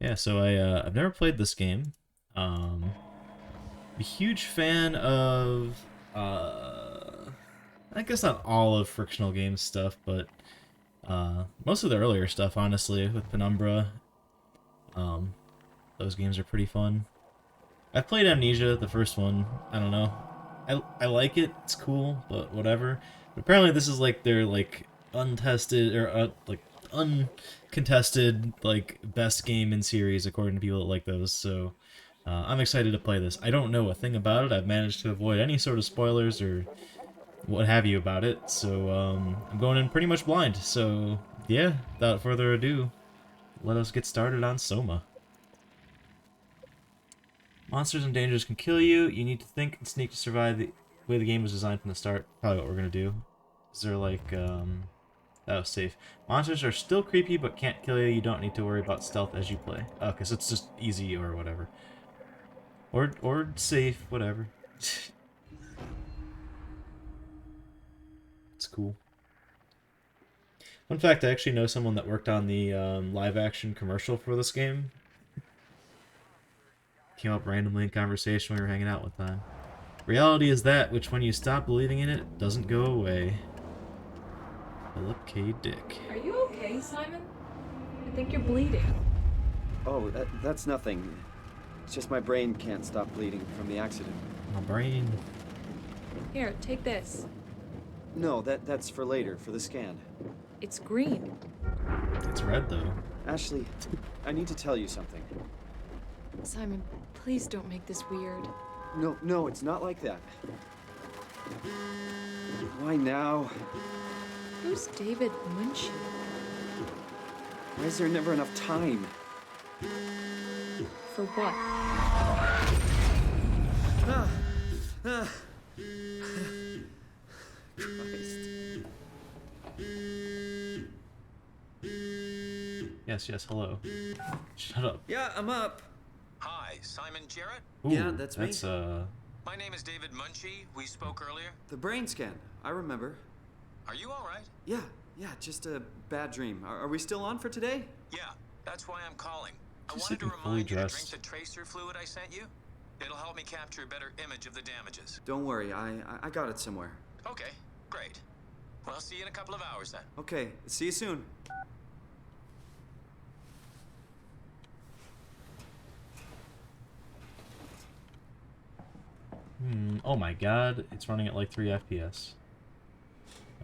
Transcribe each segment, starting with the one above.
Yeah, so I've never played this game. Um, a huge fan of I guess not all of Frictional Games stuff, but most of the earlier stuff, honestly, with Penumbra. Um, those games are pretty fun. I've played Amnesia, the first one. I don't know. I like it. It's cool, but whatever. But apparently, this is like their like untested or like uncontested like best game in series according to people that like those. So I'm excited to play this. I don't know a thing about it. I've managed to avoid any sort of spoilers or what have you about it. So I'm going in pretty much blind. So yeah, without further ado, let us get started on Soma. Monsters and dangers can kill you. You need to think and sneak to survive. The way the game was designed from the start. Probably what we're gonna do. Is there like that was safe. Monsters are still creepy but can't kill you. You don't need to worry about stealth as you play. Okay, so it's just easy or whatever. Or safe, whatever. It's cool. Fun fact, I actually know someone that worked on the live action commercial for this game. Came up randomly in conversation when we were hanging out one time. Reality is that which, when you stop believing in it, doesn't go away. Philip K. Dick. Are you okay, Simon? I think you're bleeding. Oh, that's nothing. It's just my brain can't stop bleeding from the accident. My brain. Here, take this. No, that's for later, for the scan. It's green. It's red, though. Ashley, I need to tell you something. Simon, please don't make this weird. No, it's not like that. Why now? Who's David Munshi? Why is there never enough time? For what? Christ. Yes, hello. Shut up. Yeah, I'm up. Hi, Simon Jarrett? Ooh, Yeah, that's me. My name is David Munchie. We spoke earlier. The brain scan. I remember. Are you all right? Yeah, just a bad dream. Are we still on for today? Yeah, that's why I'm calling. I Just wanted to looking fully remind you to drink dressed. the tracer fluid I sent you. It'll help me capture a better image of the damages. Don't worry, I got it somewhere. Okay, great. Well, I'll see you in a couple of hours then. Okay, see you soon. Oh my god, it's running at like 3 FPS.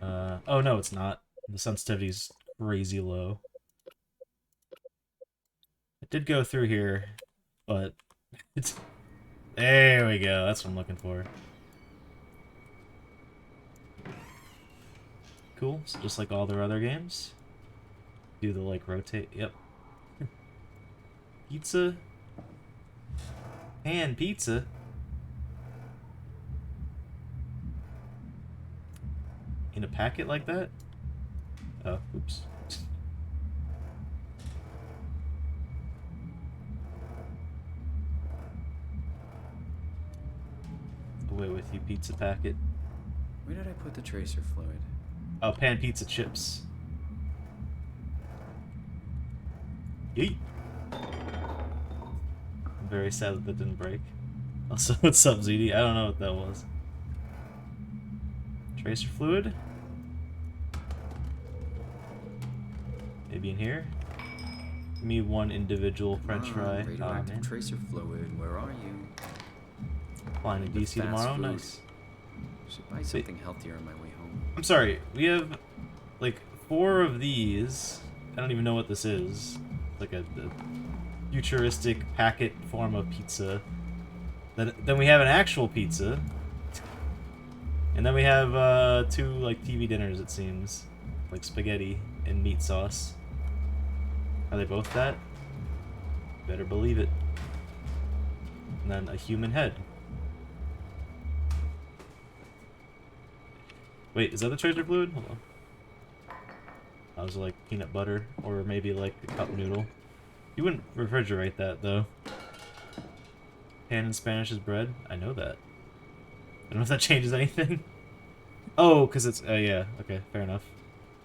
Oh no, it's not. The sensitivity's crazy low. It did go through here, but it's... There we go, that's what I'm looking for. Cool, so just like all their other games. Do the like rotate, yep. Pizza. Pan pizza. In a packet like that? Oh, oops. Away with you, pizza packet. Where did I put the tracer fluid? Oh, pan pizza chips. Yeet. I'm very sad that that didn't break. Also, what's up, ZD? I don't know what that was. Tracer fluid? Maybe in here? Give me one individual french fry. Oh, Radioactive man. tracer fluid, where are you? Flying to The DC fast tomorrow? food. Nice. Should buy something healthier on my way home. I'm sorry, we have like 4 of these. I don't even know what this is. Like a futuristic packet form of pizza. Then we have an actual pizza. And then we have 2 like TV dinners, it seems. Like spaghetti and meat sauce. Are they both that? Better believe it. And then a human head. Wait, is that the tracer fluid? Hold on. I was like peanut butter, or maybe like a cup noodle. You wouldn't refrigerate that though. Pan in Spanish is bread. I know that. I don't know if that changes anything. Oh, because it's... yeah, okay, fair enough.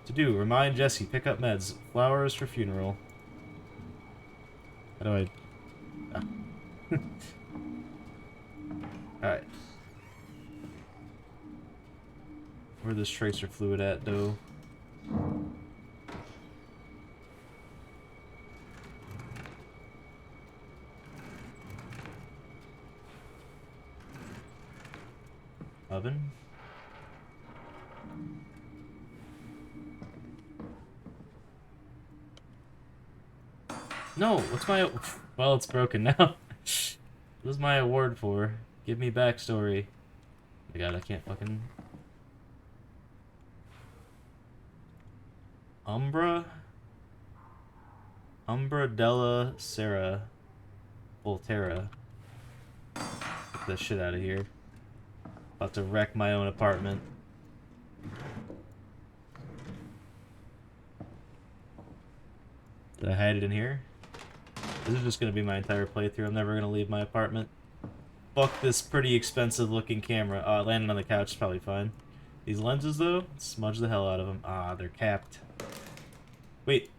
To do, remind Jesse, pick up meds. Flowers for funeral. How do I... Ah. Alright. Where this tracer fluid at, though? Oven? No, what's my... Well, it's broken now. What is my award for? Give me backstory. Oh my god, I can't fucking... Umbra della Sera Volterra. Get this shit out of here. About to wreck my own apartment. Did I hide it in here? This is just gonna be my entire playthrough. I'm never gonna leave my apartment. Fuck this pretty expensive looking camera. Landing on the couch is probably fine. These lenses though, smudge the hell out of them. Ah, they're capped. Wait.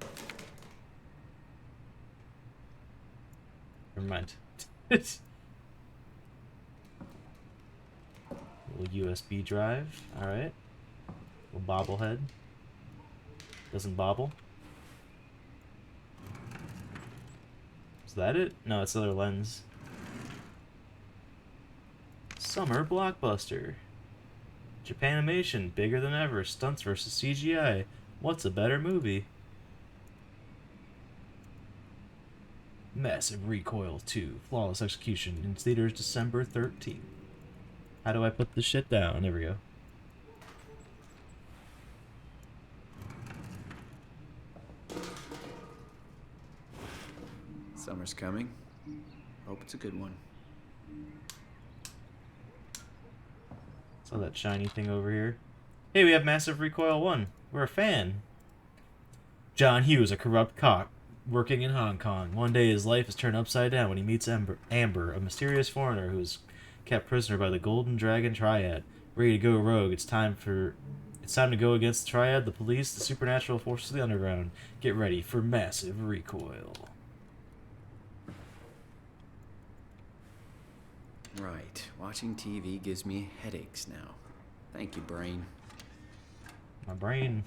Never mind. Little USB drive. Alright. Little bobblehead. Doesn't bobble. Is that it? No, it's another lens. Summer blockbuster. Japanimation, bigger than ever. Stunts versus CGI. What's a better movie? Massive Recoil 2. Flawless execution. In theaters December 13th. How do I put this shit down? There we go. Summer's coming. Hope it's a good one. Saw that shiny thing over here. Hey, we have Massive Recoil 1. We're a fan. John Hughes, a corrupt cop working in Hong Kong. One day his life is turned upside down when he meets Amber, a mysterious foreigner who is kept prisoner by the Golden Dragon Triad. Ready to go rogue. It's time to go against the Triad, the police, the supernatural forces of the underground. Get ready for Massive Recoil. Right. Watching TV gives me headaches now. Thank you, brain. My brain.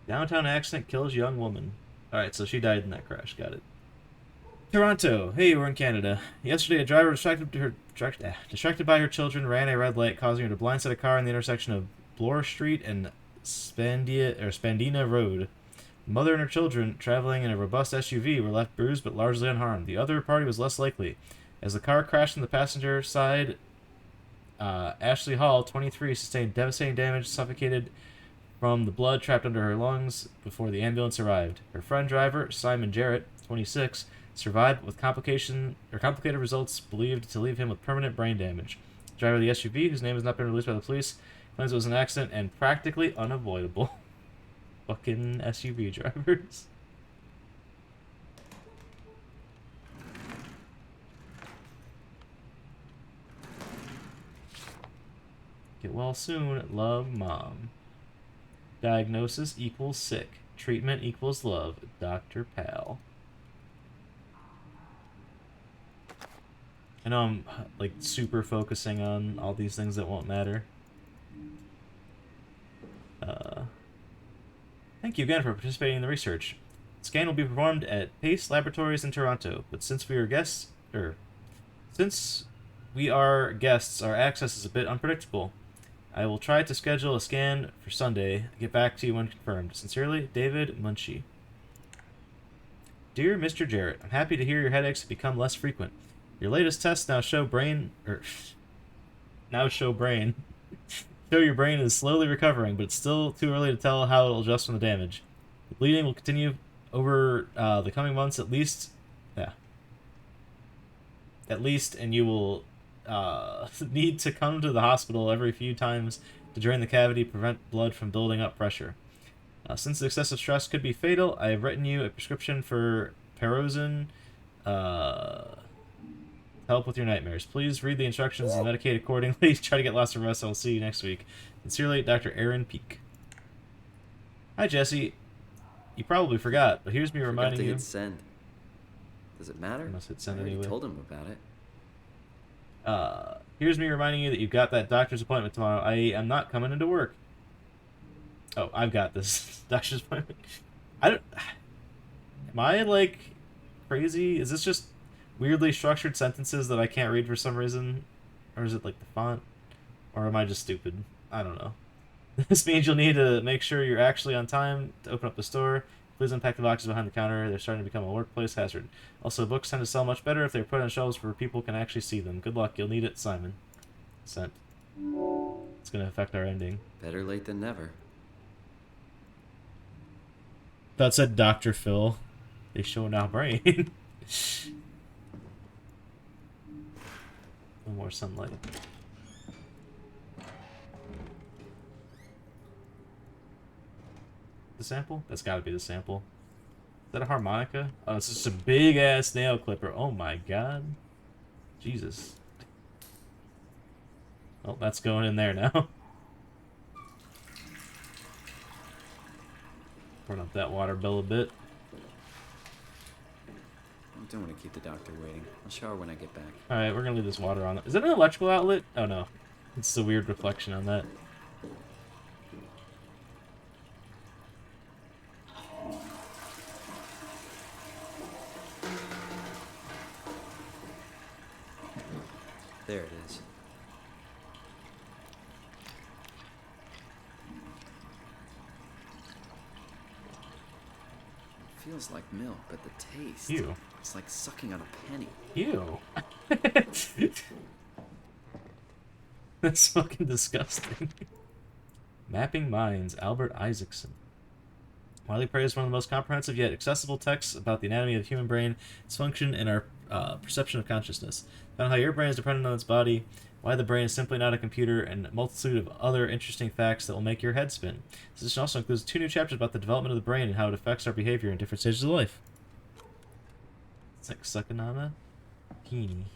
Downtown accident kills young woman. Alright, so she died in that crash. Got it. Toronto. Hey, we're in Canada. Yesterday, a driver distracted by her children ran a red light, causing her to blindside a car in the intersection of Bloor Street and Spandina Road. The mother and her children, traveling in a robust SUV, were left bruised but largely unharmed. The other party was less likely. As the car crashed on the passenger side, Ashley Hall, 23, sustained devastating damage, suffocated from the blood trapped under her lungs before the ambulance arrived. Her friend driver, Simon Jarrett, 26, survived with complicated results believed to leave him with permanent brain damage. The driver of the SUV, whose name has not been released by the police, claims it was an accident and practically unavoidable. Fucking SUV drivers. Get well soon. Love, Mom. Diagnosis equals sick. Treatment equals love. Dr. Pal. I know I'm like super focusing on all these things that won't matter. Thank you again for participating in the research. The scan will be performed at Pace Laboratories in Toronto, but since we are guests, our access is a bit unpredictable. I will try to schedule a scan for Sunday. Get back to you when confirmed. Sincerely, David Munchie. Dear Mr. Jarrett, I'm happy to hear your headaches have become less frequent. Your latest tests now show show your brain is slowly recovering, but it's still too early to tell how it'll adjust from the damage. The bleeding will continue over the coming months at least, and you will need to come to the hospital every few times to drain the cavity, prevent blood from building up pressure. Since the excessive stress could be fatal, I have written you a prescription for Perozin, help with your nightmares. Please read the instructions and medicate accordingly. Try to get lots of rest. I'll see you next week. Sincerely, Dr. Aaron Peak. Hi, Jesse. You probably forgot, but here's me Forgot reminding to you. hit send. Does it matter? I must hit send I already anyway. told him about it. Here's me reminding you that you've got that doctor's appointment tomorrow. I am not coming into work. Oh, I've got this doctor's appointment. I don't. Am I like crazy? Is this just weirdly structured sentences that I can't read for some reason, or is it like the font, or am I just stupid? I don't know. This means you'll need to make sure you're actually on time to open up the store. Please unpack the boxes behind the counter. They're starting to become a workplace hazard. Also, books tend to sell much better if they're put on shelves where people can actually see them. Good luck. You'll need it, Simon. Sent. It's going to affect our ending. Better late than never. That said Dr. Phil. They show now brain. A little more sunlight. The sample? That's gotta be the sample. Is that a harmonica? Oh, it's just a big ass nail clipper. Oh my god. Jesus. Oh, that's going in there now. Run up that water bill a bit. I don't want to keep the doctor waiting. I'll shower when I get back. Alright, we're gonna leave this water on. Is that an electrical outlet? Oh no. It's a weird reflection on that. There it is. It feels like milk, but the taste... Ew. It's like sucking on a penny. Ew. That's fucking disgusting. Mapping Minds, Albert Isaacson. Widely praised, one of the most comprehensive yet accessible texts about the anatomy of the human brain, its function, and our perception of consciousness. Found how your brain is dependent on its body, why the brain is simply not a computer, and a multitude of other interesting facts that will make your head spin. This edition also includes 2 new chapters about the development of the brain and how it affects our behavior in different stages of life. It's like sucking on a peenie.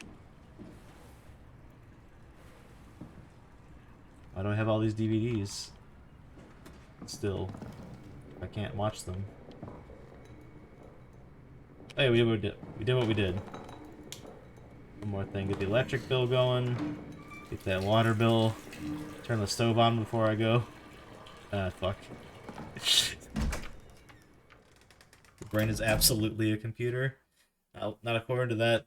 Why do I have all these DVDs? Still, I can't watch them. Hey, we did what we did. One more thing, get the electric bill going, get that water bill, turn the stove on before I go. Ah, fuck. The brain is absolutely a computer. Not according to that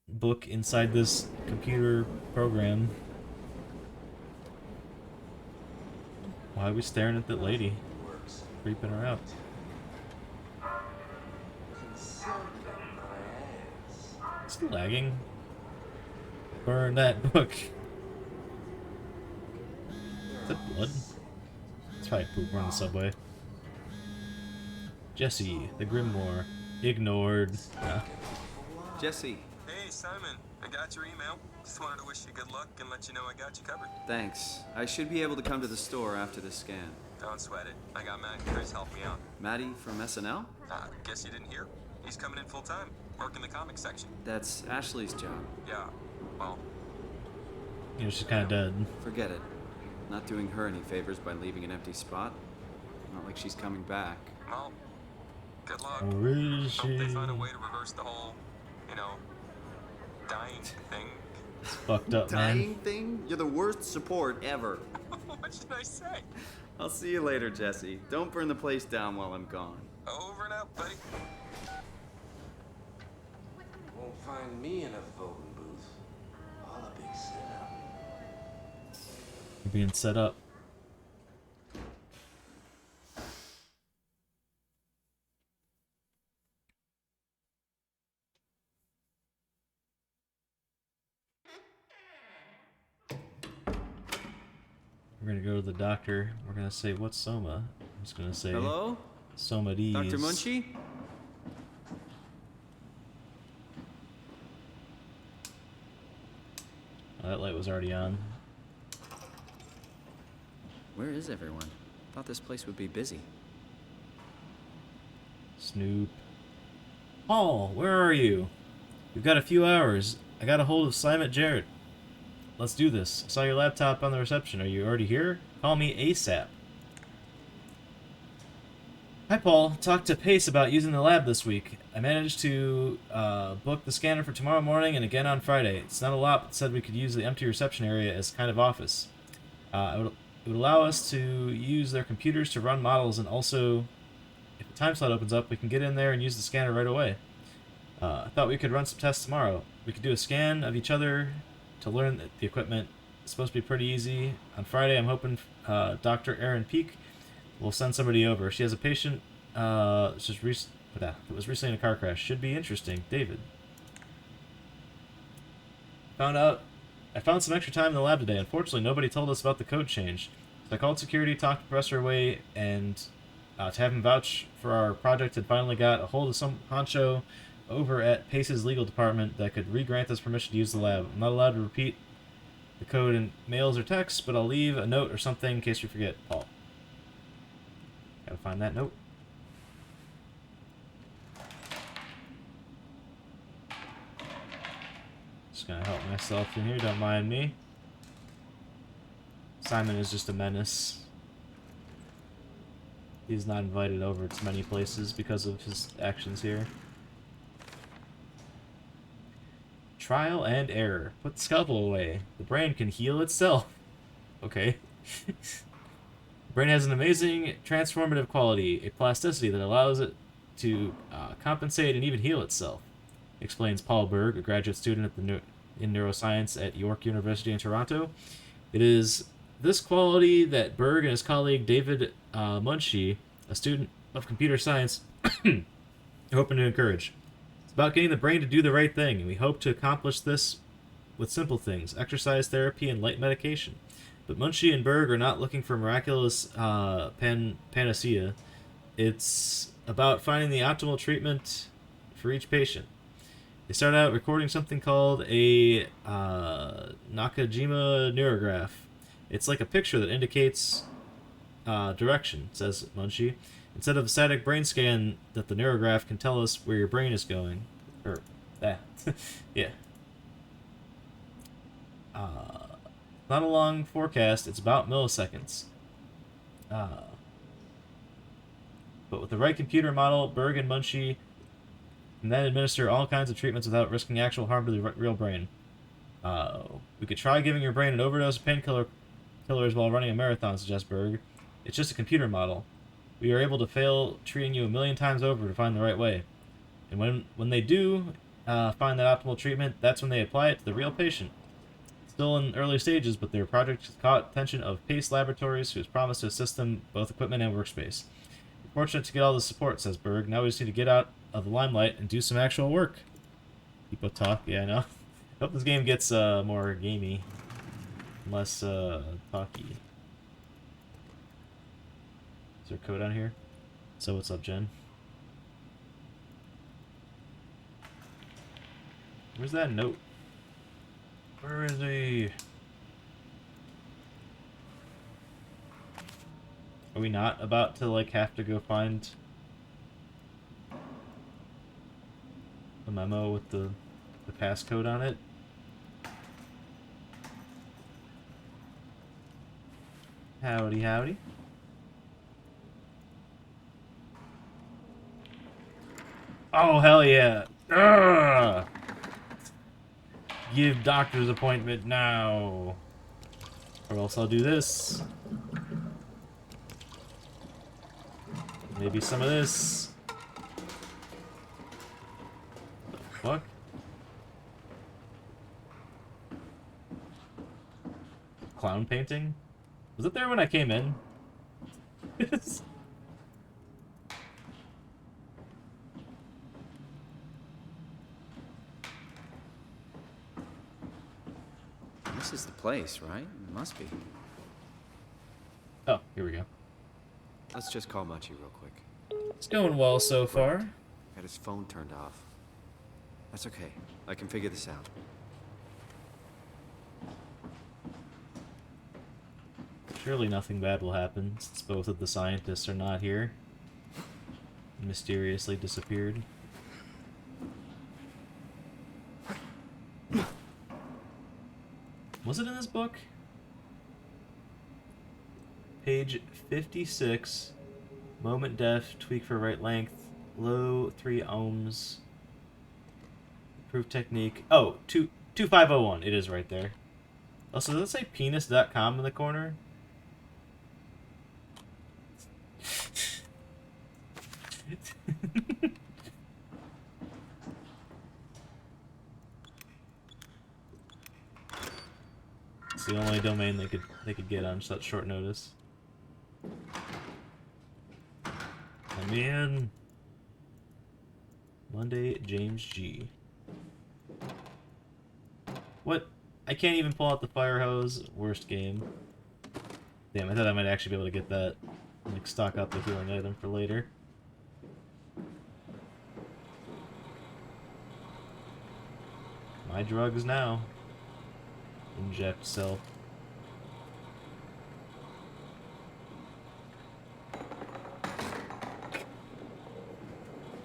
book inside this computer program. Why are we staring at that lady? Creeping her out. It's lagging. Burn that book. Is that blood? It's probably poop. We're on the subway. Jesse, the Grimoire. Ignored. Jesse. Hey, Simon. I got your email. Just wanted to wish you good luck and let you know I got you covered. Thanks. I should be able to come to the store after the scan. Don't sweat it. I got Matt and Chris helping me out. Maddie from SNL? Guess you didn't hear? He's coming in full time, working the comics section. That's Ashley's job. Yeah, well, You know, she's kind of dead. Forget it. Not doing her any favors by leaving an empty spot. Not like she's coming back. well, good luck. Where is Hope they she? find a way to reverse the whole, dying thing. It's fucked up, man. Dying thing? You're the worst support ever. What should I say? I'll see you later, Jesse. Don't burn the place down while I'm gone. Over and out, buddy. Won't find me in a voting booth. All a big setup. You're being set up. We're gonna go to the doctor. We're gonna say, what's SOMA? I'm just gonna say, Hello? SOMA D's. Dr. Munchie? Oh, that light was already on. Where is everyone? Thought this place would be busy. Snoop. Paul, where are you? We've got a few hours. I got a hold of Simon Jarrett. Let's do this. I saw your laptop on the reception. Are you already here? Call me ASAP. Hi, Paul. Talked to Pace about using the lab this week. I managed to book the scanner for tomorrow morning and again on Friday. It's not a lot, but said we could use the empty reception area as kind of office. It would allow us to use their computers to run models, and also, if a time slot opens up, we can get in there and use the scanner right away. I thought we could run some tests tomorrow. We could do a scan of each other to learn the equipment. It's supposed to be pretty easy. On Friday, I'm hoping Dr. Erin Peak will send somebody over. She has a patient that was recently in a car crash. Should be interesting. David. I found some extra time in the lab today. Unfortunately, nobody told us about the code change. So I called security, talked to Professor Way, and to have him vouch for our project, and finally got a hold of some honcho over at Pace's legal department that could re-grant us permission to use the lab. I'm not allowed to repeat the code in mails or texts, but I'll leave a note or something in case we forget. Paul. Gotta find that note. Just gonna help myself in here, don't mind me. Simon is just a menace. He's not invited over to many places because of his actions here. Trial and error. Put the scalpel away. The brain can heal itself. Okay. The brain has an amazing transformative quality, a plasticity that allows it to compensate and even heal itself, explains Paul Berg, a graduate student at in neuroscience at York University in Toronto. It is this quality that Berg and his colleague David Munshi, a student of computer science, are hoping to encourage. It's about getting the brain to do the right thing, and we hope to accomplish this with simple things, exercise therapy and light medication. But Munshi and Berg are not looking for miraculous panacea. It's about finding the optimal treatment for each patient. They start out recording something called a Nakajima neurograph. It's like a picture that indicates direction, says Munshi. Instead of a static brain scan, that the neurograph can tell us where your brain is going. Or that. Yeah. Not a long forecast, it's about milliseconds. But with the right computer model, Berg and Munshi can then administer all kinds of treatments without risking actual harm to the real brain. We could try giving your brain an overdose of painkillers while running a marathon, suggests Berg. It's just a computer model. We are able to fail treating you 1,000,000 times over to find the right way. And when they do find that optimal treatment, that's when they apply it to the real patient. Still in early stages, but their project has caught attention of Pace Laboratories, who has promised to assist them both equipment and workspace. We're fortunate to get all the support, says Berg. Now we just need to get out of the limelight and do some actual work. People talk, yeah, I know. I hope this game gets more gamey, less talky. Is there code on here? So what's up, Jen? Where's that note? Where is he? Are we not about to like have to go find a memo with the passcode on it? Howdy, howdy. Oh, hell yeah. Ugh! Give doctor's appointment now. Or else I'll do this. Maybe some of this. The fuck? Clown painting? Was it there when I came in? This is the place, right? It must be. Oh, here we go. Let's just call Machi real quick. It's going well so far. Got his phone turned off. That's okay. I can figure this out. Surely nothing bad will happen, since both of the scientists are not here. Mysteriously disappeared. Was it in this book? Page 56. Moment def, tweak for right length, low 3 ohms. Proof technique. Oh, 2501. It is right there. Also, does it say penis.com in the corner? It's the only domain they could get on such short notice. I'm in. Monday, James G. What? I can't even pull out the fire hose. Worst game. Damn, I thought I might actually be able to get that. Like, stock up the healing item for later. My drugs now. Inject self.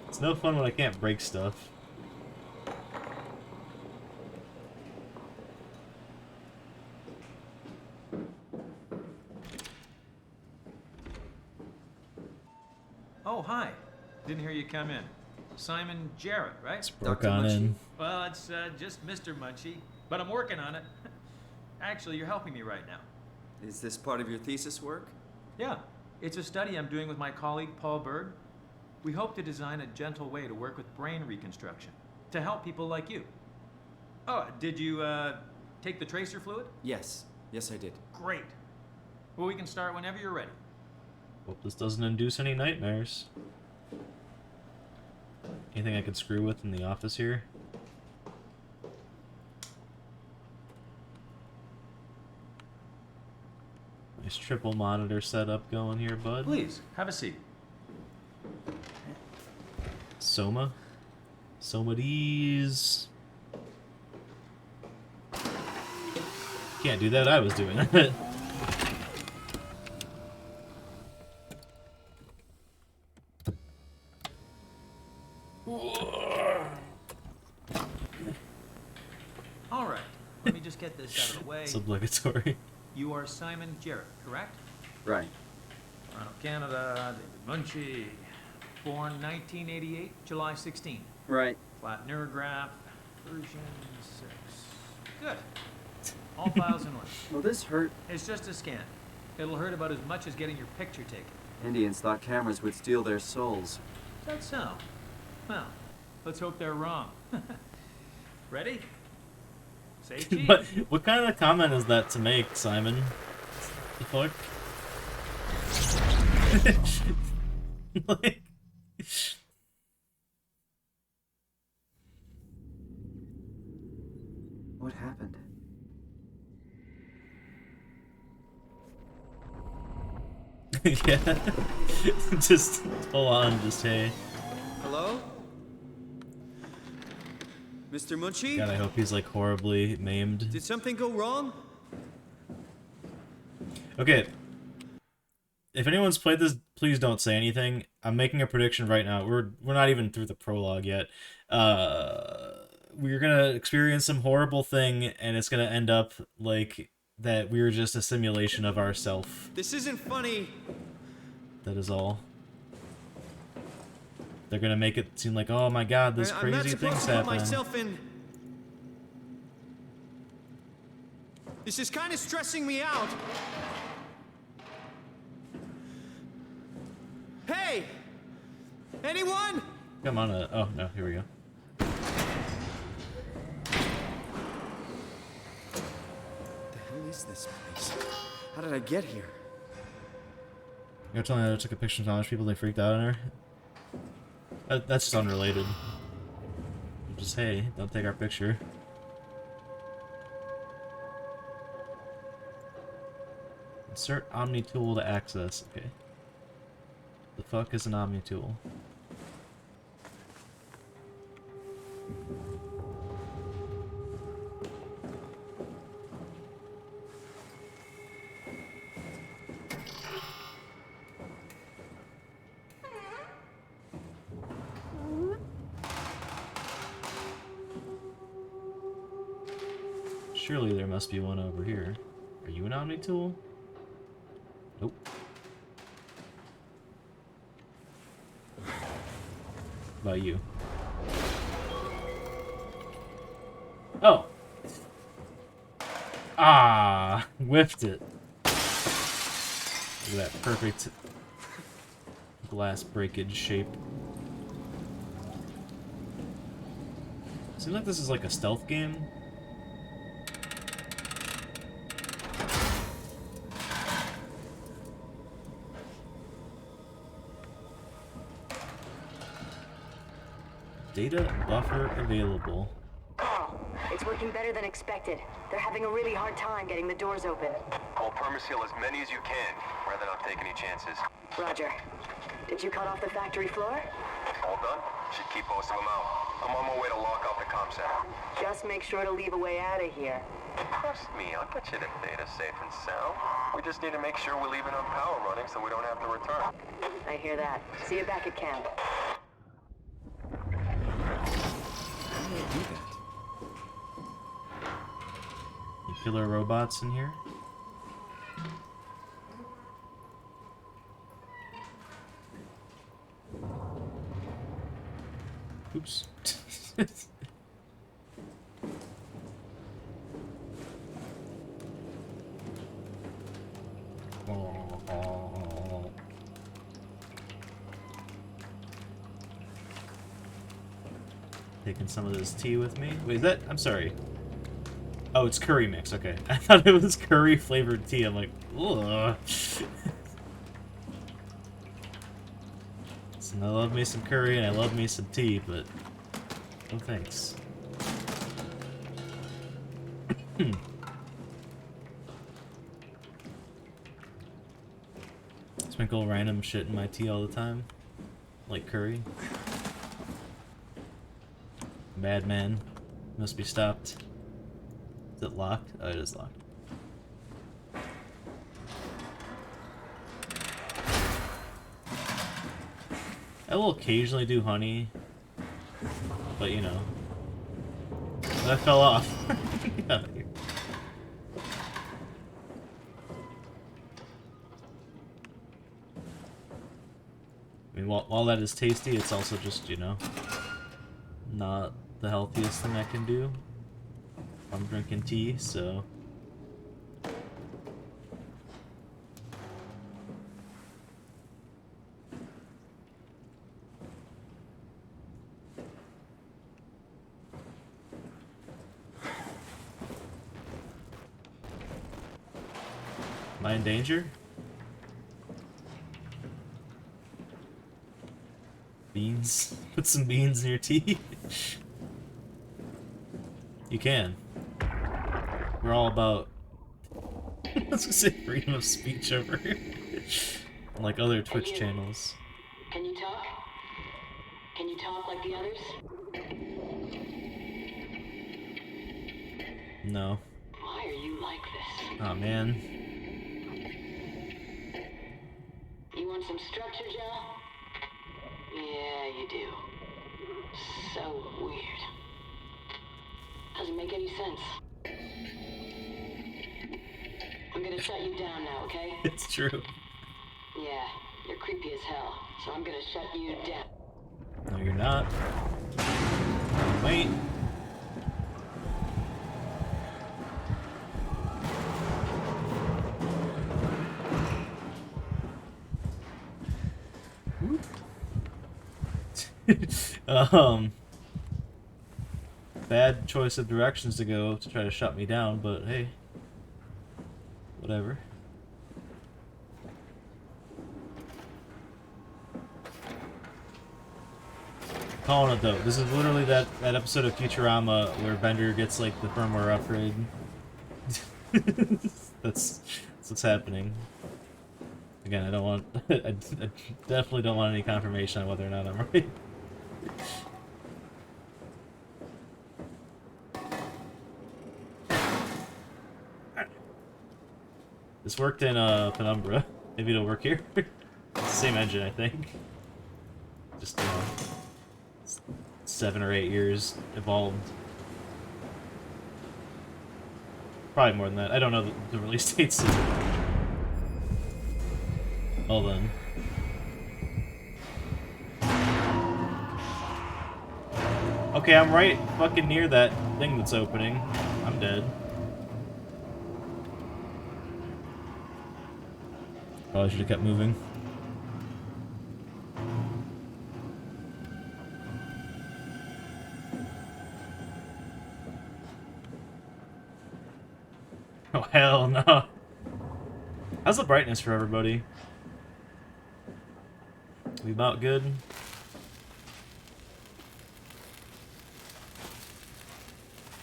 It's no fun when I can't break stuff. Oh, hi. Didn't hear you come in. Simon Jarrett, right? Let's work Dr. on Munchie? in. Well, it's just Mr. Munchie, but I'm working on it. Actually, you're helping me right now. Is this part of your thesis work? Yeah, it's a study I'm doing with my colleague Paul Berg. We hope to design a gentle way to work with brain reconstruction to help people like you. Oh, did you take the tracer fluid? Yes. Yes, I did. Great. Well, we can start whenever you're ready. Hope this doesn't induce any nightmares. Anything I could screw with in the office here? Nice triple monitor setup going here, bud. Please, have a seat. SOMA? SOMA these. Can't do that, I was doing it. All right, let me just get this out of the way. It's obligatory. You are Simon Jarrett, correct? Right. Toronto, Canada, David Munchie. Born 1988, July 16. Right. Flat neurograph, version 6. Good. All files in order. Will this hurt? It's just a scan. It'll hurt about as much as getting your picture taken. Indians thought cameras would steal their souls. Is that so? Well, let's hope they're wrong. Ready? Say cheese. What kind of comment is that to make, Simon? The fuck? Like... What happened? Yeah. Just hold on, just hey. Hello? Mr. Munchie? God, I hope he's like horribly maimed. Did something go wrong? Okay. If anyone's played this, please don't say anything. I'm making a prediction right now. We're not even through the prologue yet. We're gonna experience some horrible thing, and it's gonna end up like that we're just a simulation of ourself. This isn't funny. That is all. They're gonna make it seem like, oh my god, this I'm not crazy supposed thing's to put happening. myself in. This is kind of stressing me out. Hey! Anyone? Come on, oh no, here we go. The hell is this place? How did I get here? You're telling me I took a picture of how much people they freaked out on her? That's just unrelated. Just, hey, don't take our picture. Insert Omni tool to access. Okay. The fuck is an Omni tool? Surely there must be one over here. Are you an Omni tool? Nope. about you. Oh! Ah! Whiffed it. Look at that perfect glass breakage shape. Seems like this is like a stealth game. Data buffer available. Carl, it's working better than expected. They're having a really hard time getting the doors open. I'll perma-seal as many as you can, rather not take any chances. Roger. Did you cut off the factory floor? All done? Should keep most of them out. I'm on my way to lock off the comm center. Just make sure to leave a way out of here. Trust me, I'll get you the data safe and sound. We just need to make sure we're leaving our power running so we don't have to return. I hear that. See you back at camp. How do I do that? Killer robots in here. Oops. Taking some of this tea with me. Wait, is that? I'm sorry. Oh, it's curry mix. Okay, I thought it was curry flavored tea. I'm like, ugh. So I love me some curry and I love me some tea, but no thanks. Sprinkle random shit in my tea all the time, like curry. Madman must be stopped. Is it locked? Oh, it is locked. I will occasionally do honey, but you know, that fell off. Get out of here. I mean, while that is tasty, it's also just, you know, not the healthiest thing I can do. I'm drinking tea, so... Am I in danger? Beans? Put some beans in your tea? You can. We're all about... I was gonna say freedom of speech over here. Like other Twitch channels. Can you talk? Can you talk like the others? No. Why are you like this? Aw, man. You want some structure, Joe? Yeah, you do. So weird. Doesn't make any sense. I'm gonna shut you down now, okay? It's true. Yeah, you're creepy as hell, so I'm gonna shut you down. No, you're not. Wait. Bad choice of directions to go to try to shut me down, but hey. Whatever. Calling it though. This is literally that episode of Futurama where Bender gets like the firmware upgrade. That's what's happening. Again, I don't want. I definitely don't want any confirmation on whether or not I'm right. This worked in Penumbra. Maybe it'll work here. It's the same engine, I think. Just 7 or 8 years evolved. Probably more than that. I don't know the release dates. Well then. Okay, I'm right fucking near that thing that's opening. I'm dead. Probably should have kept moving. Oh, hell no. How's the brightness for everybody? We about good?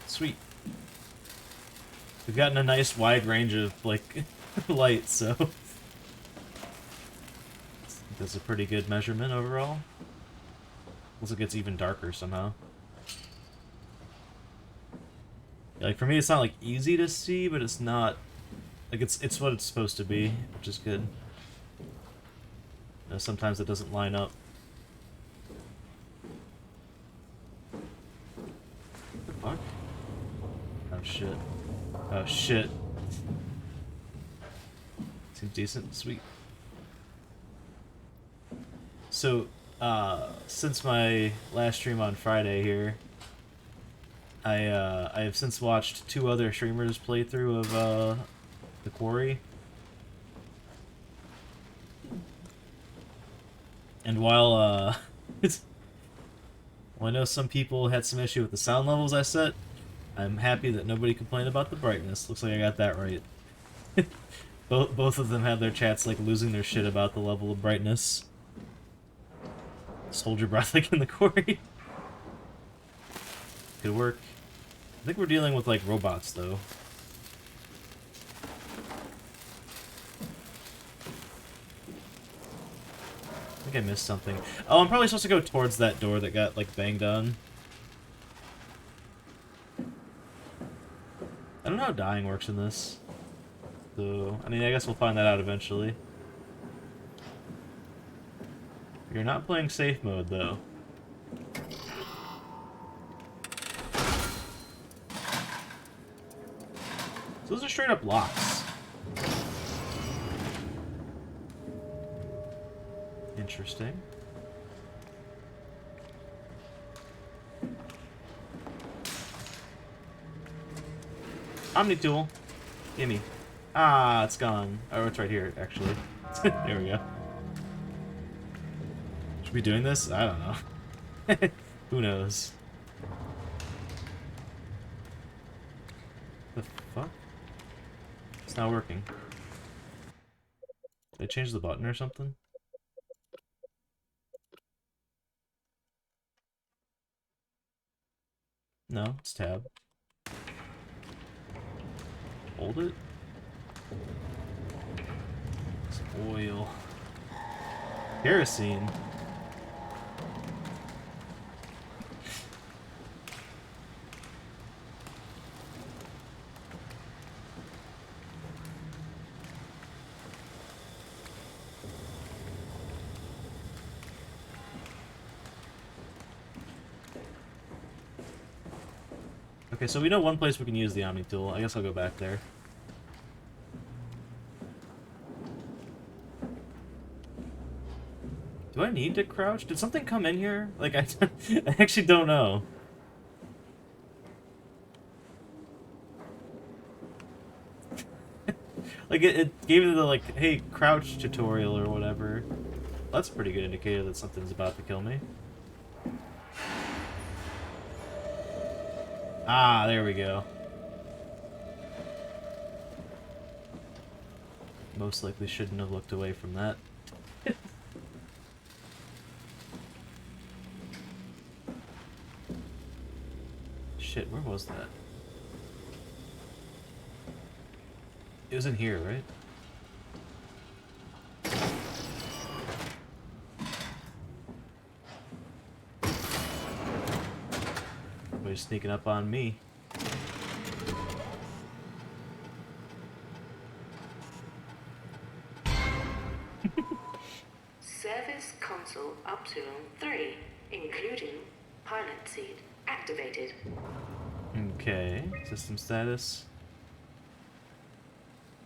Sweet. We've gotten a nice wide range of, like, light, so... That's a pretty good measurement overall. Looks like it's even darker somehow. Yeah, like, for me, it's not, like, easy to see, but it's not... Like, it's what it's supposed to be, which is good. You know, sometimes it doesn't line up. What the fuck? Oh, shit. Oh, shit. Seems decent. Sweet. So, since my last stream on Friday here, I have since watched 2 other streamers playthrough of, The Quarry. And while, well, I know some people had some issue with the sound levels I set, I'm happy that nobody complained about the brightness. Looks like I got that right. Both of them had their chats, like, losing their shit about the level of brightness. Just hold your breath like in The Quarry. Could work. I think we're dealing with, like, robots, though. I think I missed something. Oh, I'm probably supposed to go towards that door that got, like, banged on. I don't know how dying works in this. So, I mean, I guess we'll find that out eventually. You're not playing safe mode, though. So those are straight up locks. Interesting. Omni tool. Gimme. Ah, it's gone. Oh, it's right here, actually. There we go. Should we be doing this? I don't know. Who knows? The fuck? It's not working. Did I change the button or something? No, it's tab. Hold it. It's oil. Kerosene. Okay, so we know one place we can use the Omni tool. I guess I'll go back there. Do I need to crouch? Did something come in here? Like, I actually don't know. Like, it gave me the, like, hey, crouch tutorial or whatever. That's a pretty good indicator that something's about to kill me. Ah, there we go. Most likely shouldn't have looked away from that. Shit, where was that? It was in here, right? Everybody's sneaking up on me. Service console Upsilon 3, including pilot seat, activated. Okay, system status.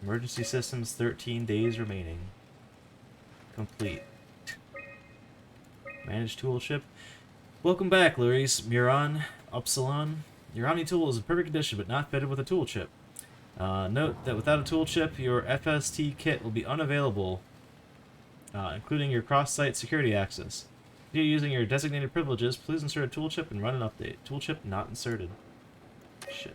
Emergency systems, 13 days remaining. Complete. Manage tool ship. Welcome back, Luis, Muron, Upsilon. Your Omni tool is in perfect condition, but not fitted with a tool chip. Note that without a tool chip, your FST kit will be unavailable, including your cross-site security access. If you're using your designated privileges, please insert a tool chip and run an update. Tool chip not inserted. Shit.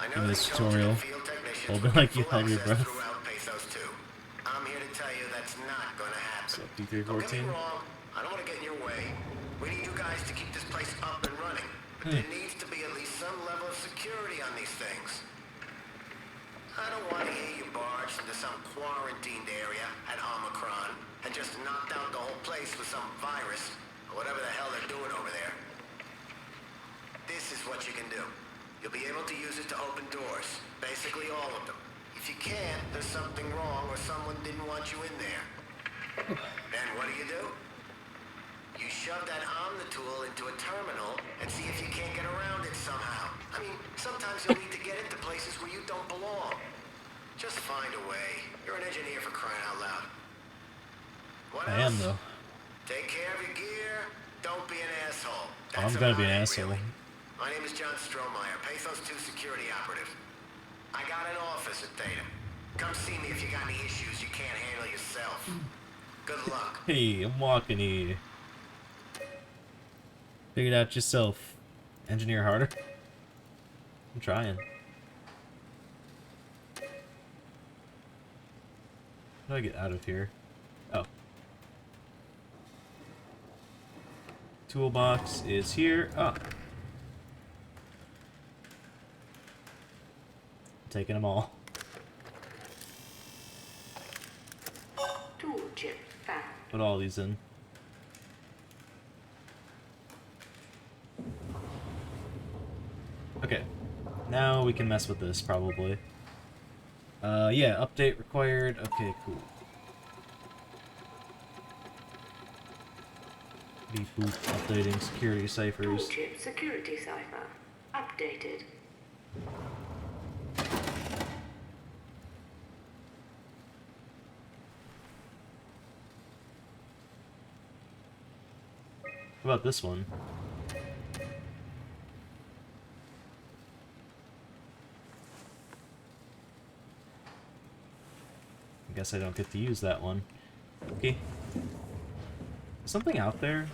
I In know this they told you tutorial, that field technicians hold would on like get you full held your access breath. throughout Pathos 2. I'm here to tell you that's not gonna happen. So Don't get me D314. wrong, I don't want to get in your way. We need you guys to keep this place up and running. But there needs to be at least some level of security on these things. I don't want to hear you barged into some quarantined area at Omicron and just knocked out the whole place with some virus or whatever the hell they're doing over there. This is what you can do. You'll be able to use it to open doors. Basically all of them. If you can't, there's something wrong or someone didn't want you in there. Then what do? You shove that Omnitool into a terminal and see if you can't get around it somehow. I mean, sometimes you'll need to get into places where you don't belong. Just find a way. You're an engineer for crying out loud. What I am, else? though. Take care of your gear. Don't be an asshole. I'm That's gonna be about an it, asshole. really. My name is John Strohmeyer, Pathos 2 security operative. I got an office at Theta. Come see me if you got any issues you can't handle yourself. Good luck. Hey, I'm walking here. Figure it out yourself. Engineer harder. I'm trying. How do I get out of here? Oh. Toolbox is here. Oh. Taking them all. Tool chip found. Put all these in. Okay. Now we can mess with this, probably. Yeah, update required. Okay, cool. Beep boop, updating security ciphers. Tool chip security cipher. Updated. How about this one? I guess I don't get to use that one. Okay. Something out there?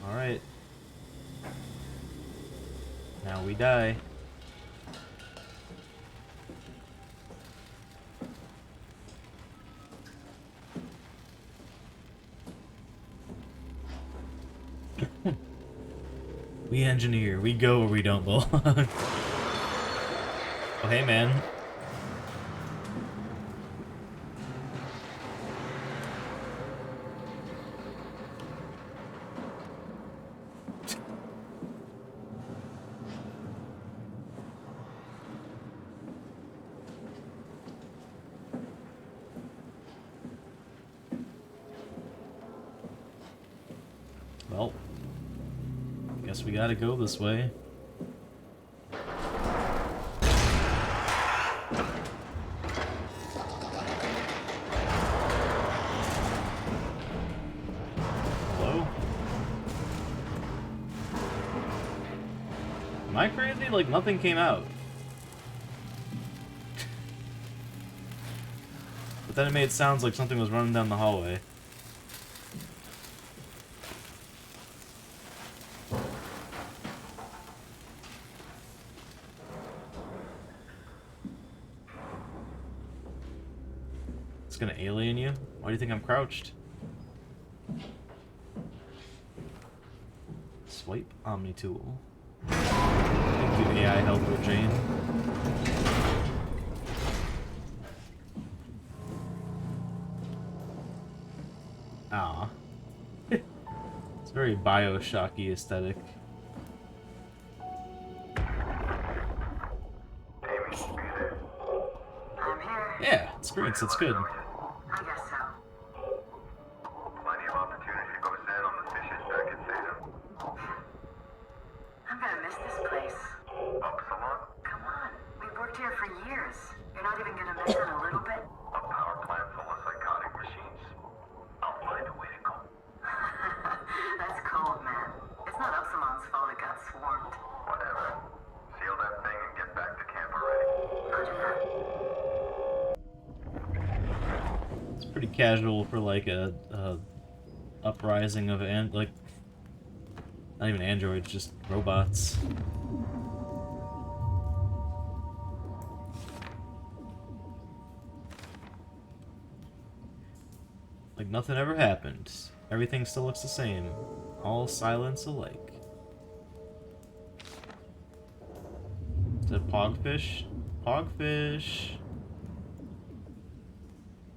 Alright. Now we die. We engineer. We go where we don't belong. Oh, hey, man. Well, guess we gotta go this way. Hello? Am I crazy? Like, nothing came out. But then it made sounds like something was running down the hallway. It's gonna alien you? Why do you think I'm crouched? Swipe Omni tool. Thank you, AI helper Jane. Ah. It's very Bioshocky aesthetic. I'm here. Yeah, experience, it's good. I guess so. Plenty of opportunity goes in on the fishes back at Theta. I'm gonna miss this place. Upsilon? Come on. lived here for years. You're not even gonna miss it a little bit? A power plant full of psychotic machines? I'll find a way to go. That's cold, man. It's not Upsilon's fault it got swarmed. Whatever. Seal that thing and get back to camp already. Roger that. It's pretty casual for like a uprising of like not even androids, just robots. Like nothing ever happened. Everything still looks the same. All silence alike. Is that pogfish? Pogfish.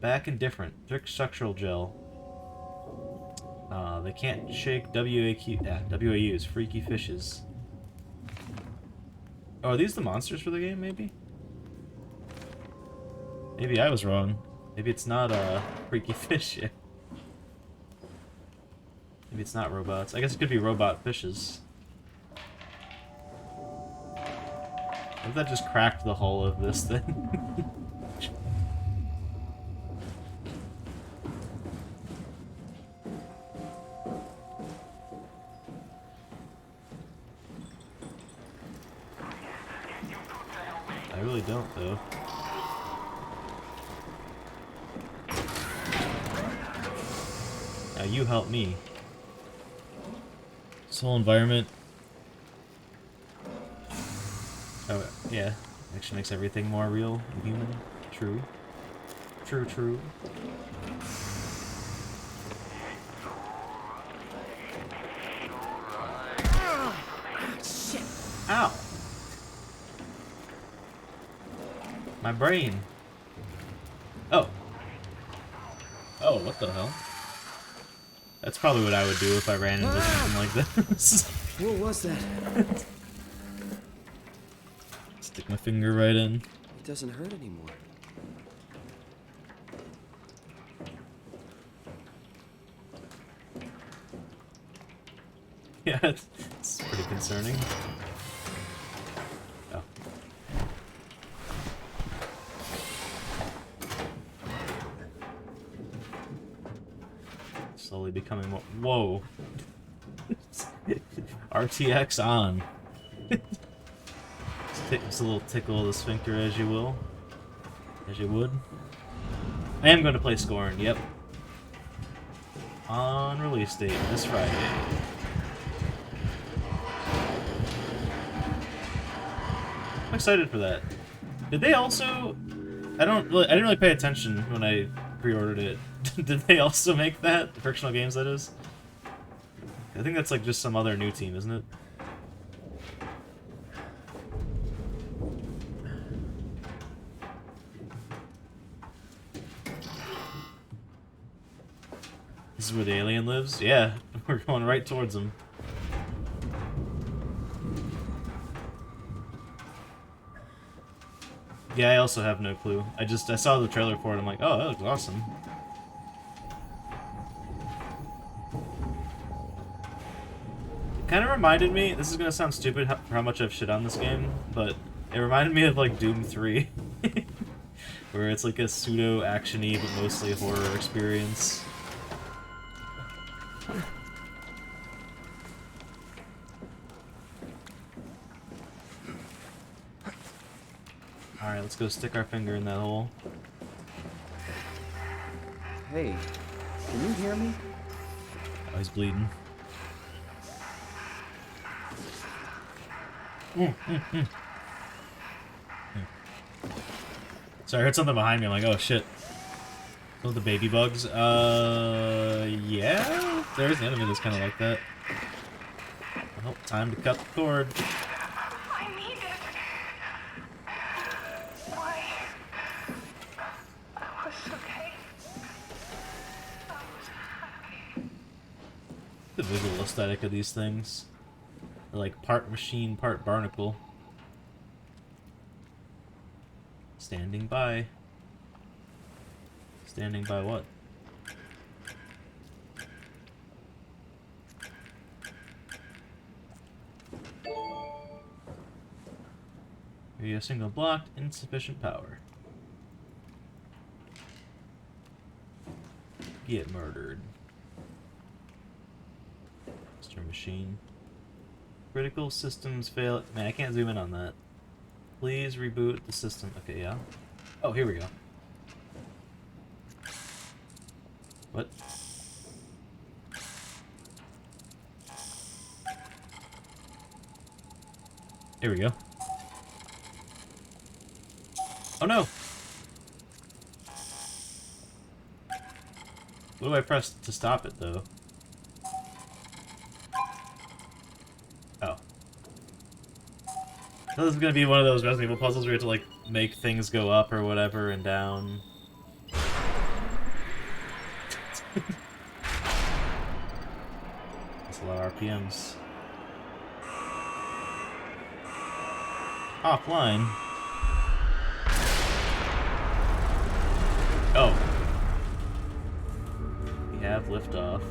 Back and different. Thick structural gel. They can't shake WAUs. Freaky fishes. Oh, are these the monsters for the game, maybe? Maybe I was wrong. Maybe it's not freaky fish yet. Maybe it's not robots. I guess it could be robot fishes. What if that just cracked the hull of this thing? I really don't, though. Now you help me. This whole environment. Oh, yeah. Actually makes everything more real and human. True. True, true. Shit. Ow! My brain. Oh. Oh, what the hell? That's probably what I would do if I ran into something like this. What was that? Stick my finger right in. It doesn't hurt anymore. Yeah, it's pretty concerning. Oh. Slowly becoming more. Whoa. RTX on. Just a little tickle of the sphincter as you will. As you would. I am going to play Scorn, yep. On release date, this Friday. I'm excited for that. Did they also... I didn't really pay attention when I pre-ordered it. Did they also make that? Frictional Games, that is? I think that's like just some other new team, isn't it? This is where the alien lives? Yeah, we're going right towards him. Yeah, I also have no clue. I saw the trailer for it, I'm like, oh, that looks awesome. It kind of reminded me, this is going to sound stupid for how much I've shit on this game, but it reminded me of like Doom 3. Where it's like a pseudo-action-y but mostly horror experience. Alright, let's go stick our finger in that hole. Hey, can you hear me? Oh, he's bleeding. Sorry, I heard something behind me. I'm like, oh shit. Those the baby bugs? Yeah? There's an enemy that's kind of like that. Well, time to cut the cord. I need it. Why? I was okay. I was happy. The visual aesthetic of these things. They're like part machine, part barnacle. Standing by. Standing by what? Area signal blocked. Insufficient power. Get murdered. Mr. Machine. Critical systems fail. Man, I can't zoom in on that. Please reboot the system. Okay, yeah. Oh, here we go. What? Here we go. Oh no! What do I press to stop it, though? Oh. So this is gonna be one of those Resident Evil puzzles where you have to, like, make things go up or whatever and down. That's a lot of RPMs. Offline. Oh. We have liftoff.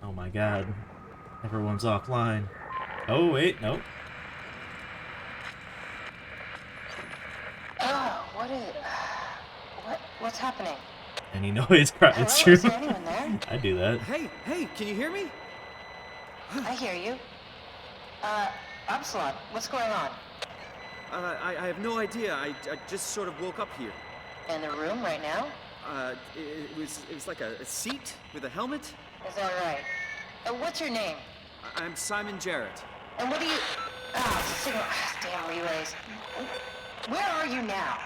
Oh my god. Everyone's offline. Oh wait, nope. Oh, what's happening? Any noise? It's Hello, true. is there anyone there? I do that. Hey, can you hear me? I hear you. Absalom, what's going on? I have no idea. I just sort of woke up here. In the room right now? It was like a seat with a helmet. Is that right? What's your name? I'm Simon Jarrett. And what do you... signal... damn relays. Where are you now?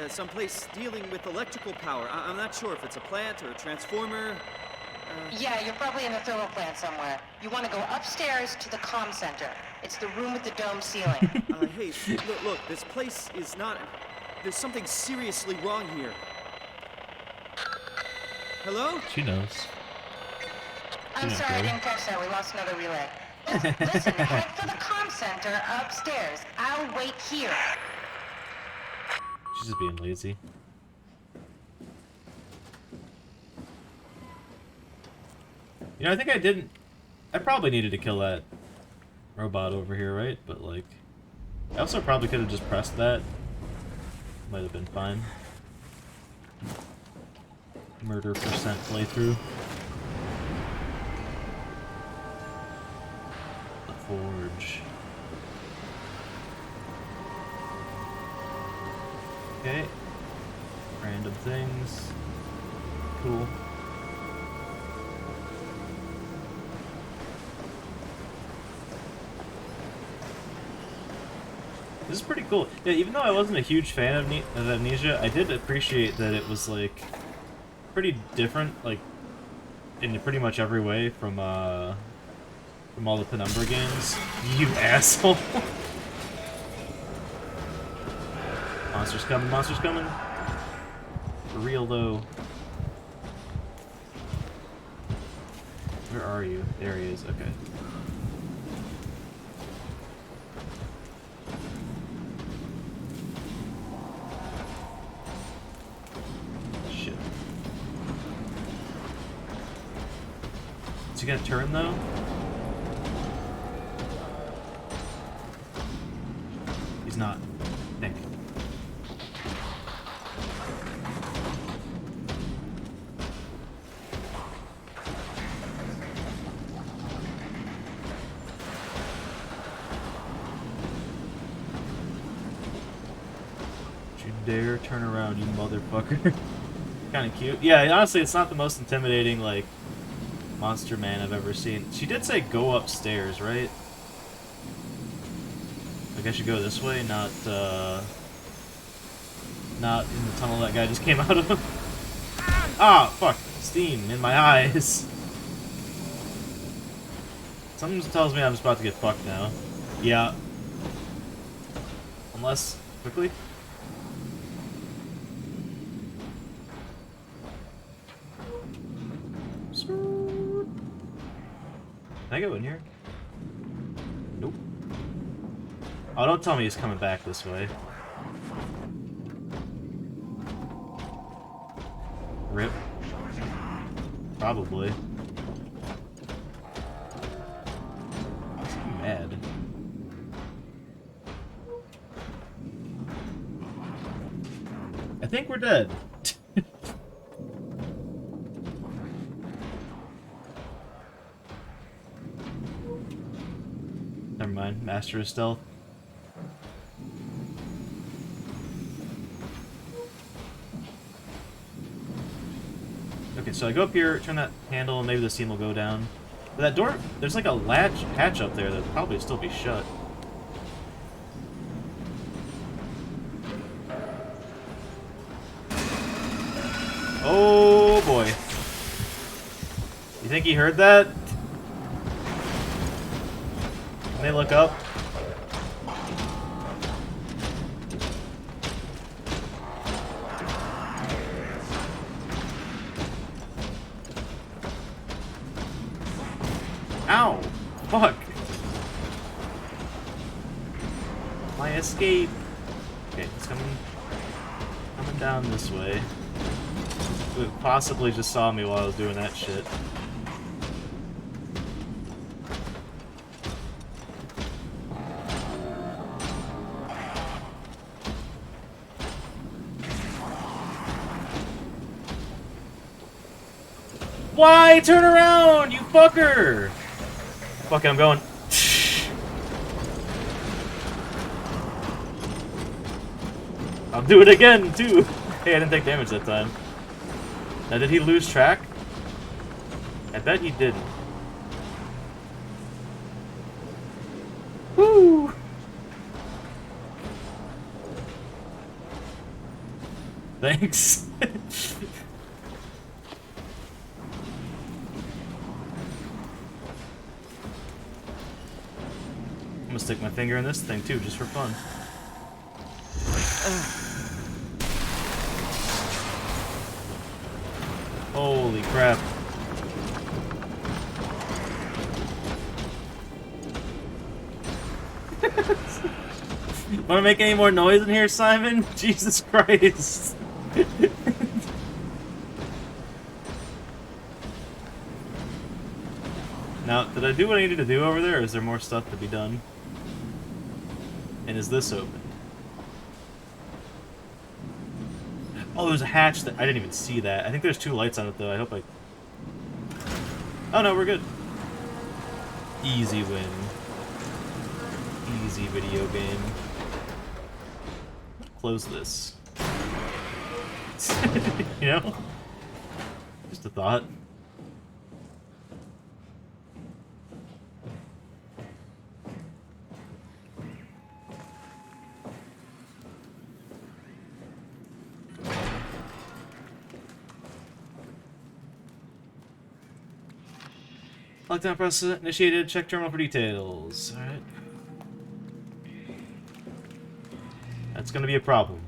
Someplace dealing with electrical power. I'm not sure if it's a plant or a transformer. Yeah, you're probably in the thermal plant somewhere. You want to go upstairs to the comm center. It's the room with the dome ceiling. Hey, look, this place is not... There's something seriously wrong here. Hello? She knows. I'm sorry, I didn't catch that. We lost another relay. Just listen, head for the comm center upstairs. I'll wait here. She's just being lazy. You know, I think I didn't... I probably needed to kill that robot over here, right? But, like... I also probably could have just pressed that. Might have been fine. Murder percent playthrough. The Forge. Okay. Random things. Cool. This is pretty cool. Yeah, even though I wasn't a huge fan of Amnesia, I did appreciate that it was, like, pretty different, like, in pretty much every way from all the Penumbra games. You asshole! Monsters coming, monsters coming! For real, though. Where are you? There he is, okay. Shit. Is he gonna turn, though? He's not. I think. Dare turn around, you motherfucker. Kind of cute. Yeah, honestly, it's not the most intimidating, like, monster man I've ever seen. She did say go upstairs, right? Like I should go this way, not in the tunnel that guy just came out of. Ah, fuck. Steam in my eyes. Something tells me I'm just about to get fucked now. Yeah. Unless... quickly? Can I go in here? Nope. Oh, don't tell me he's coming back this way. Rip. Probably. I'm mad. I think we're dead. Never mind. Master of Stealth. Okay, so I go up here, turn that handle, and maybe the steam will go down. But that door, there's like a hatch up there that'll probably still be shut. Oh boy. You think he heard that? Can they look up? Ow! Fuck! My escape! Okay, it's coming down this way. It possibly just saw me while I was doing that shit. Why? Turn around, you fucker! Fuck it, I'm going. I'll do it again, too! Hey, I didn't take damage that time. Now, did he lose track? I bet he didn't. Woo! Thanks. I'm gonna stick my finger in this thing too, just for fun. Holy crap. Wanna make any more noise in here, Simon? Jesus Christ. Now, did I do what I needed to do over there, or is there more stuff to be done? And is this open? Oh, there's a hatch that I didn't even see that. I think there's 2 lights on it though. I hope I... Oh no, we're good. Easy win. Easy video game. Close this. You know? Just a thought. Lockdown process initiated. Check terminal for details. Alright. That's gonna be a problem.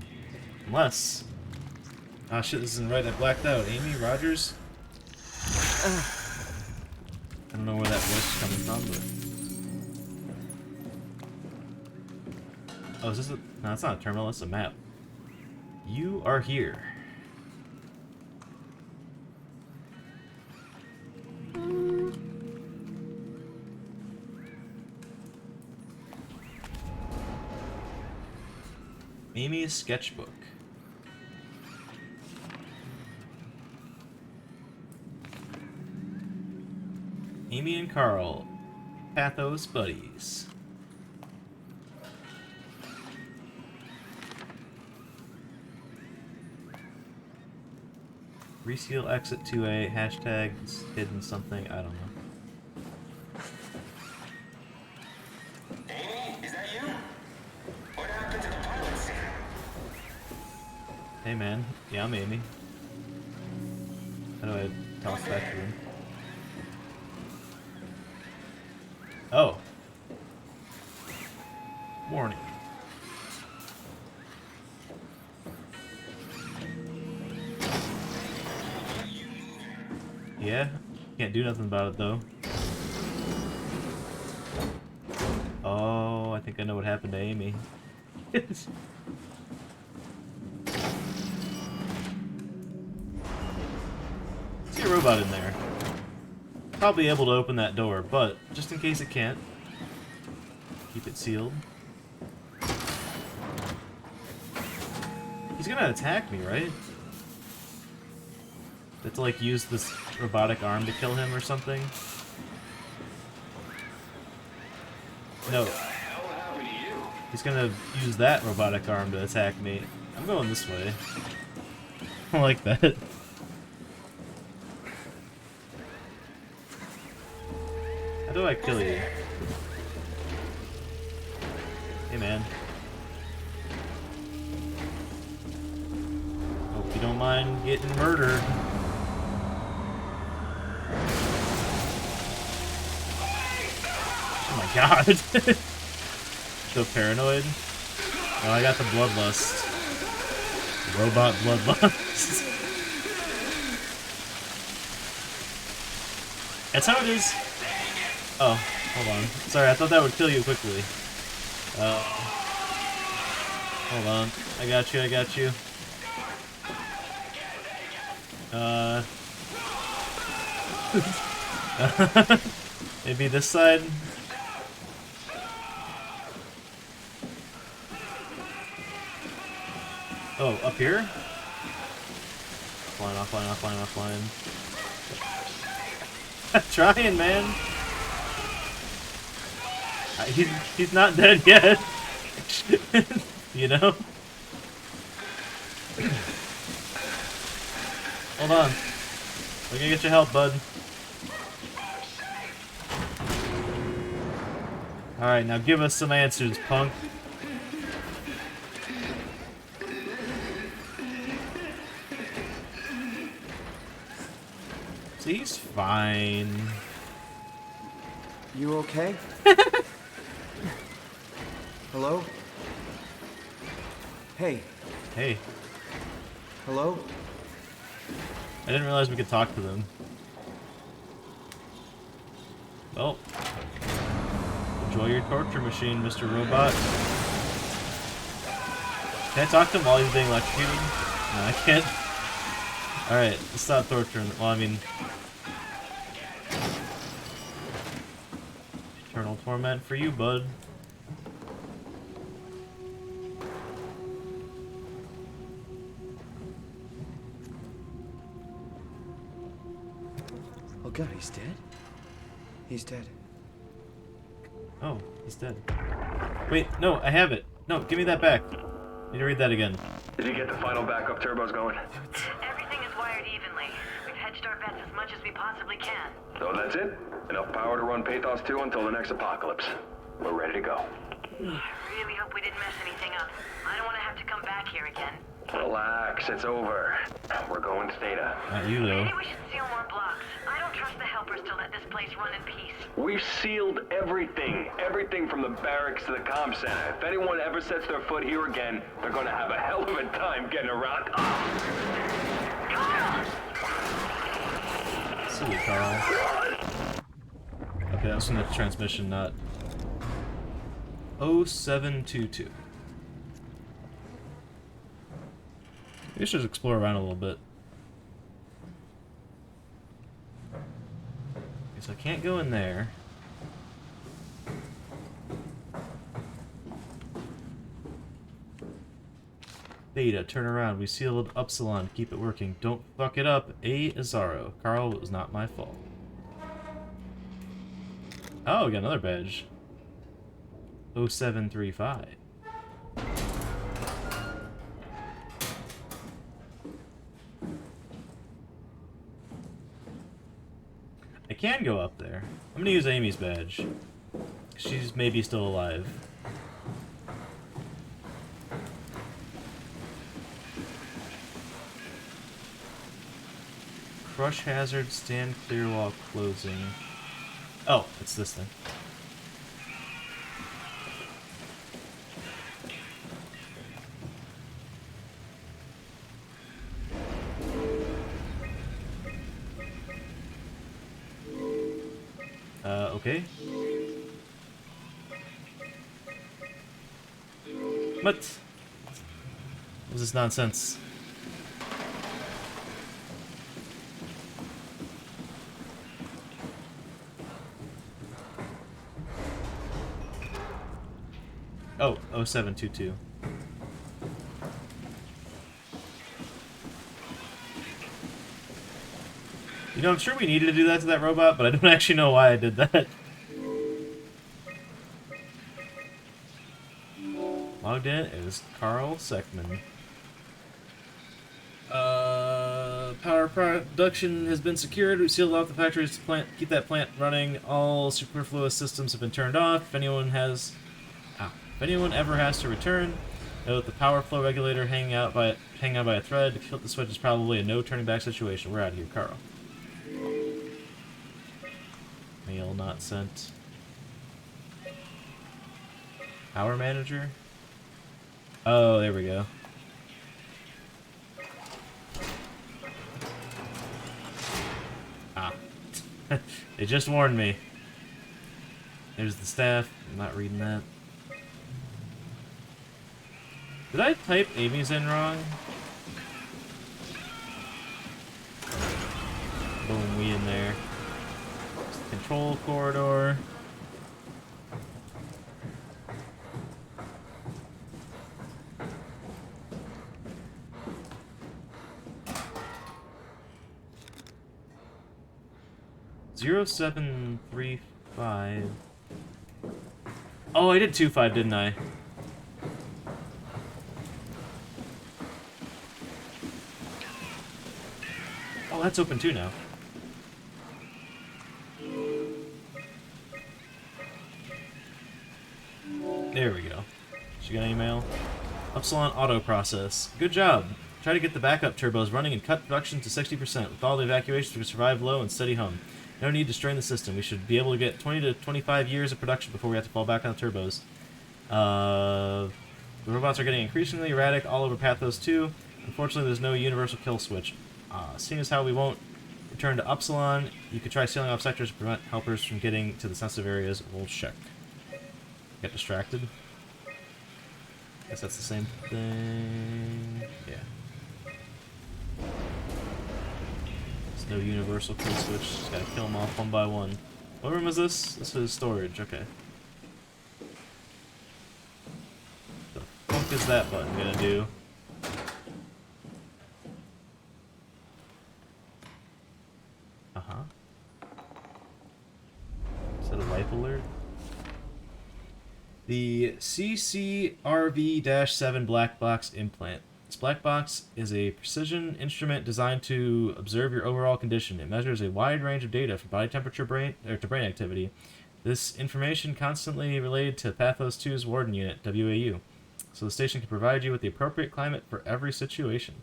Unless... Ah shit, this isn't right. I blacked out. Amy Rogers? I don't know where that voice is coming from, but... Oh, is this a... No, that's not a terminal. That's a map. You are here. Amy's sketchbook. Amy and Carl, Pathos buddies. Reseal exit 2A, hashtags hidden something, I don't know. Hey man, yeah, I'm Amy. How do I toss back to him? Oh. Warning. Yeah, can't do nothing about it though. Oh, I think I know what happened to Amy. robot in there. Probably able to open that door, but just in case it can't, keep it sealed. He's gonna attack me, right? Have to like use this robotic arm to kill him or something? No. He's gonna use that robotic arm to attack me. I'm going this way. I like that. How do I kill you? Hey man. Hope you don't mind getting murdered. Oh my god. So paranoid. Oh, I got the bloodlust. Robot bloodlust. That's how it is. Oh, hold on. Sorry, I thought that would kill you quickly. Hold on. I got you, I got you. Maybe this side? Oh, up here? Offline, offline, offline, offline. Trying, man. He's not dead yet. You know? Hold on. We're gonna get your help, bud. Alright, now give us some answers, punk. See, he's fine. You okay? Hello? Hey. Hey. Hello? I didn't realize we could talk to them. Well. Enjoy your torture machine, Mr. Robot. Can I talk to him while he's being electrocuted? No, I can't. Alright, let's stop torturing. Well, I mean... Eternal torment for you, bud. Oh god, he's dead? He's dead. Oh, he's dead. Wait, no, I have it. No, give me that back. Need to read that again. Did you get the final backup turbos going? Everything is wired evenly. We've hedged our bets as much as we possibly can. So that's it? Enough power to run Pathos 2 until the next apocalypse. We're ready to go. I really hope we didn't mess anything up. I don't want to have to come back here again. Relax, it's over. We're going to Theta. Not you, though. Maybe we should seal more blocks. I don't trust the helpers to let this place run in peace. We've sealed everything. Everything from the barracks to the comm center. If anyone ever sets their foot here again, they're gonna have a hell of a time getting around. See you, Carl. Okay, that was from the transmission, not... 0722. Maybe I should explore around a little bit. Okay, so I can't go in there. Theta, turn around. We sealed Upsilon. Keep it working. Don't fuck it up. A. Azaro. Carl, it was not my fault. Oh, we got another badge. 0735. I can go up there. I'm gonna use Amy's badge. She's maybe still alive. Crush hazard, stand clear while closing. Oh, it's this thing. Okay. What? What is this nonsense? Oh, 0722. You know, I'm sure we needed to do that to that robot, but I don't actually know why I did that. Logged in is Carl Seckman. Power production has been secured. We sealed off the factories to keep that plant running. All superfluous systems have been turned off. If anyone ever has to return, note the power flow regulator hanging out by a thread. To flip the switch is probably a no turning back situation. We're out of here, Carl. Mail not sent. Power manager? Oh, there we go. Ah. They just warned me. There's the staff. I'm not reading that. Did I type Amy's in wrong? Boom, we in there. Control corridor. Zero 0735. Oh, I did 25, didn't I? Oh, that's open too now. There we go. She got any mail? Upsilon auto process. Good job. Try to get the backup turbos running and cut production to 60%. With all the evacuations, we survive low and steady hum. No need to strain the system. We should be able to get 20 to 25 years of production before we have to fall back on the turbos. The robots are getting increasingly erratic all over Pathos 2. Unfortunately, there's no universal kill switch. Seeing as how we won't return to Upsilon, you could try sealing off sectors to prevent helpers from getting to the sensitive areas. We'll check. Get distracted. Guess that's the same thing. Yeah. There's no universal kill switch. Just gotta kill them off one by one. What room is this? This is storage. Okay. The fuck is that button gonna do? Is that a life alert? The CCRV-7 black box implant. This black box is a precision instrument designed to observe your overall condition. It measures a wide range of data from body temperature to brain activity. This information constantly related to Pathos 2's Warden Unit, WAU, so the station can provide you with the appropriate climate for every situation.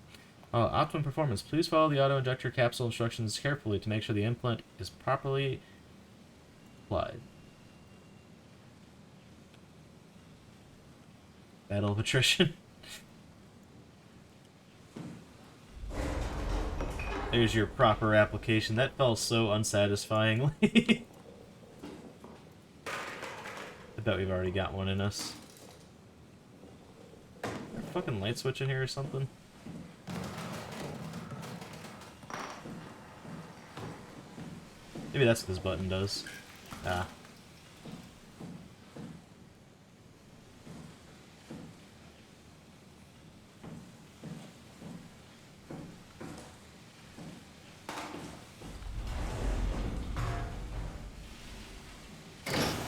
Optimum performance. Please follow the auto-injector capsule instructions carefully to make sure the implant is properly applied. Battle of attrition. There's your proper application. That fell so unsatisfyingly. I bet we've already got one in us. Is there a fucking light switch in here or something? Maybe that's what this button does. Ah.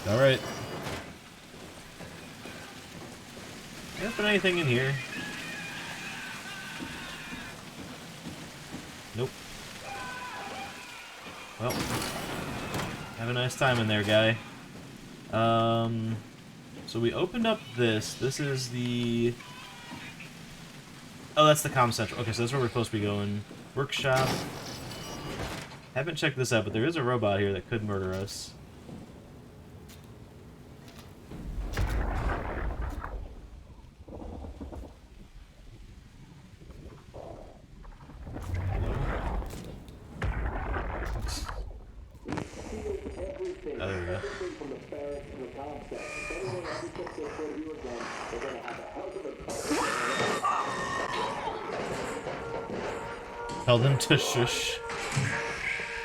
Alright. Open anything in here? Nope. Well, have a nice time in there, guy. So we opened up this. This is the... Oh, that's the comm center. Okay, so that's where we're supposed to be going. Workshop. Haven't checked this out, but there is a robot here that could murder us. Tell them to shush.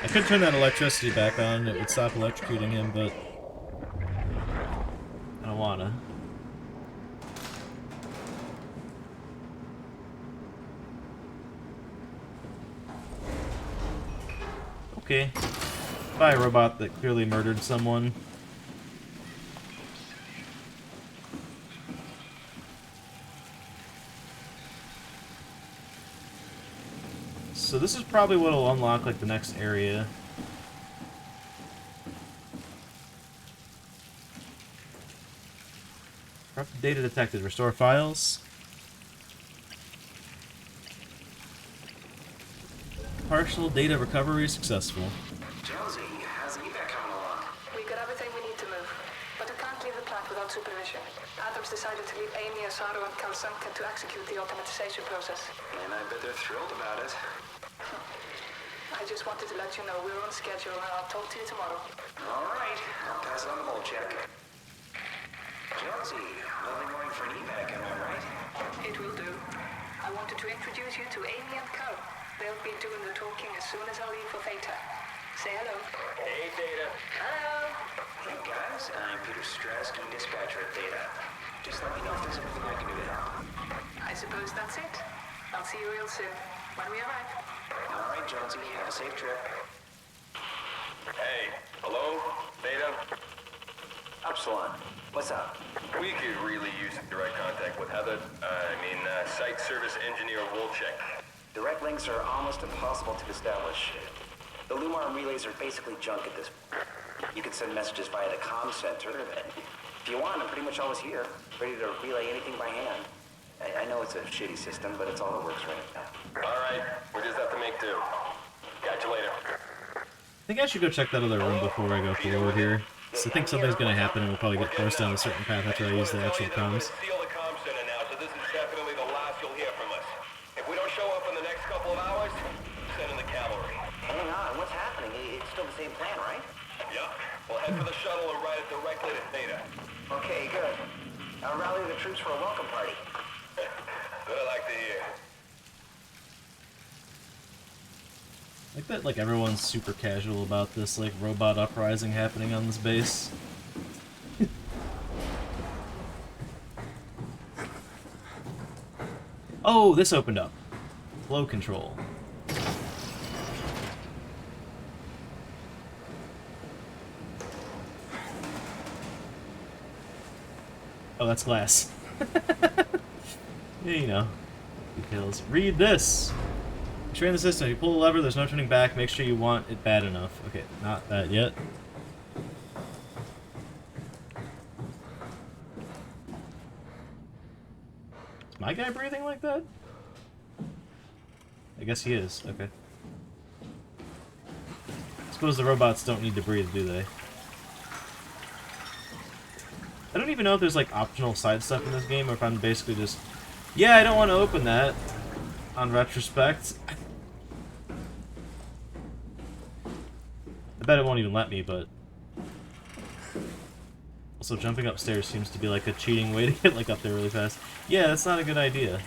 I could turn that electricity back on. It would stop electrocuting him, but I don't wanna. Okay. By a robot that clearly murdered someone. So this is probably what will unlock, like, the next area. Corrupted data detected. Restore files. Partial data recovery successful. Jonesy, how's evac coming along? We got everything we need to move, but we can't leave the plant without supervision. Adams decided to leave Amy, Asaro, and Kalsanka to execute the automatization process. And I bet they're thrilled about it. I just wanted to let you know we're on schedule, and I'll talk to you tomorrow. All right, I'll pass it on the mold check. Jonesy, lovely morning for an evac, am I right? It will do. I wanted to introduce you to Amy and Cal. They'll be doing the talking as soon as I leave for Theta. Say hello. Hey, Data. Hello. Hey, guys. I'm Peter Strask, dispatcher at Data. Just let me know if there's anything I can do to help. I suppose that's it. I'll see you real soon, when we arrive. All right, Jonesy. Have a safe trip. Hey, hello? Beta? Upsilon, what's up? We could really use direct contact with Heather. Site service engineer Wolchek. Direct links are almost impossible to establish. The Lumar relays are basically junk at this point. You can send messages via the comm center, and if you want, I'm pretty much always here, ready to relay anything by hand. I know it's a shitty system, but it's all that works right now. All right, we just have to make do. Catch you later. I think I should go check that other room before I go forward here. So I think something's gonna happen and we'll probably get forced down a certain path after I use the actual comms. Seal the comm center now, so this is definitely the last you'll hear from us. If we don't show up in the next couple of hours, send in the cavalry. Hang on, what's happening? It's still the same plan, right? Yeah, we'll head for the shuttle and ride it directly to Theta. Okay, good. I'll rally the troops for a welcome party. What I like to hear. I like that, like, everyone's super casual about this, like, robot uprising happening on this base. Oh, this opened up. Flow control. Oh, that's glass. Yeah, you know. Details. Read this! Train the system. You pull the lever, there's no turning back. Make sure you want it bad enough. Okay, not that yet. Is my guy breathing like that? I guess he is. Okay. Suppose the robots don't need to breathe, do they? I don't even know if there's, like, optional side stuff in this game, or if I'm basically just... Yeah, I don't want to open that. On retrospect. I bet it won't even let me, but... Also, jumping upstairs seems to be, like, a cheating way to get, like, up there really fast. Yeah, that's not a good idea.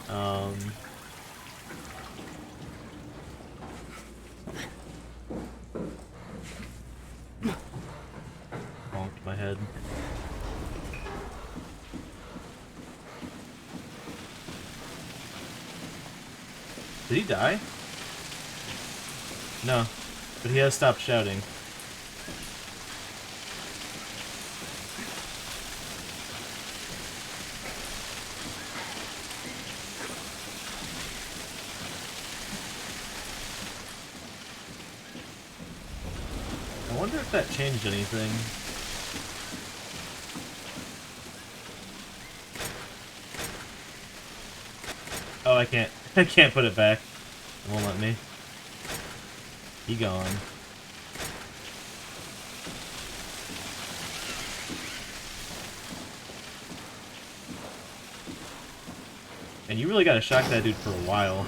Bonked my head. Did he die? No, but he has stopped shouting. I wonder if that changed anything. Oh, I can't. I can't put it back. It won't let me. Be gone. And you really gotta shock that dude for a while.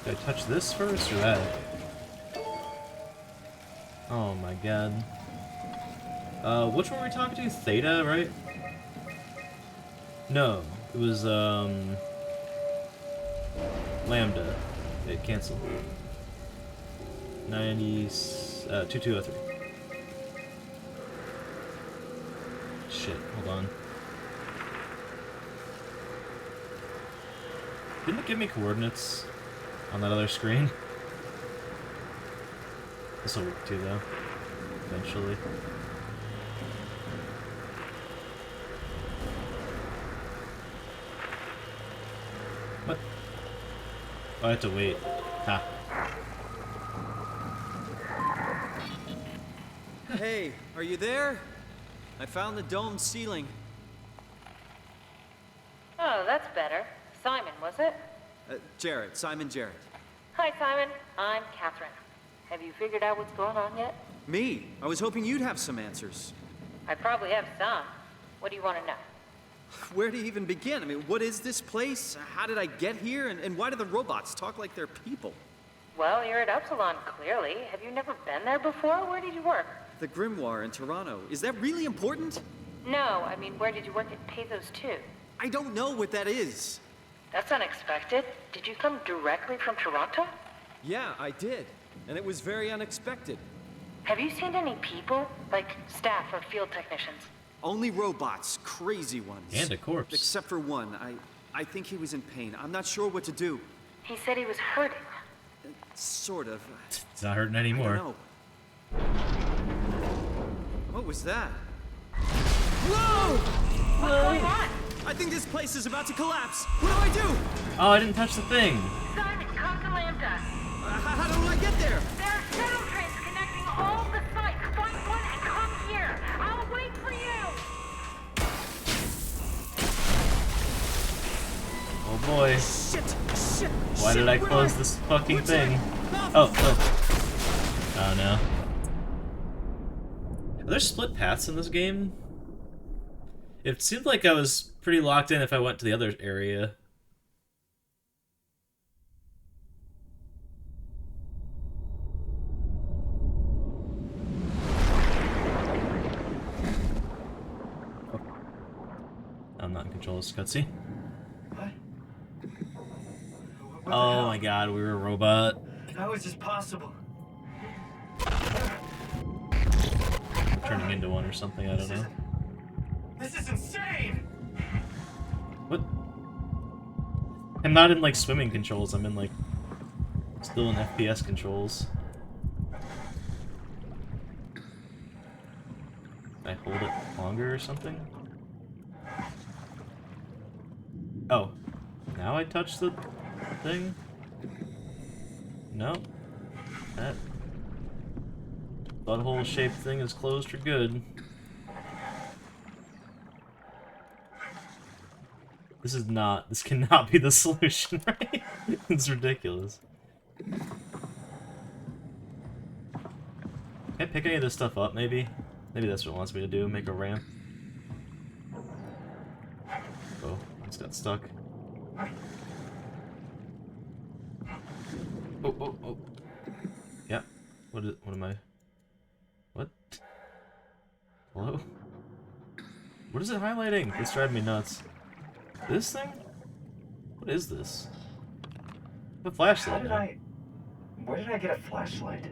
Did I touch this first or that? Oh my god. Which one were we talking to? Theta, right? No, it was, Lambda. It canceled. 2203. shit. Hold on. Didn't it give me coordinates on that other screen? This will work too, though. Eventually. What? Oh, I have to wait. Ha. Hey, are you there? I found the dome ceiling. Oh, that's better. Simon, was it? Jarrett, Simon Jarrett. Hi, Simon. I'm Catherine. Have you figured out what's going on yet? Me? I was hoping you'd have some answers. I probably have some. What do you want to know? Where to even begin? I mean, what is this place? How did I get here? And why do the robots talk like they're people? Well, you're at Upsilon, clearly. Have you never been there before? Where did you work? The Grimoire in Toronto. Is that really important? No, I mean, where did you work at Pathos 2? I don't know what that is. That's unexpected. Did you come directly from Toronto? Yeah, I did. And it was very unexpected. Have you seen any people? Like staff or field technicians? Only robots, crazy ones. And a corpse. Except for one. I think he was in pain. I'm not sure what to do. He said he was hurting. Sort of. It's not hurting I anymore. don't know. What was that? Whoa! What's going on? I think this place is about to collapse. What do? Oh, I didn't touch the thing. Simon, come to Lambda. How do I get there? There are shuttle trains connecting all the sites. Find one and come here. I'll wait for you. Oh boy. Shit! Why did I close this fucking thing? Oh. Oh no. Are there split paths in this game? It seemed like I was pretty locked in if I went to the other area. Oh. I'm not in control of this cutscene. What? Oh my god, we were a robot. How is this possible? Turning into one or something, I don't know. This is insane! What? I'm not in like swimming controls, I'm in like still in FPS controls. I hold it longer or something? Oh. Now I touch the thing? No. That butthole shaped thing is closed for good. This cannot be the solution, right? It's ridiculous. Can I pick any of this stuff up, maybe? Maybe that's what it wants me to do, make a ramp. Oh, it's got stuck. Oh. Yeah. What am I? What? Hello? What is it highlighting? It's driving me nuts. This thing? What is this? The flashlight. Where did I get a flashlight?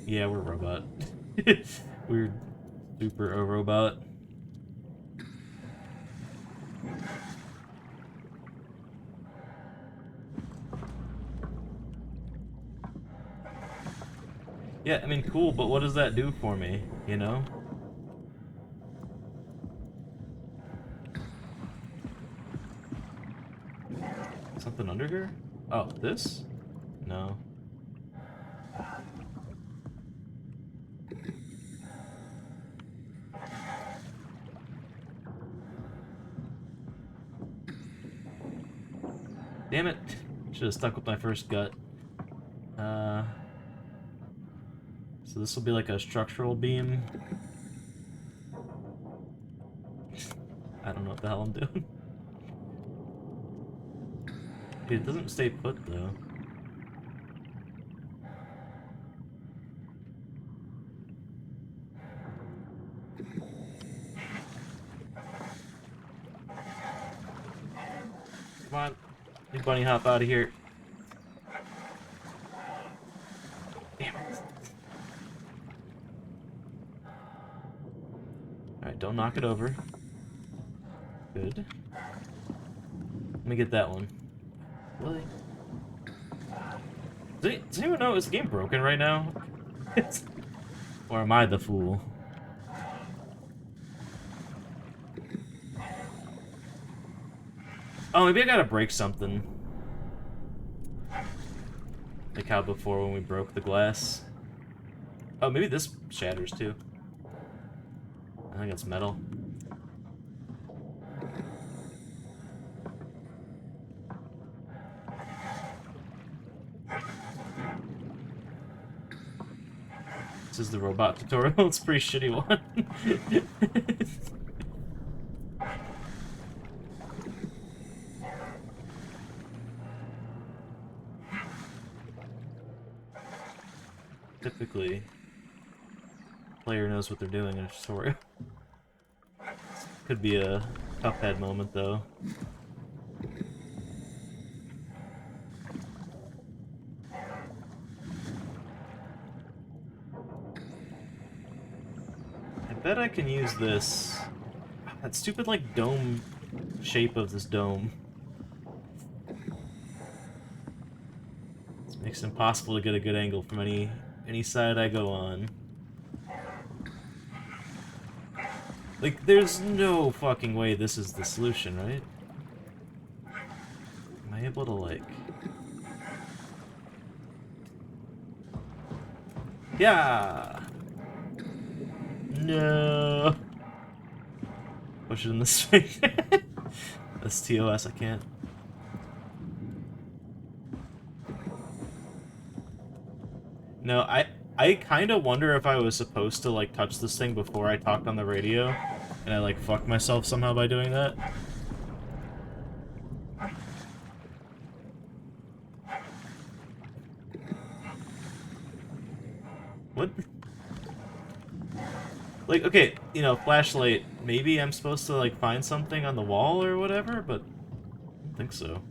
Yeah, we're a robot. We're super a robot. Yeah, I mean, cool, but what does that do for me, you know? Something under here? Oh, this? No. Damn it. Should have stuck with my first gut. So this will be like a structural beam. I don't know what the hell I'm doing. It doesn't stay put though. Come on, you bunny hop out of here. Damn it. Alright, don't knock it over. Good. Let me get that one. Really? Does anyone know, is the game broken right now? Or am I the fool? Oh, maybe I gotta break something. Like how before when we broke the glass. Oh, maybe this shatters too. I think it's metal. This is the robot tutorial. It's a pretty shitty one. Typically, player knows what they're doing in a tutorial. Could be a Cuphead moment, though. I bet I can use this. That stupid, like, dome shape of this dome. This makes it impossible to get a good angle from any side I go on. Like, there's no fucking way this is the solution, right? Am I able to, like... Yeah! No! Push it in this way. That's TOS, I can't. No, I kind of wonder if I was supposed to, like, touch this thing before I talked on the radio, and I, like, fucked myself somehow by doing that. What? Like, okay, you know, flashlight, maybe I'm supposed to, like, find something on the wall or whatever, but I don't think so.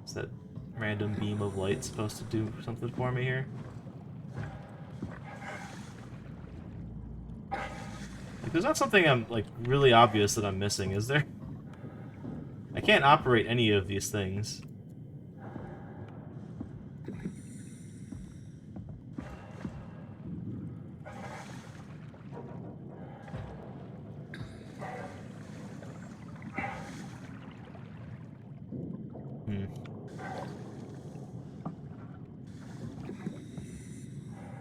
Is that random beam of light supposed to do something for me here? Like, there's not something I'm, like, really obvious that I'm missing, is there? I can't operate any of these things.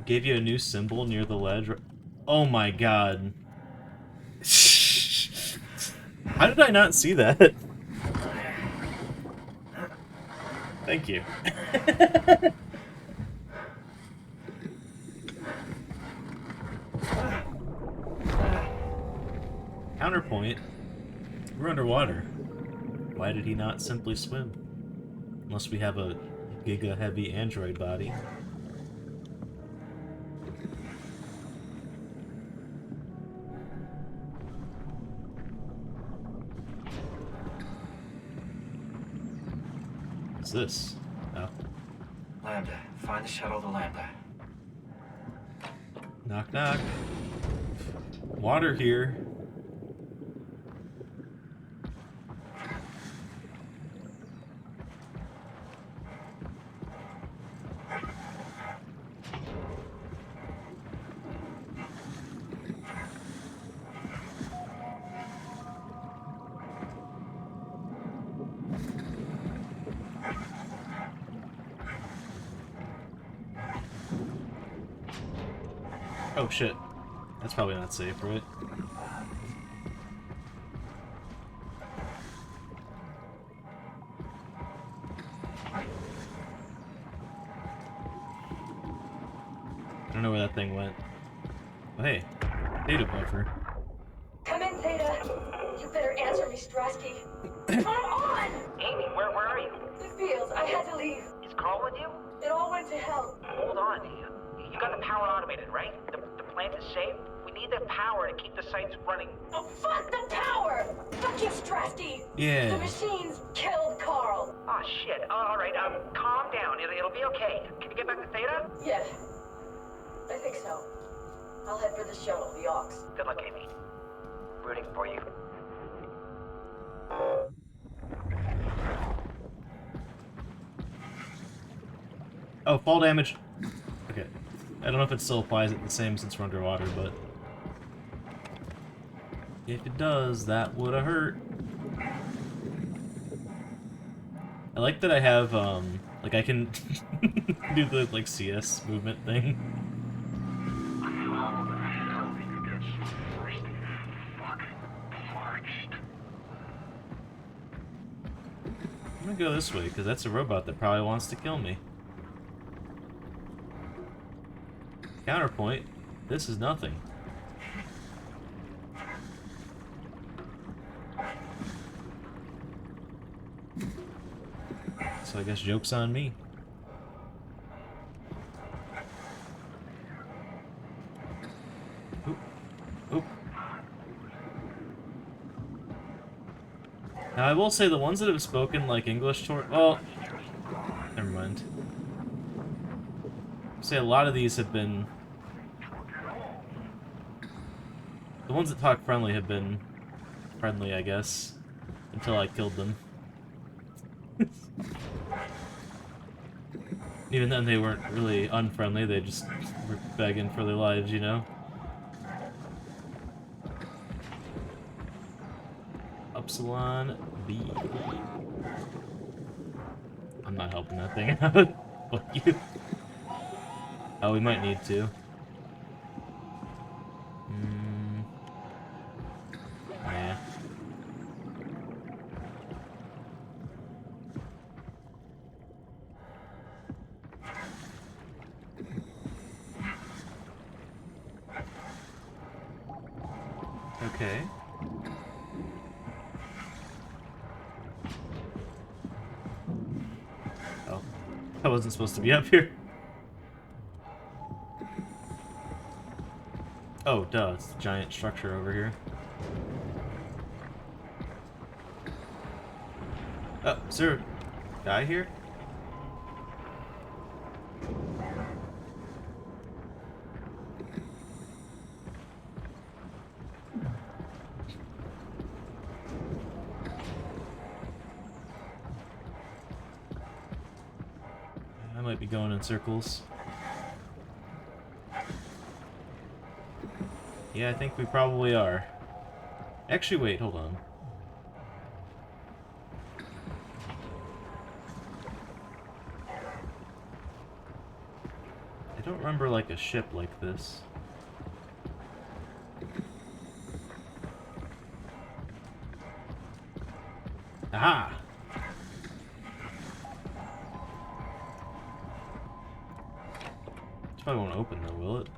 Gave you a new symbol near the ledge. Oh my god. How did I not see that? Thank you. Counterpoint. We're underwater. Why did he not simply swim? Unless we have a giga-heavy android body. What's this? Oh. Lambda. Find the shuttle to Lambda. Knock knock. Water here. Oh shit. That's probably not safe, right? I don't know where that thing went. Oh hey, data buffer. Come in, Theta. You better answer me, Strasky. Come on! Amy, where are you? The fields. I had to leave. Is Carl with you? It all went to hell. Hold on. You got the power automated, right? The plant is safe? We need the power to keep the sites running. Oh, fuck the power! Fuck you, Strasky! Yeah. The machines killed Carl. Oh, shit. Alright, calm down. It'll be okay. Can you get back to Theta? Yeah. I think so. I'll head for the shuttle, the Aux. Good luck, Amy. Rooting for you. Oh, fall damage. Okay. I don't know if it still applies it the same since we're underwater, but if it does, that would have hurt. I like that I have, like I can do the, like, CS movement thing. I'm gonna go this way, because that's a robot that probably wants to kill me. Counterpoint, this is nothing. So I guess joke's on me. Oop. Oop. Now I will say the ones that have spoken like English toward, well, never mind. Say a lot of these have been, the ones that talk friendly have been friendly, I guess, until I killed them. Even then they weren't really unfriendly, they just were begging for their lives, you know? Upsilon B. I'm not helping that thing out. Fuck you. Oh, we might need to. Yeah. Okay. Oh. I wasn't supposed to be up here. Oh, duh, it's the giant structure over here. Oh, is there a guy here? I might be going in circles. Yeah, I think we probably are. Actually, wait, hold on. I don't remember, like, a ship like this. Aha! It probably won't open though, will it?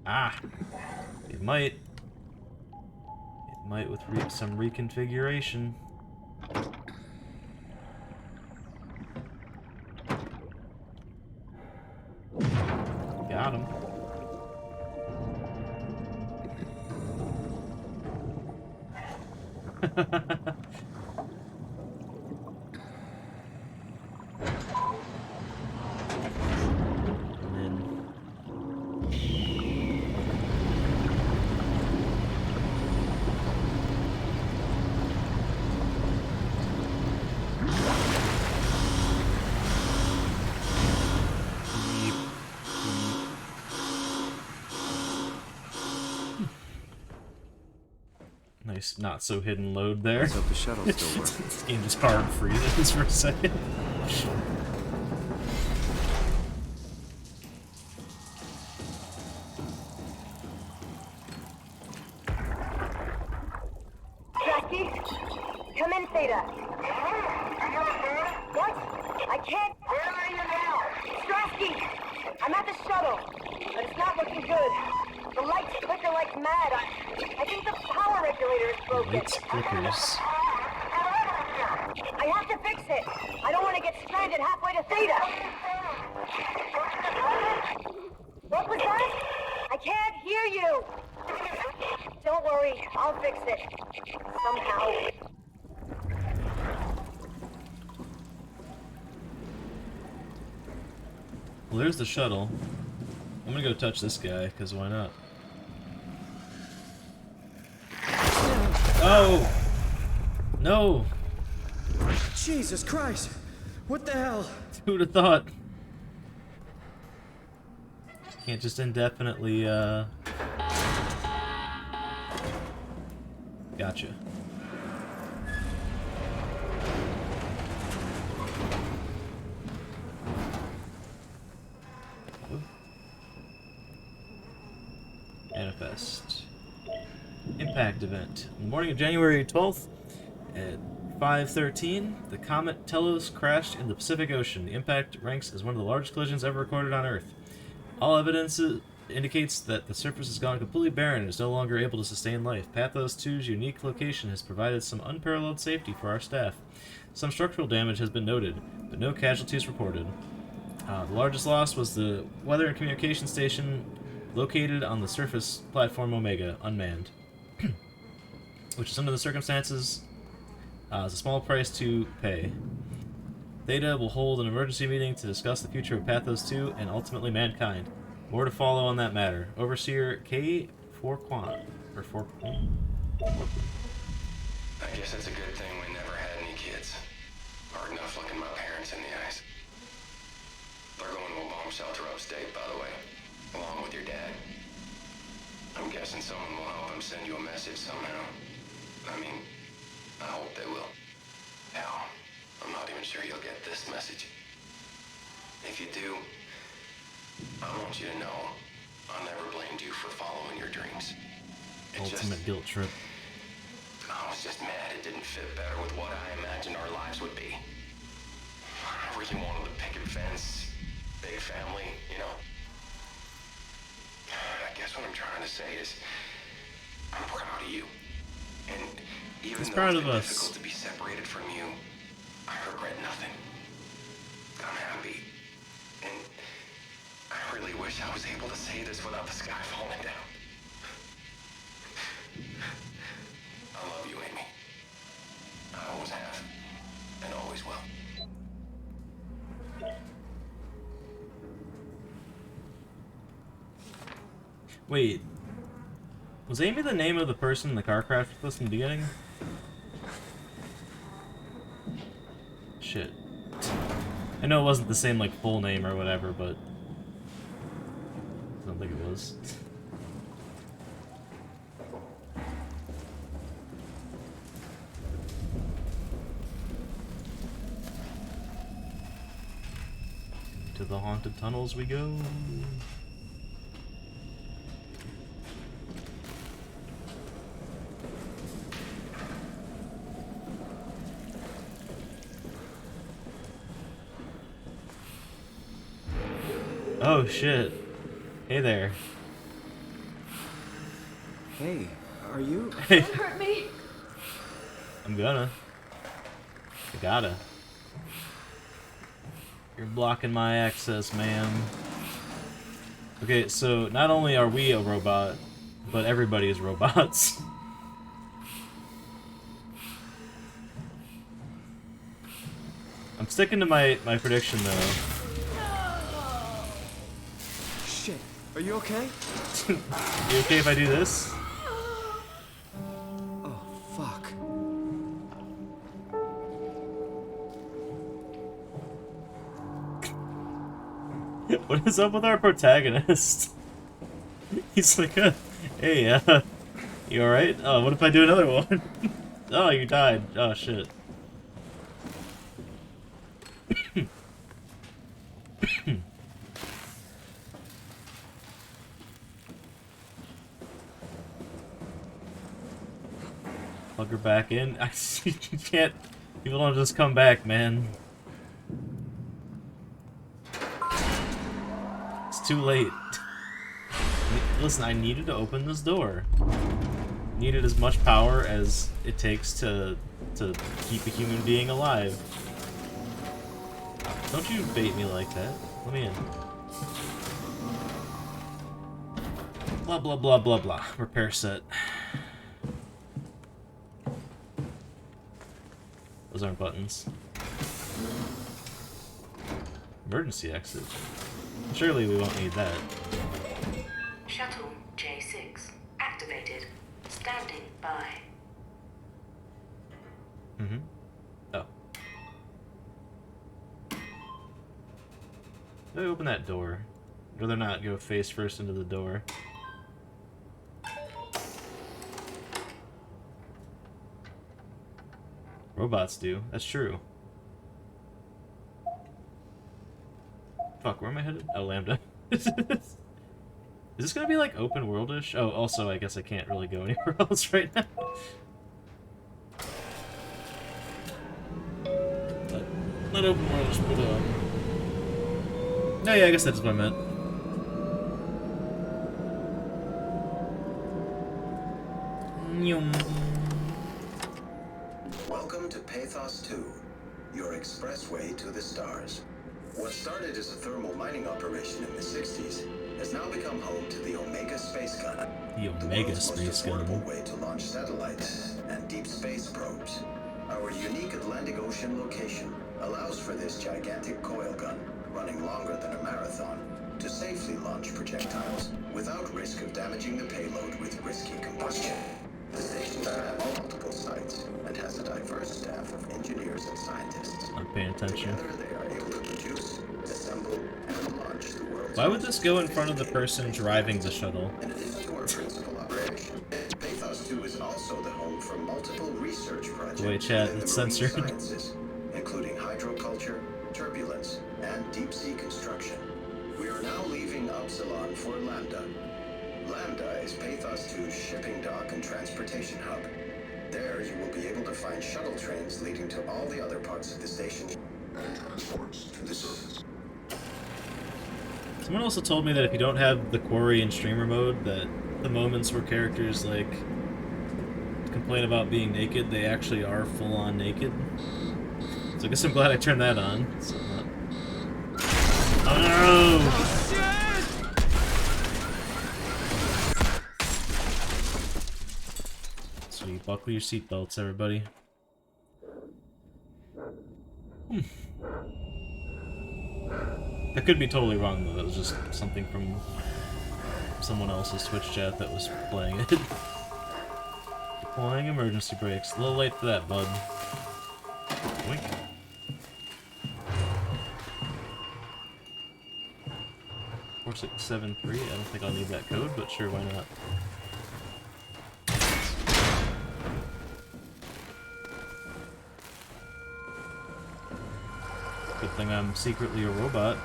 Ah! It might. It might with some reconfiguration. Got him. Nice, not so hidden load there. Let's hope the shuttle still works. This game just hard freezes for a second. Jackie, come in, Theta. What? I can't. Where are you now? Strasky, I'm at the shuttle, but it's not looking good. The lights flicker like mad. I think the power regulator is broken. Lights flickers. I have to fix it. I don't want to get stranded halfway to Theta. What was that? I can't hear you. Don't worry, I'll fix it. Somehow. Well, there's the shuttle. I'm gonna go touch this guy, because why not? Oh! No! Jesus Christ! What the hell? Who would have thought? Can't just indefinitely, Gotcha. Manifest. Impact event. On the morning of January 12th at 5:13, the comet Telos crashed in the Pacific Ocean. The impact ranks as one of the largest collisions ever recorded on Earth. All evidence indicates that the surface has gone completely barren and is no longer able to sustain life. Pathos 2's unique location has provided some unparalleled safety for our staff. Some structural damage has been noted, but no casualties reported. The largest loss was the weather and communication station located on the surface platform Omega, unmanned. Which is under the circumstances is a small price to pay. Theta will hold an emergency meeting to discuss the future of Pathos 2 and ultimately mankind. More to follow on that matter. Overseer K. Forquan. Or Forquan? I guess it's a good thing we never had any kids. Hard enough looking my parents in the eyes. They're going to a bomb shelter upstate, by the way, along with your dad. I'm guessing someone will help him send you a message somehow. I mean, I hope they will. Hell, I'm not even sure you'll get this message. If you do, I want you to know I never blamed you for following your dreams. Ultimate guilt trip. I was just mad it didn't fit better with what I imagined our lives would be. I really wanted the picket fence, big family, you know. I guess what I'm trying to say is, I'm proud of you. And even He's though proud it's of been us. difficult to be separated from you, I regret nothing. I'm happy. And I really wish I was able to say this without the sky falling down. I love you, Amy. I always have. And always will. Wait. Was Amy the name of the person in the car crash with us in the beginning? Shit. I know it wasn't the same, like, full name or whatever, but... I don't think it was. To the haunted tunnels we go. Oh shit. Hey there. Hey, are you? Hey. Don't hurt me. I'm gonna. I gotta. You're blocking my access, ma'am. Okay, so not only are we a robot, but everybody is robots. I'm sticking to my prediction though. Shit, are you okay? You okay if I do this? Oh, fuck. What is up with our protagonist? He's like, hey, you alright? Oh, what if I do another one? Oh, you died. Oh, shit. Plug her back in. You can't. People don't just come back, man. It's too late. Listen, I needed to open this door. Needed as much power as it takes to keep a human being alive. Don't you bait me like that. Let me in. Blah blah blah blah blah. Repair set. Those aren't buttons. Emergency exit. Surely we won't need that. Standing by. Mm-hmm. Oh. Let me open that door. I'd rather not go face first into the door. Robots do. That's true. Fuck, where am I headed? Oh, Lambda. Is this gonna be like open worldish? Oh, also, I guess I can't really go anywhere else right now. Not open worldish, but no, yeah, I guess that's what I meant. Welcome to Pathos 2, your expressway to the stars. What started as a thermal mining operation in the 60s has now become home to the Omega Space Gun. The Omega Space Gun. The world's most affordable way to launch satellites and deep space probes. Our unique Atlantic Ocean location allows for this gigantic coil gun, running longer than a marathon, to safely launch projectiles without risk of damaging the payload with risky combustion. The station has multiple sites and has a diverse staff of engineers and scientists. I'm paying attention. Together, they are able to produce, assemble, and launch the world's... Why would this go in front of the person driving the shuttle? In addition to our principal operation, Pathos 2 is also the home for multiple research projects Wait, chat, within the it's marine censored. sciences, including hydroculture, turbulence, and deep-sea construction. We are now leaving Upsilon for Lambda. Lambda is Pathos 2's shipping dock and transportation hub. There, you will be able to find shuttle trains leading to all the other parts of the station and transports to the surface. Someone also told me that if you don't have the quarry in streamer mode, that the moments where characters, like, complain about being naked, they actually are full-on naked. So I guess I'm glad I turned that on. So not... Oh no! Sweet, buckle your seatbelts, everybody. I could be totally wrong, though. That was just something from someone else's Twitch chat that was playing it. Deploying emergency brakes. A little late for that, bud. Wink. Four 673. I don't think I'll need that code, but sure, why not? Good thing I'm secretly a robot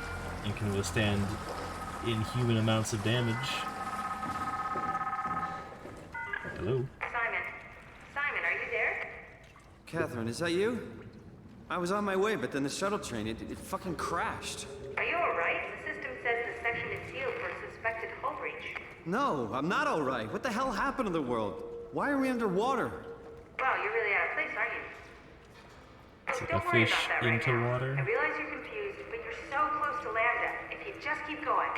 and can withstand inhuman amounts of damage. Hello? Simon, are you there? Catherine, is that you? I was on my way, but then the shuttle train, it fucking crashed. Are you alright? The system says the section is sealed for suspected hull breach. No, I'm not alright. What the hell happened to the world? Why are we underwater? Wow, you're really out of place, aren't you? It's like Don't a worry fish about that right into now. water. I realize you're confused, but you're so close to Lambda. If you just keep going.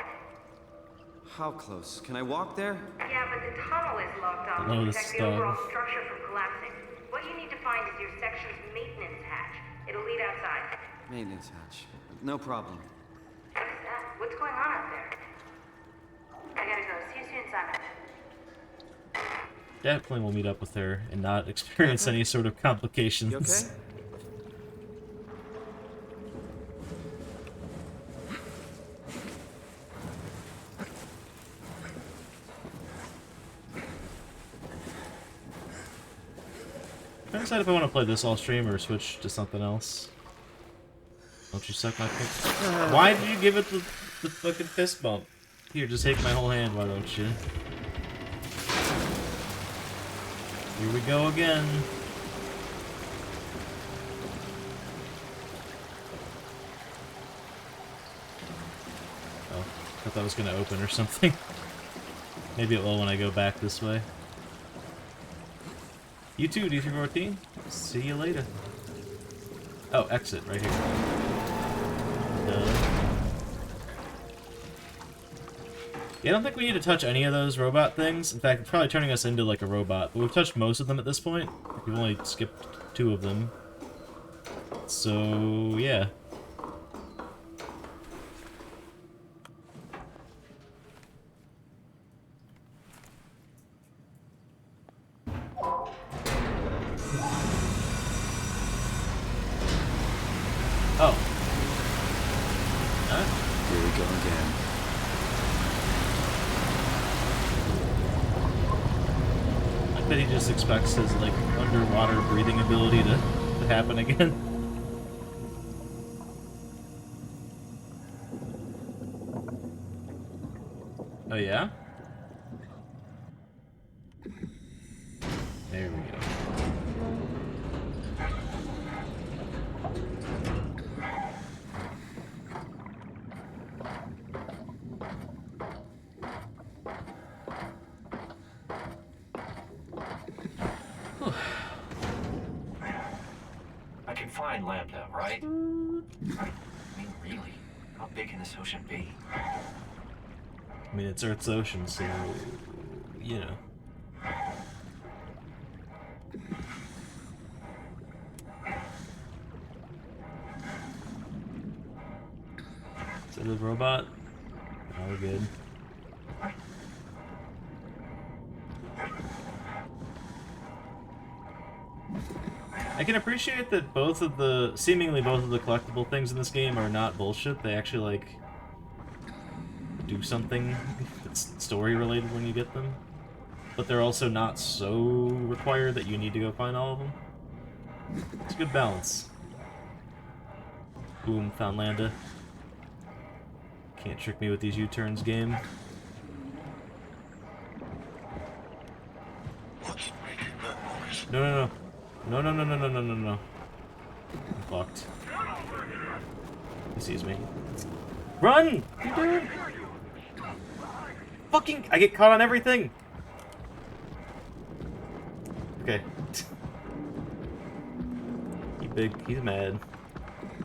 How close? Can I walk there? Yeah, but the tunnel is locked off Below to the protect the overall stub. structure from collapsing. What you need to find is your section's maintenance hatch. It'll lead outside. Maintenance hatch. No problem. What is that? What's going on out there? I gotta go. See you soon, Simon. Definitely will meet up with her and not experience any sort of complications. You okay? I decide if I want to play this all stream or switch to something else. Don't you suck my pick? Why did you give it the fucking fist bump? Here, just take my whole hand, why don't you? Here we go again. Oh, thought that was gonna open or something. Maybe it will when I go back this way. You too, D314. See you later. Oh, exit right here. Yeah, I don't think we need to touch any of those robot things. In fact, it's probably turning us into like a robot. But we've touched most of them at this point. We've only skipped 2 of them. So, yeah. Here we go again. I bet he just expects his, like, underwater breathing ability to happen again. Oh, yeah? There we go. I can find Lambda, right? I mean, really? How big can this ocean be? I mean, it's Earth's ocean, so, you know. Is it a robot? Oh, we're good. I can appreciate that seemingly both of the collectible things in this game are not bullshit. They actually, like, do something that's story related when you get them. But they're also not so required that you need to go find all of them. It's a good balance. Boom, found Lambda. Can't trick me with these U-turns, game. No, no, no. No, no, no, no, no, no, no, no. I'm fucked. He sees me. Run! You dude! Fucking... I get caught on everything! Okay. He's mad.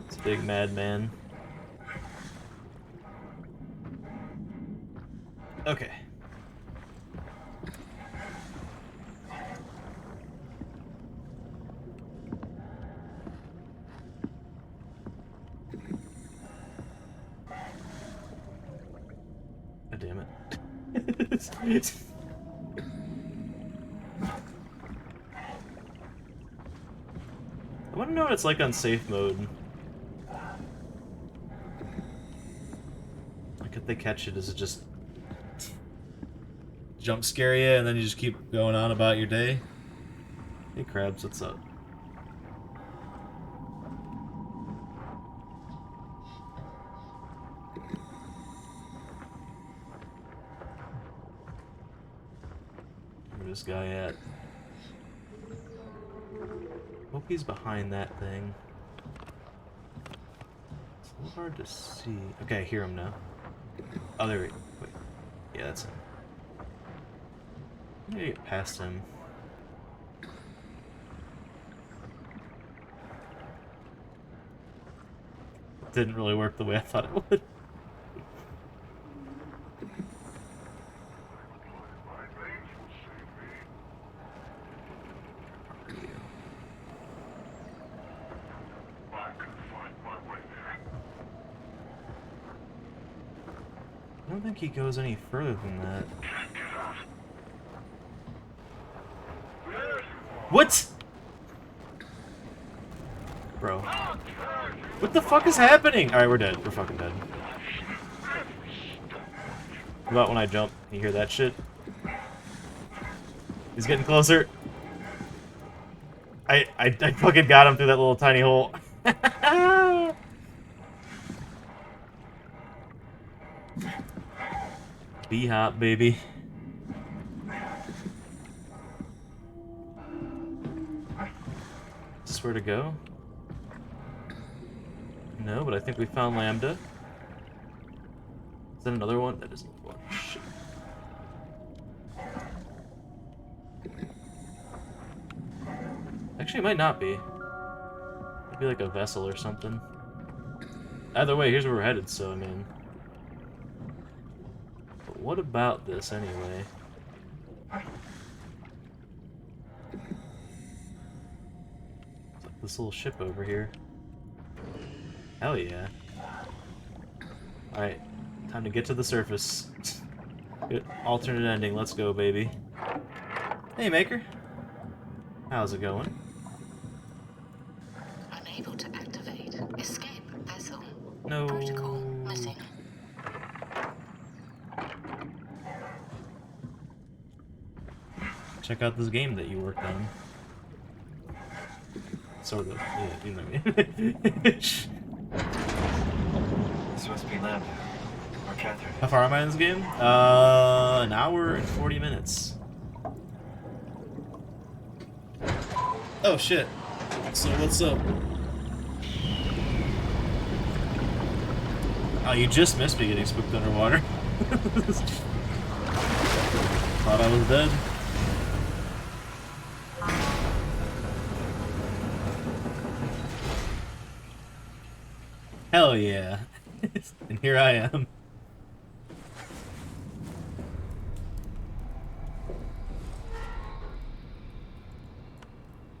It's a big mad man. Okay. God damn it. I want to know what it's like on safe mode. Like, if they catch it, is it just jump scare you and then you just keep going on about your day? Hey, Krabs, what's up? Where's this guy at? Hope he's behind that thing. It's a little hard to see. Okay, I hear him now. Oh, there we go. Wait. Yeah, that's him. I'm gonna get past him. Didn't really work the way I thought it would. I don't think he goes any further than that. What? Bro. What the fuck is happening? Alright, we're dead. We're fucking dead. What about when I jump? You hear that shit? He's getting closer. I fucking got him through that little tiny hole. B-hop, baby. Is this where to go? No, but I think we found Lambda. Is that another one? That isn't one. Shit. Actually, it might not be. It'd be like a vessel or something. Either way, here's where we're headed, so I mean... But what about this, anyway? It's like this little ship over here. Hell yeah. Alright, time to get to the surface. Good alternate ending, let's go, baby. Hey, Maker. How's it going? Unable to activate. Escape vessel. No. Protocol message. check out this game that you worked on. Sort of. Yeah, you know what I mean. This must be Lambda. Or Catherine. How far am I in this game? An hour and 40 minutes. Oh shit. So what's up? Oh, you just missed me getting spooked underwater. Thought I was dead. Hell yeah. And here I am.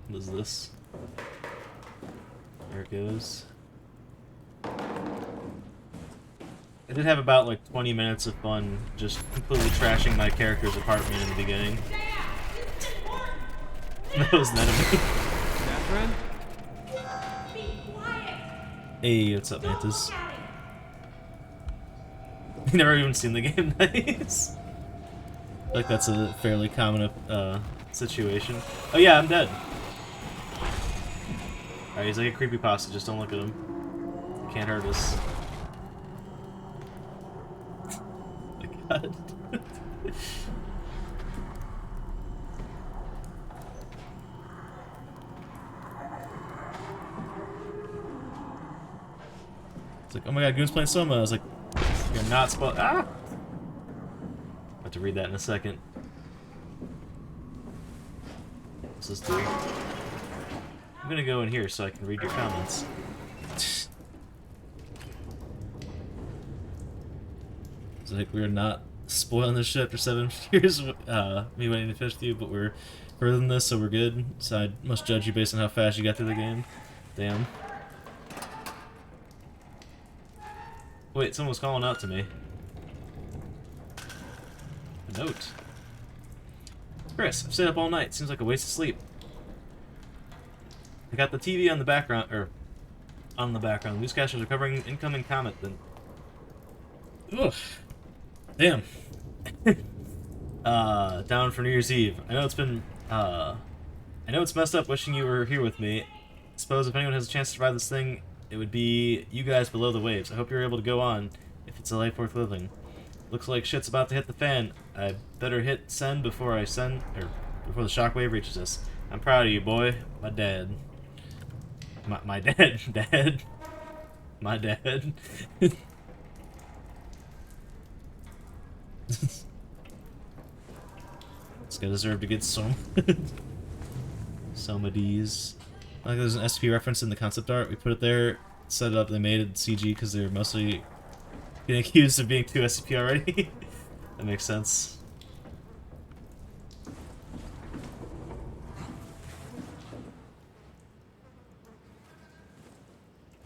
What is this? There it goes. I did have about like 20 minutes of fun just completely trashing my character's apartment in the beginning. That was an enemy. Catherine? Hey, what's up, Mantis? You never even seen the game, nice. I feel like that's a fairly common situation. Oh yeah, I'm dead. Alright, he's like a creepypasta, just don't look at him. Can't hurt us. Oh my god. It's like, oh my god, Goon's playing Soma. I was like, you're not supposed. Ah! I have to read that in a second. What's this do? I'm gonna go in here so I can read your comments. It's like we're not spoiling this shit after 7 years. Me wanting to finish with you, but we're further than this, so we're good. So I must judge you based on how fast you got through the game. Damn. Wait, someone was calling out to me. A note. Chris, I've stayed up all night. Seems like a waste of sleep. I got the TV on the background, or on the background. Newscasters are covering incoming comet. Then, ugh, damn. Down for New Year's Eve. I know it's been. I know it's messed up. Wishing you were here with me. Suppose if anyone has a chance to survive this thing, it would be you guys below the waves. I hope you're able to go on, if it's a life worth living. Looks like shit's about to hit the fan. I better hit send before I send, or before the shockwave reaches us. I'm proud of you, boy. My dad. My dad. Dad. My dad. This guy deserved to get some. Soma D's. I like there's an SP reference in the concept art. We put it there, set it up, they made it CG because they're mostly being accused of being too SCP already. That makes sense.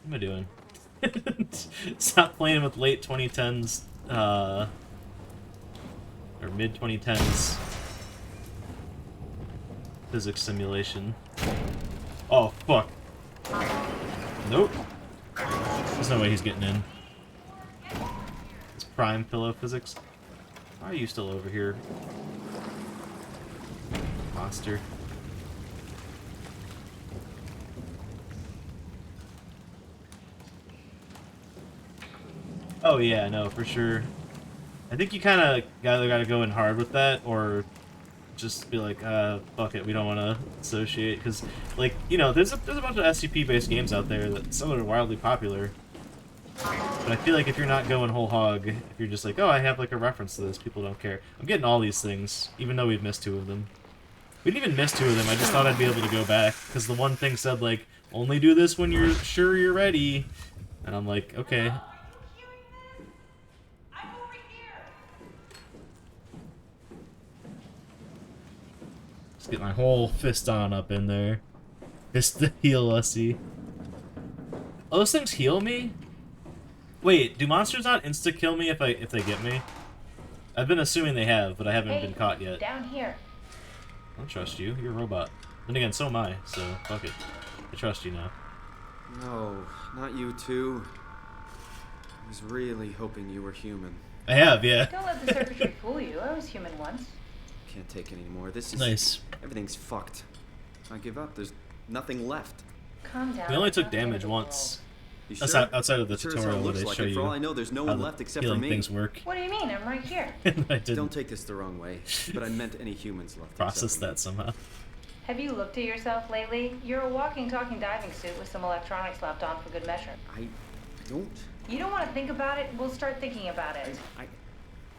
What am I doing? Stop playing with late 2010s, or mid 2010s physics simulation. Oh, fuck. Nope. There's no way he's getting in. It's prime pillow physics. Why are you still over here? Monster. Oh yeah, no, for sure. I think you kind of either got to go in hard with that, or just be like, fuck it, we don't want to associate, because, like, you know, there's a bunch of SCP-based games out there that some are wildly popular, but I feel like if you're not going whole hog, if you're just like, oh, I have, like, a reference to this, people don't care. I'm getting all these things, even though we've missed 2 of them. We didn't even miss 2 of them, I just thought I'd be able to go back, because the one thing said, like, only do this when you're sure you're ready, and I'm like, okay. Just get my whole fist on up in there. Fist to heal Ussy. Oh, those things heal me? Wait, do monsters not insta-kill me if they get me? I've been assuming they have, but I haven't been caught yet. Down here. I don't trust you. You're a robot. Then again, so am I, so fuck it. I trust you now. No, not you too. I was really hoping you were human. I have, yeah. Don't let the circuitry fool you. I was human once. can't take it anymore. This is... Nice. Everything's fucked. I give up. There's nothing left. Calm down. We only it's took not the end of damage the once. You That's sure? outside of the Sure as hell tutorial where looks they like show it. For you all I know, there's no how one the left except for healing me. things work. What do you mean? I'm right here. I didn't Don't take this the wrong way, but I meant any humans left. process except for me. that somehow. Have you looked at yourself lately? You're a walking, talking diving suit with some electronics slapped on for good measure. I don't. You don't want to think about it? We'll start thinking about it.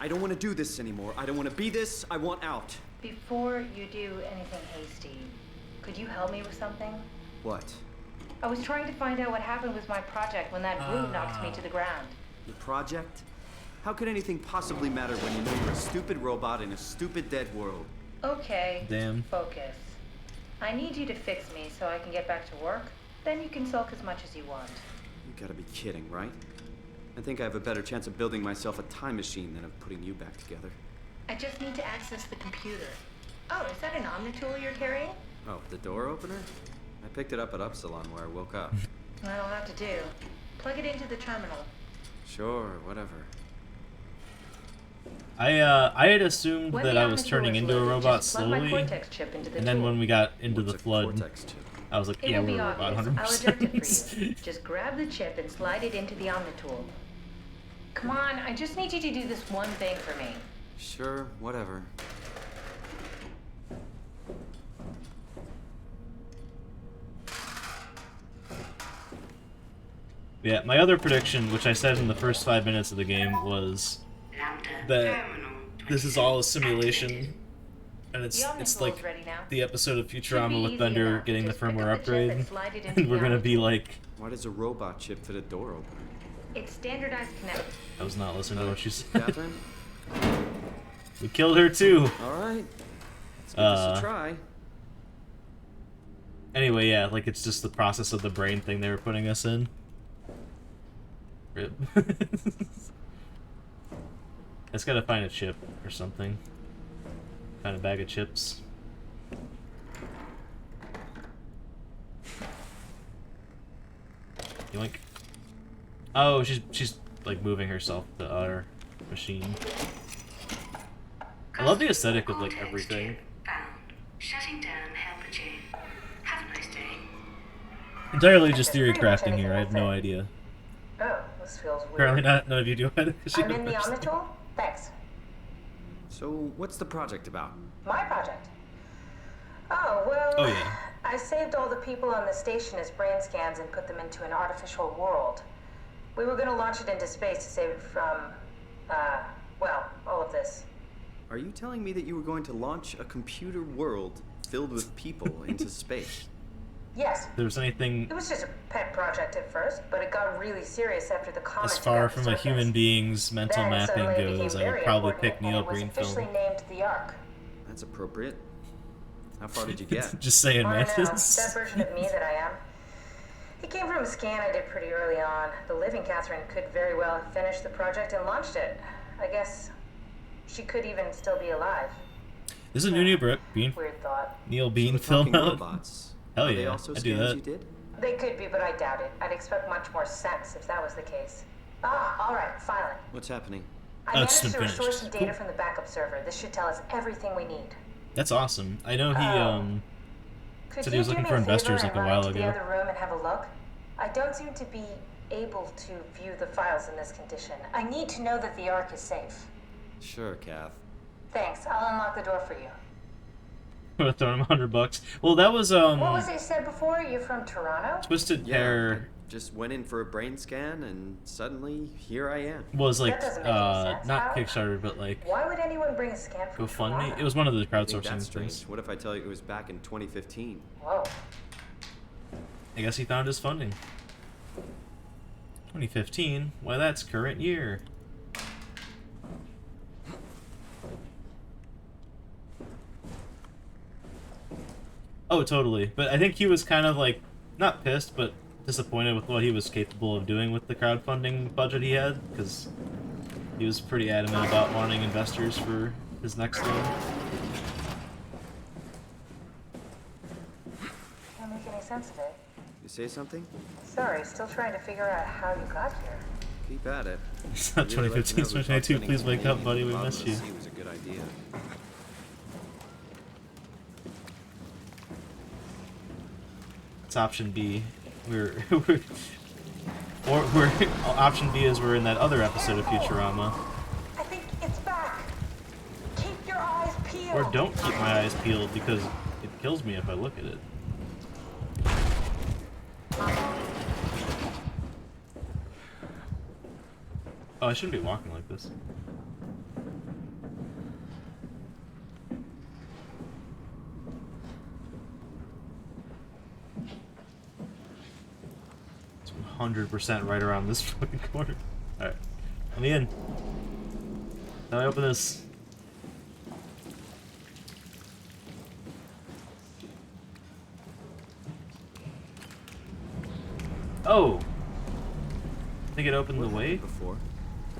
I don't want to do this anymore. I don't want to be this. I want out. Before you do anything hasty, could you help me with something? What? I was trying to find out what happened with my project when that brute knocked me to the ground. Your project? How could anything possibly matter when you know you're a stupid robot in a stupid dead world? Okay, Damn. focus. I need you to fix me so I can get back to work. Then you can sulk as much as you want. You gotta be kidding, right? I think I have a better chance of building myself a time machine than of putting you back together. I just need to access the computer. Oh, is that an Omnitool you're carrying? Oh, the door opener? I picked it up at Upsilon where I woke up. That'll have to do. Plug it into the terminal. Sure, whatever. I had assumed When that the I was Omnitool turning is into a loaded, robot just plug my slowly, Cortex chip into the and then tool. when we got into What's the a flood, Cortex chip? I was like, It yeah, will we're be a robot, obvious. I'll eject it for 100%. you. Just grab the chip and slide it into the Omnitool. Come on, I just need you to do this one thing for me. Sure, whatever. Yeah, my other prediction, which I said in the first 5 minutes of the game, was that this is all a simulation, and it's like the episode of Futurama with Bender getting the firmware upgrade, and we're gonna be like... Why does a robot chip fit a door opener? It's standardized connect. I was not listening to what she said. Catherine? We killed her too! Alright. Let's give this a try. Anyway, yeah, like it's just the process of the brain thing they were putting us in. Rip. I just gotta find a chip or something. Find a bag of chips. Yoink. Oh, she's like moving herself to our machine. I love the aesthetic of like everything. Shutting down helper chain. Have a nice day. Entirely just theory crafting here. I have no idea. Oh, this feels weird. Apparently not. None of you do either. I'm in the Omnitool? Thanks. So, what's the project about? My project? Oh, well... Oh, yeah. I saved all the people on the station as brain scans and put them into an artificial world. We were gonna launch it into space to save it from, well, all of this. Are you telling me that you were going to launch a computer world filled with people into space? Yes. If there was anything It was just a pet project at first, but it got really serious after the comet as far took out from the a surface. human being's mental Then mapping suddenly it became goes, I would very probably important, pick and Neil it was officially Greenfield. named the Ark. That's appropriate. How far did you get? Just saying, I man. know, that version of me that I am. He came from a scan I did pretty early on. The living Catherine could very well have finished the project and launched it. I guess she could even still be alive. This is a new Bean. Weird thought. Neil Bean So film talking out. robots. Hell Are yeah, they also I do scans that. you did? They could be, but I doubt it. I'd expect much more sense if that was the case. Ah, all right, finally. What's happening? I it's managed to been restore finished. some data from the backup server. This should tell us everything we need. That's awesome. I know he Could said you he was do looking me for a favor investors and like a run while into the ago. other room and have a look? I don't seem to be able to view the files in this condition. I need to know that the Ark is safe. Sure, Kath. Thanks. I'll unlock the door for you. I'm gonna throw him $100. Well, that was What was it said before? You're from Toronto? Twisted Yeah, Pair I just went in for a brain scan and suddenly here I am. was like That doesn't make any sense. not How? Kickstarter, but like Why would anyone bring a scan from GoFundMe. Toronto? It was one of the I think crowdsourcing that's strange. things. What if I tell you it was back in 2015? Whoa. I guess he found his funding. 2015. Why, that's current year. Oh, totally. But I think he was kind of like, not pissed, but disappointed with what he was capable of doing with the crowdfunding budget he had, because he was pretty adamant about wanting investors for his next thing. Can't make any sense of it. You say something? Sorry, still trying to figure out how you got here. Keep at it. It's not 2015, it's 2022. Please wake up, buddy. We miss you. Was a good idea. It's option B. Option B is we're in that other episode of Futurama. I think it's back. Keep your eyes peeled. Or don't keep my eyes peeled because it kills me if I look at it. Oh, I shouldn't be walking like this. It's 100% right around this fucking corner. Alright, let me in. How do I open this? Oh! I think it opened the way before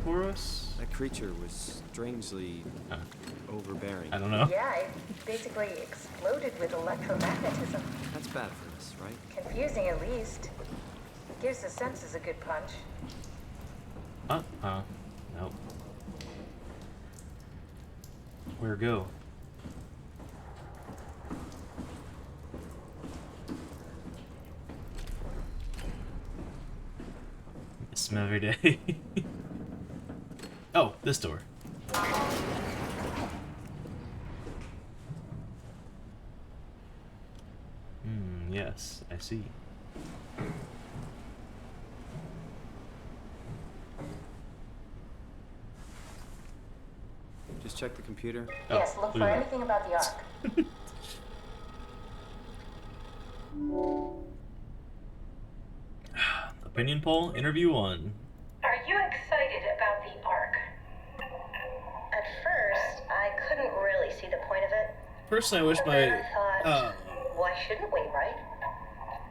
for us? That creature was strangely overbearing. I don't know. Yeah, it basically exploded with electromagnetism. That's bad for us, right? Confusing at least. Gives the senses a good punch. Nope. Where go? Miss him every day. Oh, this door. Yes, I see. Just check the computer. Oh, Yes, look for anything about the Ark. Opinion poll, interview 1. Are you excited about the Ark? At first, I couldn't really see the point of it. Personally, I wish But then my I thought, why shouldn't we, right?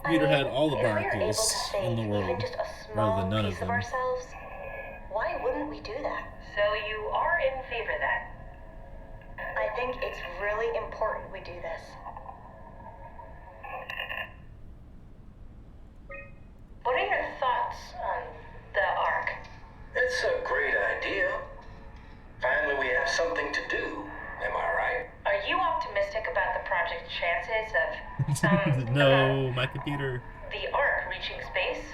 computer had all the if we are able to barnacles save in the world, even just a rather small than none piece of them. ourselves, why wouldn't we do that? So you are in favor then? I think it's really important we do this. What are your thoughts on the Ark? It's a great idea. Finally, we have something to do. Am I right? Are you optimistic about the project's chances of No, my computer. the Ark reaching space?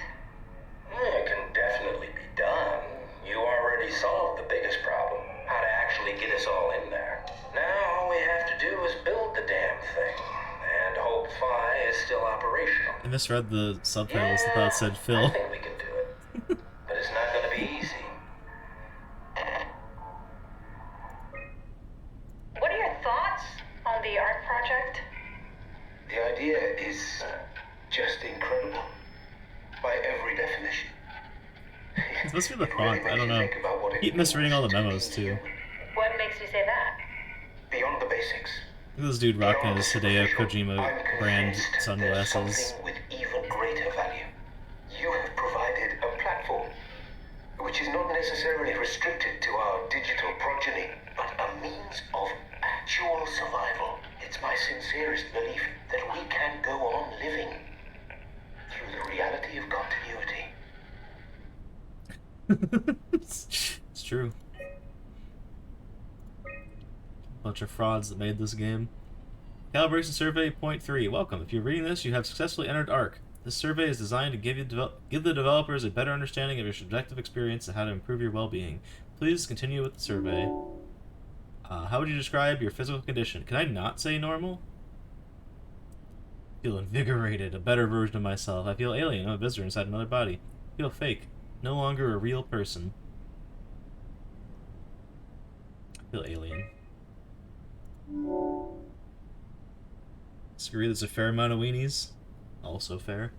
It can definitely be done. You already solved the biggest problem, how to actually get us all in there. Now all we have to do is build the damn thing, and hope Phi is still operational. I misread the subtitles. I thought it said I Phil. think we can do it. But it's not gonna be easy. What are your thoughts on the Ark project? The idea is just incredible. By every definition. It's supposed to be the font. I don't know. I keep misreading all the memos too. What makes you say that? Beyond the basics. Look at this dude rocking his Hideo Kojima brand There's sunglasses. something with even greater value. You have provided a platform, which is not necessarily restricted to our digital progeny, but a means of actual survival. It's my sincerest belief that we can go on living through the reality of continuity. It's true. Bunch of frauds that made this game. Calibration Survey Point 3. Welcome. If you're reading this, you have successfully entered ARC. This survey is designed to give the developers a better understanding of your subjective experience and how to improve your well-being. Please continue with the survey. How would you describe your physical condition? Can I not say normal? Feel invigorated, a better version of myself. I feel alien, I'm a visitor inside another body. Feel fake, no longer a real person. I feel alien. Disagree, there's a fair amount of weenies. Also fair.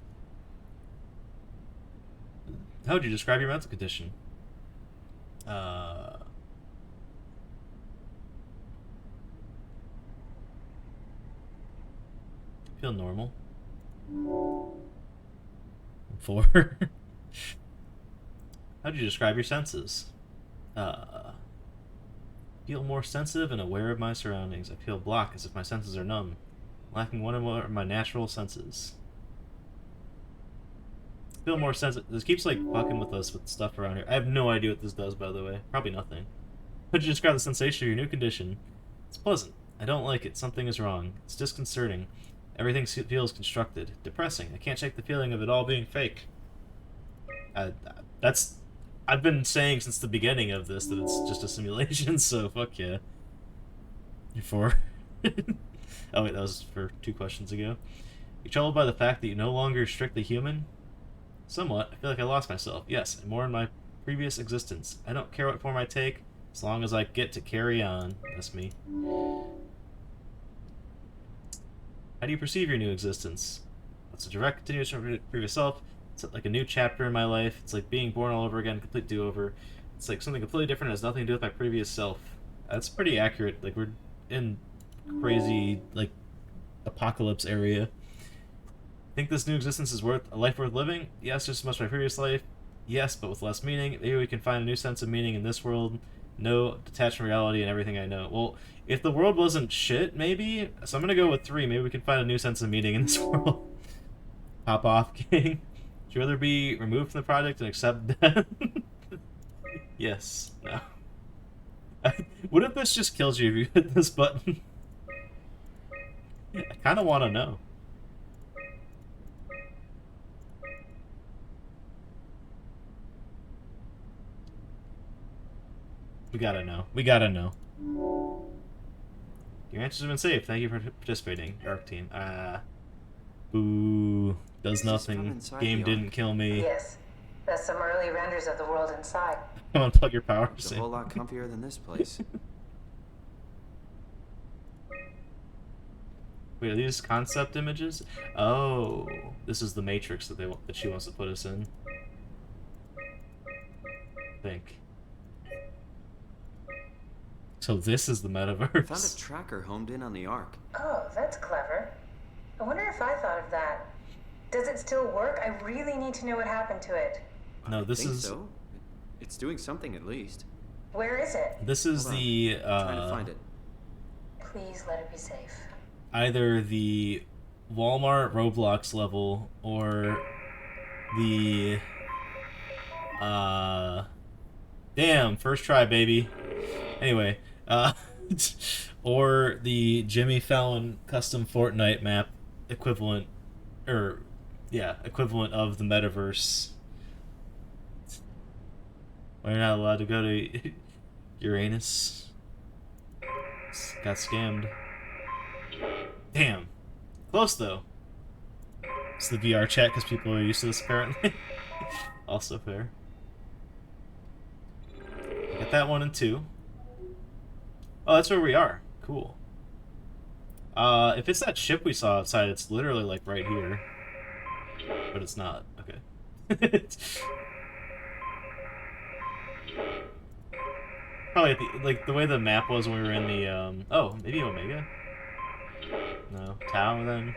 How would you describe your mental condition? Feel normal. 4. How do you describe your senses? Feel more sensitive and aware of my surroundings. I feel blocked as if my senses are numb, lacking one or more of my natural senses. Feel more sensitive. This keeps like fucking with us with stuff around here. I have no idea what this does, by the way. Probably nothing. How would you describe the sensation of your new condition? It's pleasant. I don't like it. Something is wrong. It's disconcerting. Everything feels constructed. Depressing. I can't shake the feeling of it all being fake. That's... I've been saying since the beginning of this that it's just a simulation, so fuck yeah. You're for... Oh wait, that was for 2 questions ago. You're troubled by the fact that you're no longer strictly human? Somewhat. I feel like I lost myself. Yes, and more in my previous existence. I don't care what form I take, as long as I get to carry on. That's me. How do you perceive your new existence? It's a direct continuation of your previous self. It's like a new chapter in my life. It's like being born all over again, complete do-over. It's like something completely different, has nothing to do with my previous self. That's pretty accurate. Like, we're in crazy, like, apocalypse area. Think this new existence is worth a life worth living? Yes, just as much as my previous life. Yes, but with less meaning. Maybe we can find a new sense of meaning in this world. No detached from reality and everything I know. Well, if the world wasn't shit, maybe. So I'm gonna go with 3. Maybe we can find a new sense of meaning in this world. Pop off, King. Would you rather be removed from the project and accept death? Yes. No. What if this just kills you if you hit this button? I kind of want to know. We gotta know. We gotta know. Your answers have been saved. Thank you for participating, ARC team. Boo. Does nothing. Game didn't kill me. Yes. That's some early renders of the world inside. Come on, plug your power. It's a whole lot comfier than this place. Wait, are these concept images? Oh, this is the Matrix that that she wants to put us in. I think. So this is the metaverse. I found a tracker homed in on the Ark. Oh, that's clever. I wonder if I thought of that. Does it still work? I really need to know what happened to it. No, this is. So. It's doing something at least. Where is it? This is the. I'm trying to find it. Please let it be safe. Either the Walmart Roblox level or the. Damn, first try, baby. Anyway, or the Jimmy Fallon custom Fortnite map equivalent, equivalent of the metaverse. We're not allowed to go to Uranus. Got scammed. Damn. Close though. It's the VR chat because people are used to this apparently. Also fair. Got that 1 and 2. Oh, that's where we are. Cool. If it's that ship we saw outside, it's literally like right here. But it's not. Okay. Probably at the way the map was when we were in the oh, maybe Omega? No, Tau then.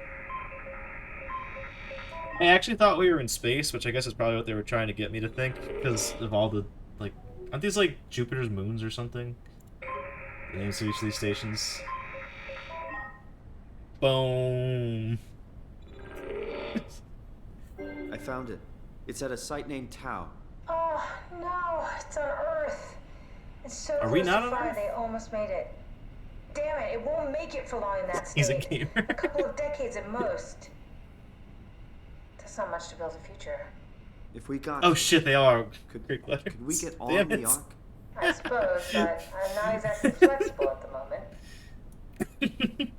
I actually thought we were in space, which I guess is probably what they were trying to get me to think, because of all the, like, aren't these like Jupiter's moons or something? The names of each of these stations. Boom. I found it. It's at a site named Tau. Oh, no, it's on Earth. It's so Are we close not to on fire, Earth? they almost made it. Damn it, it won't make it for long in that state. He's a gamer. A couple of decades at most. That's not much to build a future. If we got... Oh shit, they are. Could we get on Damn the it. Ark? I suppose, but I'm not exactly flexible at the moment.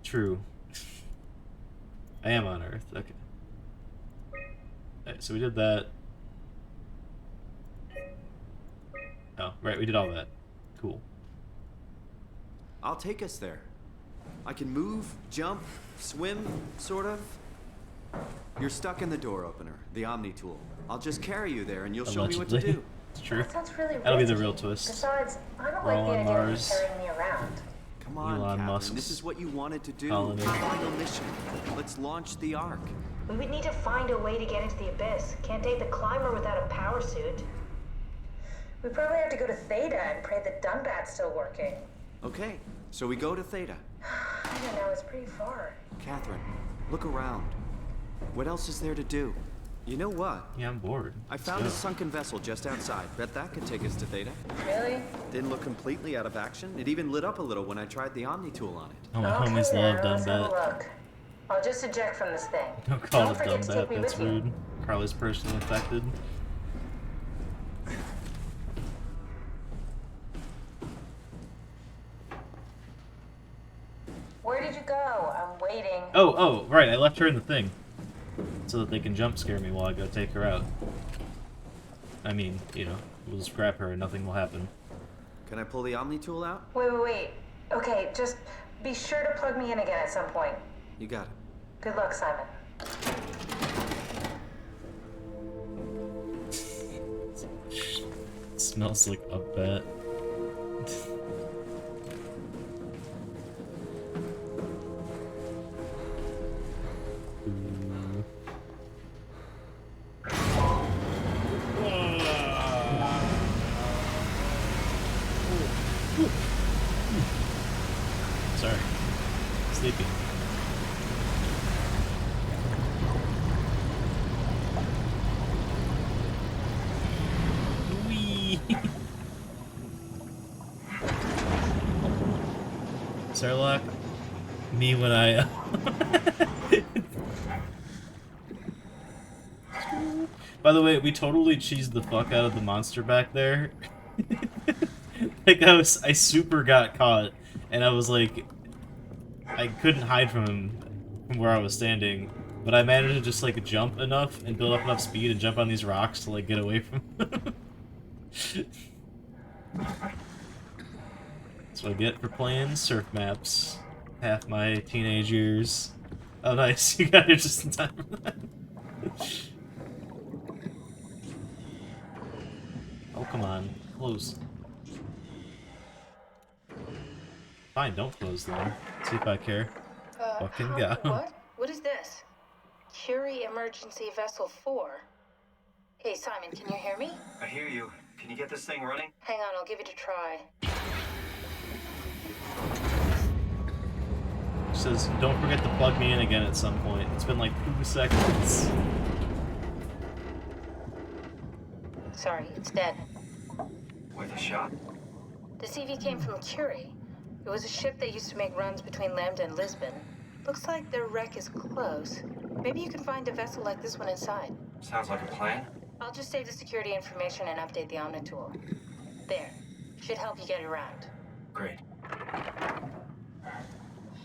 True. I am on Earth. Okay. Alright, so we did that. Oh, right, we did all that. Cool. I'll take us there. I can move, jump, swim, sort of. You're stuck in the door opener, the Omni tool. I'll just carry you there and you'll show me what to do. It's true. That sounds really That'll be the risky. real twist. Besides, I don't We're like all the on idea Mars. of you carrying me around. Come on, Elon Catherine, Musk's this is what you wanted to do. colony. Final mission. Let's launch the Ark. We would need to find a way to get into the abyss. Can't take the climber without a power suit. We probably have to go to Theta and pray that Dunbat's still working. Okay, so we go to Theta. I don't know, it's pretty far. Catherine, look around. What else is there to do? You know what? Yeah, I'm bored. I found a sunken vessel just outside. Bet that could take us to Theta. Really? Didn't look completely out of action. It even lit up a little when I tried the Omni tool on it. Oh, my homies love let's have a Dunbat. look. I'll just eject from this thing. Don't call it forget to take Dunbat, me that's with you. rude. Carly's personally affected. Where did you go? I'm waiting. Oh, right, I left her in the thing. So that they can jump scare me while I go take her out. I mean, you know, we'll just grab her and nothing will happen. Can I pull the Omni tool out? Wait. Okay, just be sure to plug me in again at some point. You got it. Good luck, Simon. It smells like a bat. Sorry. Sleepy. Wee. Sarlacc, me when I By the way, we totally cheesed the fuck out of the monster back there. Like I super got caught, and I was like, I couldn't hide from him from where I was standing, but I managed to just like jump enough and build up enough speed and jump on these rocks to like get away from him. That's what I get for playing surf maps. Half my teenage years. Oh nice, you got here just in time for that. Oh come on, close. Fine, don't close then. See if I care. Fucking go. What? What is this? Curie Emergency Vessel 4. Hey, Simon, can you hear me? I hear you. Can you get this thing running? Hang on, I'll give it a try. She says, don't forget to plug me in again at some point. It's been like 2 seconds. Sorry, it's dead. Worth a shot? The CV came from Curie. It was a ship that used to make runs between Lambda and Lisbon. Looks like their wreck is close. Maybe you can find a vessel like this one inside. Sounds like a plan. I'll just save the security information and update the Omni tool. There. Should help you get around. Great.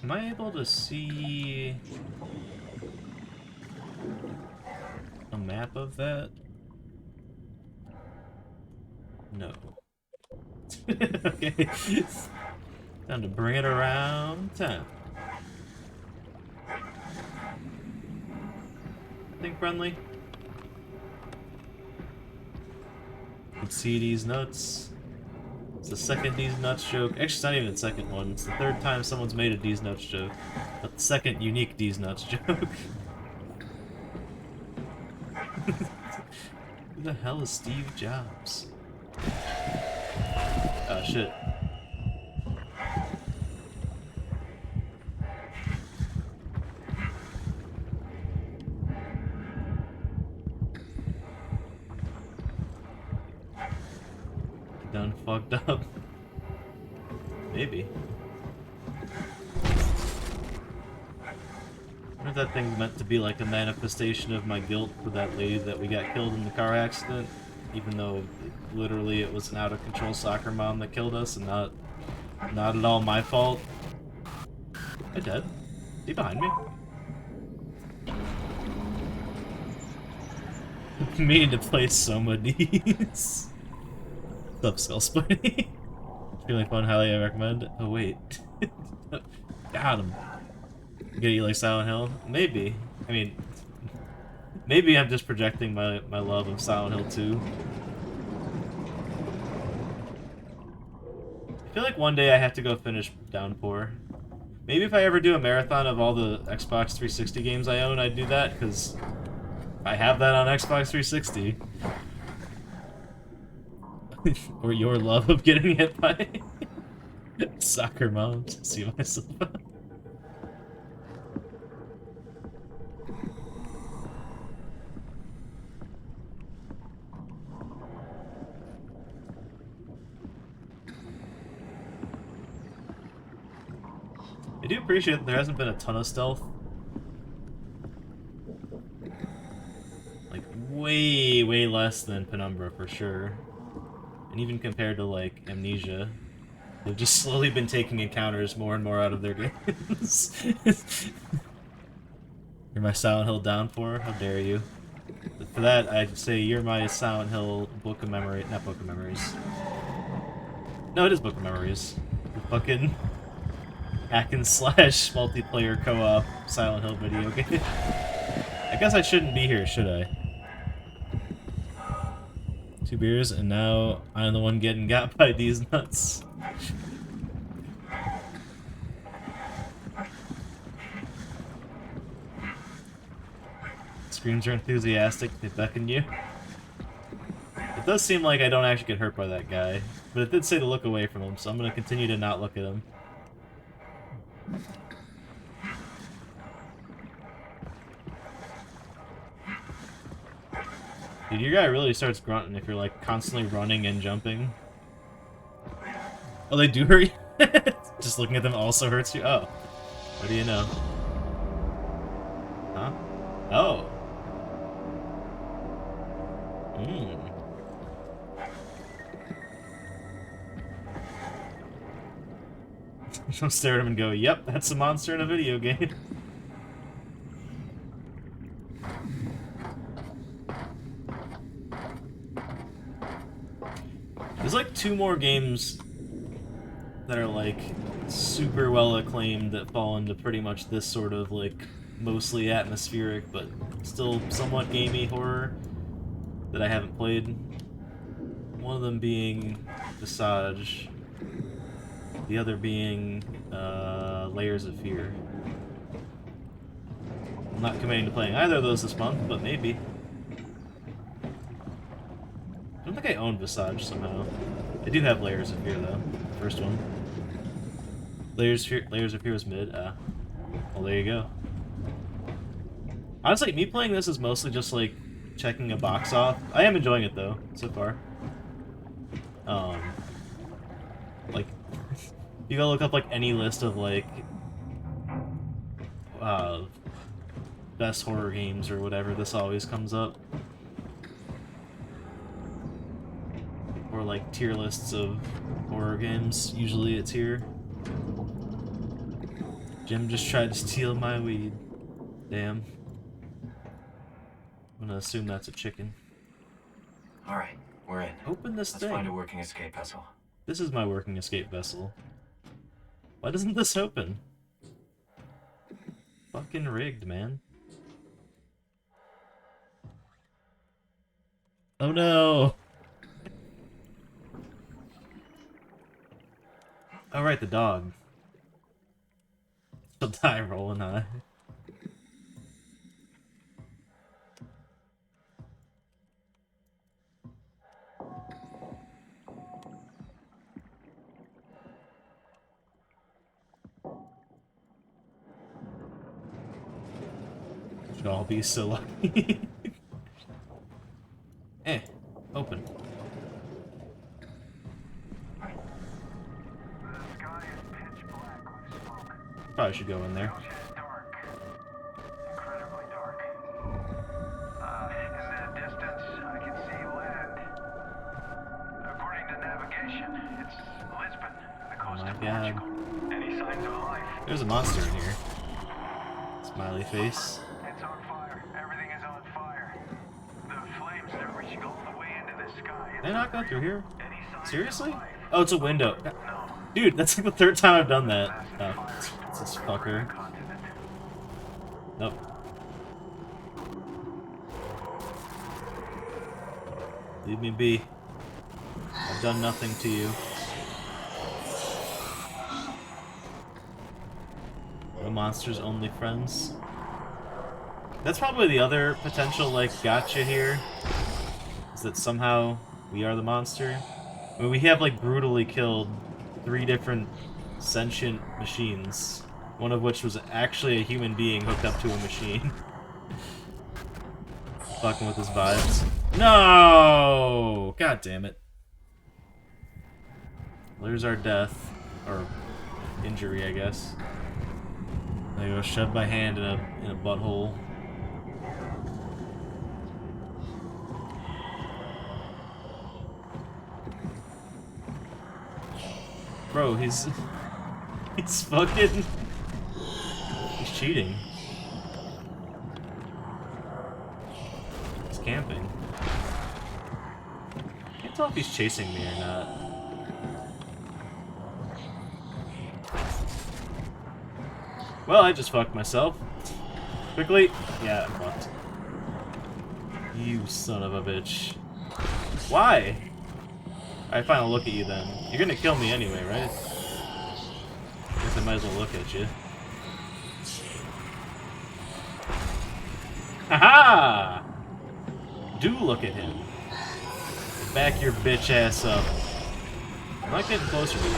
Am I able to see a map of that? No. Okay. Time to bring it around town. Think friendly. Let's see these nuts. It's the second D's nuts joke. Actually, it's not even the second one. It's the third time someone's made a D's nuts joke. But the second unique D's nuts joke. Who the hell is Steve Jobs? Oh shit. Done fucked up. Maybe. I wonder if that thing meant to be like a manifestation of my guilt for that lady that we got killed in the car accident, even though literally it was an out of control soccer mom that killed us and not at all my fault. Am I dead? Is he behind me? Meaning to play SOMA D's. What's up, Skull Spidey? Feeling fun, highly I recommend. Oh wait. Got him. Get you like Silent Hill? Maybe. I mean, maybe I'm just projecting my love of Silent Hill 2. I feel like one day I have to go finish Downpour. Maybe if I ever do a marathon of all the Xbox 360 games I own, I'd do that, because I have that on Xbox 360. Or your love of getting hit by soccer moms. See myself. do appreciate that there hasn't been a ton of stealth. Like, way, way less than Penumbra, for sure. And even compared to, like, Amnesia, they've just slowly been taking encounters more and more out of their games. You're my Silent Hill downpour? How dare you? But for that, I'd say you're my Silent Hill Book of Memories. Not Book of Memories. No, it is Book of Memories. The fucking hack and slash multiplayer co-op Silent Hill video game. I guess I shouldn't be here, should I? 2 beers, and now I'm the one getting got by these nuts. Screams are enthusiastic, they beckon you. It does seem like I don't actually get hurt by that guy, but it did say to look away from him, so I'm gonna continue to not look at him. Dude, your guy really starts grunting if you're, like, constantly running and jumping. Oh, they do hurt you? Just looking at them also hurts you? Oh. What do you know? Huh? Oh. I'll stare at him and go, yep, that's a monster in a video game. There's like 2 more games that are like super well acclaimed that fall into pretty much this sort of like mostly atmospheric but still somewhat gamey horror that I haven't played. One of them being Visage, the other being Layers of Fear. I'm not committing to playing either of those this month, but maybe. I don't think I own Visage somehow. I do have Layers of Fear though, the first one. Layers of Fear was mid. Well, there you go. Honestly, me playing this is mostly just like checking a box off. I am enjoying it though, so far. Like, you gotta look up like any list of like best horror games or whatever, this always comes up. Or like tier lists of horror games, usually it's here. Jim just tried to steal my weed. Damn. I'm gonna assume that's a chicken. Alright, we're in. Open this thing. Let's find a working escape vessel. This is my working escape vessel. Why doesn't this open? Fucking rigged, man. Oh no! Oh right, the dog. She'll die rolling eye. Should all be so lucky. Open. Probably should go in there. Oh my god. There's a monster in here. Smiley face. It's on fire. Everything is on fire. The flames are reaching all the way into the sky. Did I not go through here? Seriously? Oh, it's a window. Dude, that's like the 3rd time I've done that. Oh, it's this fucker. Nope. Leave me be. I've done nothing to you. No monsters, only friends. That's probably the other potential, like, gotcha here. Is that somehow we are the monster? I mean, we have, like, brutally killed 3 different sentient machines. One of which was actually a human being hooked up to a machine. Fucking with his vibes. No! God damn it. There's our death. Or injury, I guess. I go shove my hand in a butthole. Bro, he's fucking... He's cheating. He's camping. I can't tell if he's chasing me or not. Well, I just fucked myself. Quickly. Yeah, I'm fucked. You son of a bitch. Why? Alright, fine, I'll look at you then. You're gonna kill me anyway, right? Guess I might as well look at you. Haha! Do look at him. Back your bitch ass up. I'm not getting closer to you.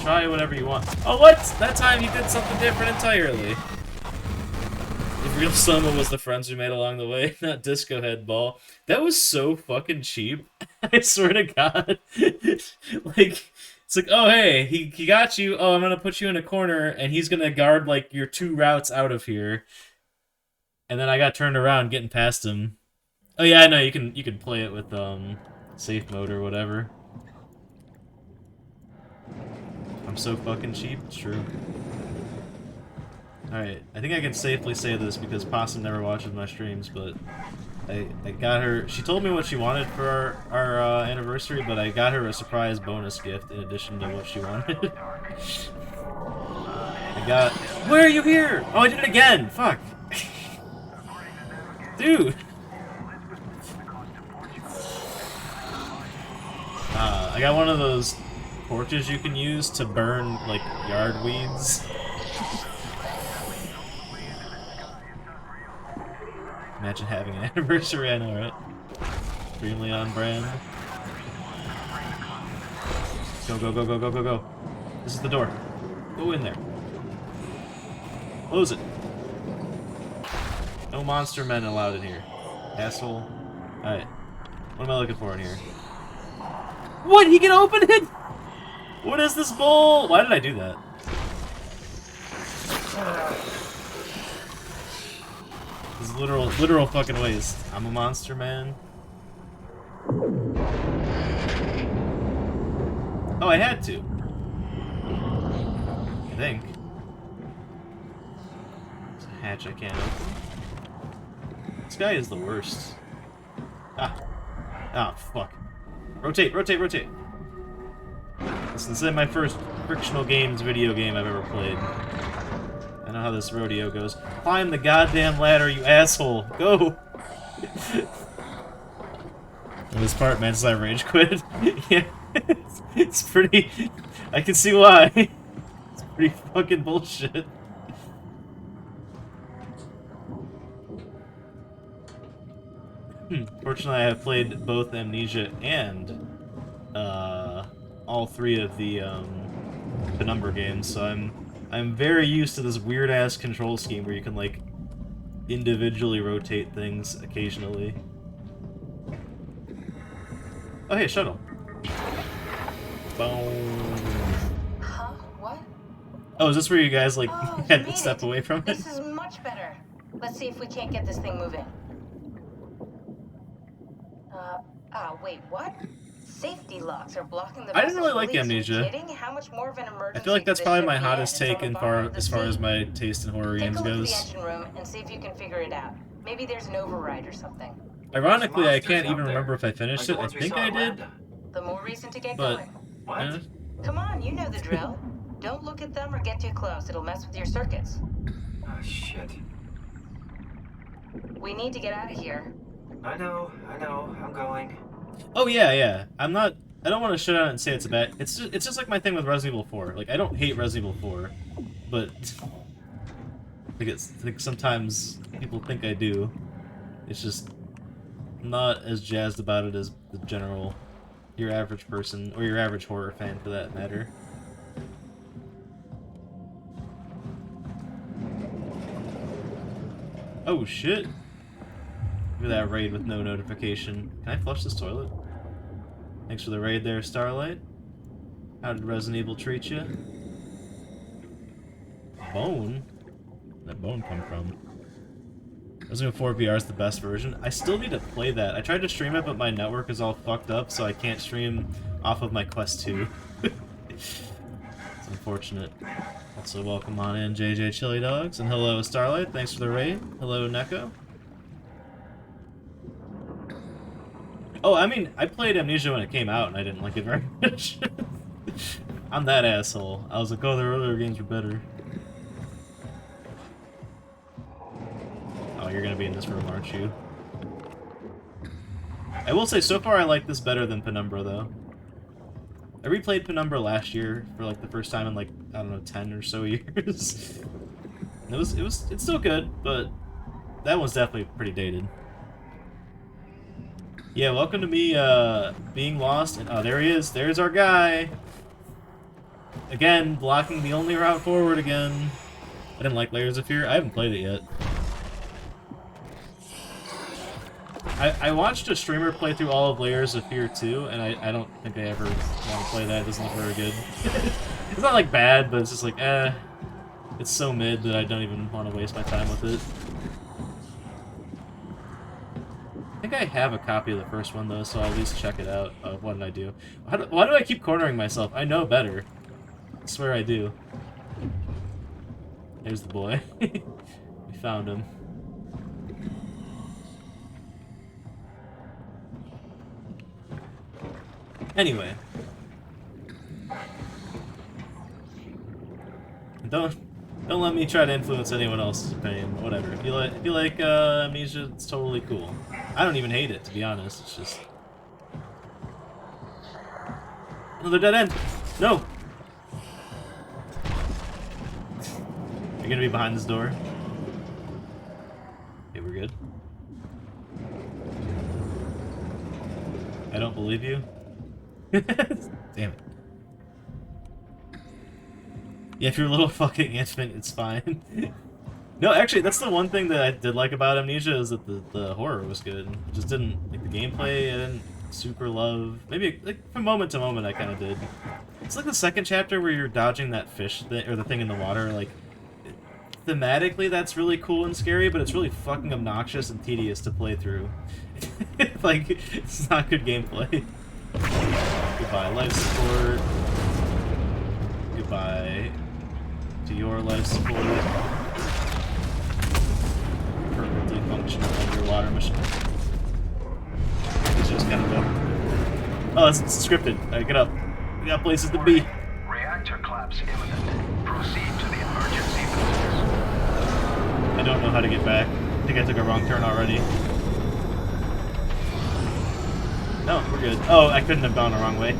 Try whatever you want. Oh, what? That time you did something different entirely. If real SOMA was the friends we made along the way, not Disco Head Ball. That was so fucking cheap. I swear to God. Like, it's like, oh, hey, he got you. Oh, I'm gonna put you in a corner, and he's gonna guard, like, your 2 routes out of here. And then I got turned around getting past him. Oh, yeah, I know, you can play it with, safe mode or whatever. I'm so fucking cheap, it's true. Alright, I think I can safely say this because Possum never watches my streams, but I got her... She told me what she wanted for our anniversary, but I got her a surprise bonus gift in addition to what she wanted. I got... Where are you here? Oh, I did it again! Fuck! Dude! I got one of those torches you can use to burn, like, yard weeds. Imagine having an anniversary, I know, right? Extremely on brand. Go, go, go, go, go, go, go. This is the door. Go in there. Close it. No monster men allowed in here. Asshole. Alright. What am I looking for in here? What? He can open it? What is this bull? Why did I do that? This is literal fucking waste. I'm a monster man. Oh, I had to. I think. There's a hatch I can't open. This guy is the worst. Ah. Ah, fuck. Rotate, rotate, rotate. This is my first frictional games video game I've ever played. I know how this rodeo goes. Climb the goddamn ladder, you asshole! Go! This part, man, since I rage quit. Yeah, it's pretty... I can see why. It's pretty fucking bullshit. Fortunately, I have played both Amnesia and all 3 of the Penumbra games, so I'm very used to this weird ass control scheme where you can like individually rotate things occasionally. Oh hey, shuttle. Boom. Huh? What? Oh, is this where you guys like Oh, had to step away from it? This is much better. Let's see if we can't get this thing moving. Wait, what? Safety locks are blocking the I didn't really like release. Amnesia. Are you kidding? How much more of an emergency I feel like that's could this probably ship my be hottest in take until in the bottom of the as far as sea? my taste in horror Take games a look goes. at the engine room and see if you can figure it out. Maybe there's an override or something. Ironically, I can't even remember if I finished it. I think I did. The more reason to get But, going. yeah. Come on, you know the drill. Don't look at them or get too close. It'll mess with your circuits. Oh, shit. We need to get out of here. I know, I'm going. Oh yeah. I don't want to shut out and say it's a bad. It's just like my thing with Resident Evil 4. Like I don't hate Resident Evil 4, but like sometimes people think I do. It's just not as jazzed about it as the general, your average person or your average horror fan for that matter. Oh shit! Look at that raid with no notification. Can I flush this toilet? Thanks for the raid there, Starlight. How did Resident Evil treat you? Bone? that bone come from? Resident Evil 4 VR is the best version. I still need to play that. I tried to stream it, but my network is all fucked up, so I can't stream off of my Quest 2. It's unfortunate. Also, welcome on in, JJ Chili Dogs, and hello, Starlight. Thanks for the raid. Hello, Neko. Oh, I mean, I played Amnesia when it came out, and I didn't like it very much. I'm that asshole. I was like, oh, their earlier games were better. Oh, you're gonna be in this room, aren't you? I will say, so far I like this better than Penumbra, though. I replayed Penumbra last year for like the first time in like, I don't know, 10 or so years. It's still good, but that one's definitely pretty dated. Yeah, welcome to me being lost. And, oh, there he is. There's our guy. Again, blocking the only route forward again. I didn't like Layers of Fear. I haven't played it yet. I watched a streamer play through all of Layers of Fear 2, and I don't think I ever want to play that. It doesn't look very good. It's not like bad, but it's just like, it's so mid that I don't even want to waste my time with it. I think I have a copy of the first one, though, so I'll at least check it out. What did I do? Why do I keep cornering myself? I know better. I swear I do. There's the boy. We found him. Anyway. Don't let me try to influence anyone else's opinion. Whatever. If you like Amnesia, it's totally cool. I don't even hate it, to be honest. It's just another dead end. No. You're gonna be behind this door. Okay, we're good. I don't believe you. Damn it. Yeah, if you're a little fucking infant, it's fine. No, actually, that's the one thing that I did like about Amnesia, is that the horror was good. It just didn't, like, the gameplay I didn't super love. Maybe, like, from moment to moment I kind of did. It's like the second chapter where you're dodging that fish thing, or the thing in the water, like, thematically that's really cool and scary, but it's really fucking obnoxious and tedious to play through. Like, it's not good gameplay. Goodbye, life support. Goodbye to your life support. Perfectly functional underwater machine. It's just kind of go. Oh, it's scripted. Alright, get up. We got places to be. Reactor collapse imminent. Proceed to the emergency buildings. I don't know how to get back. I think I took a wrong turn already. No, we're good. Oh, I couldn't have gone the wrong way.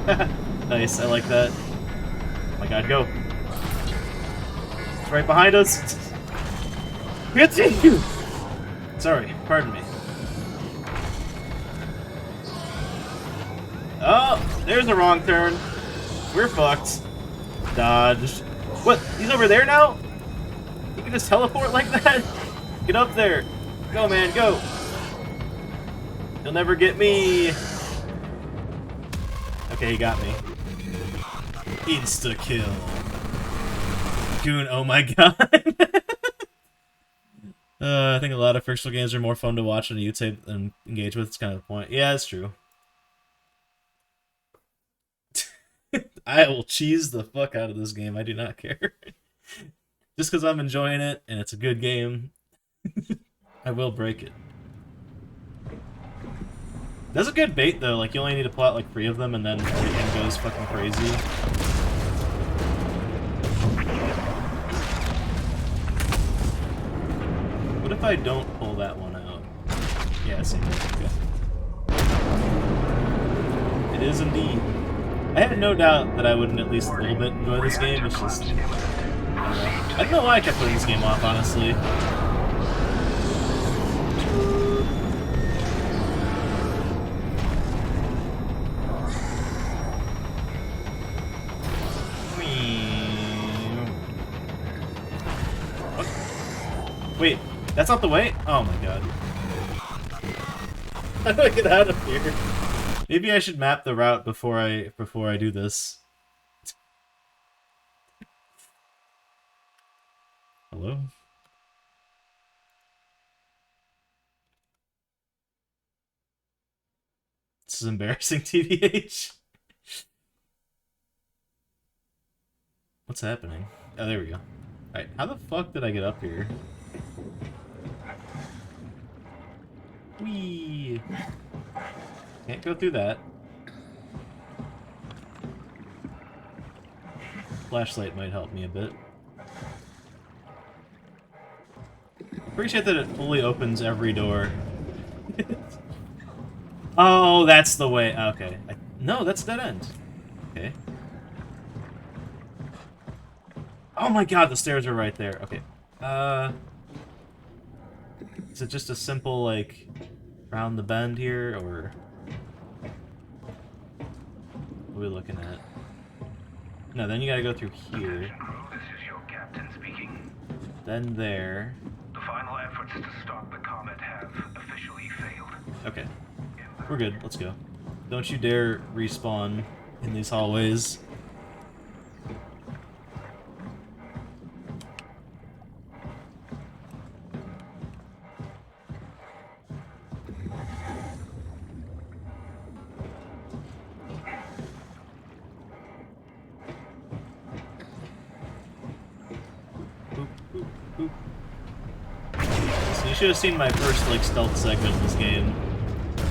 Nice, I like that. Oh my god, go. It's right behind us. Continue! Sorry, pardon me. Oh, there's the wrong turn. We're fucked. Dodge. What? He's over there now? You can just teleport like that? Get up there. Go, man, go. You'll never get me. Okay, he got me. Insta-kill. Goon, oh my god. I think a lot of fictional games are more fun to watch on YouTube and engage with. It's kind of the point. Yeah, that's true. I will cheese the fuck out of this game. I do not care. Just because I'm enjoying it and it's a good game, I will break it. That's a good bait, though. Like, you only need to pull out, like, 3 of them, and then everything goes fucking crazy. What if I don't pull that one out? Yeah, same thing. Okay. It is indeed. I had no doubt that I wouldn't at least a little bit enjoy this game. It's just... I don't know why I kept putting this game off, honestly. Wait, that's not the way? Oh my god. How do I get out of here? Maybe I should map the route before I do this. Hello? is embarrassing, TBH. What's happening? Oh, there we go. Alright, how the fuck did I get up here? Whee! Can't go through that. Flashlight might help me a bit. Appreciate that it fully opens every door. Oh, that's the way. Okay. No, that's dead end. Okay. Oh my god, the stairs are right there. Okay. Is it just a simple, like, round the bend here, or... What are we looking at? No, then you gotta go through here. This is your captain speaking. Then there. The final efforts to stop the comet have officially failed. Okay. We're good. Let's go. Don't you dare respawn in these hallways. So you should have seen my first, like, stealth segment in this game.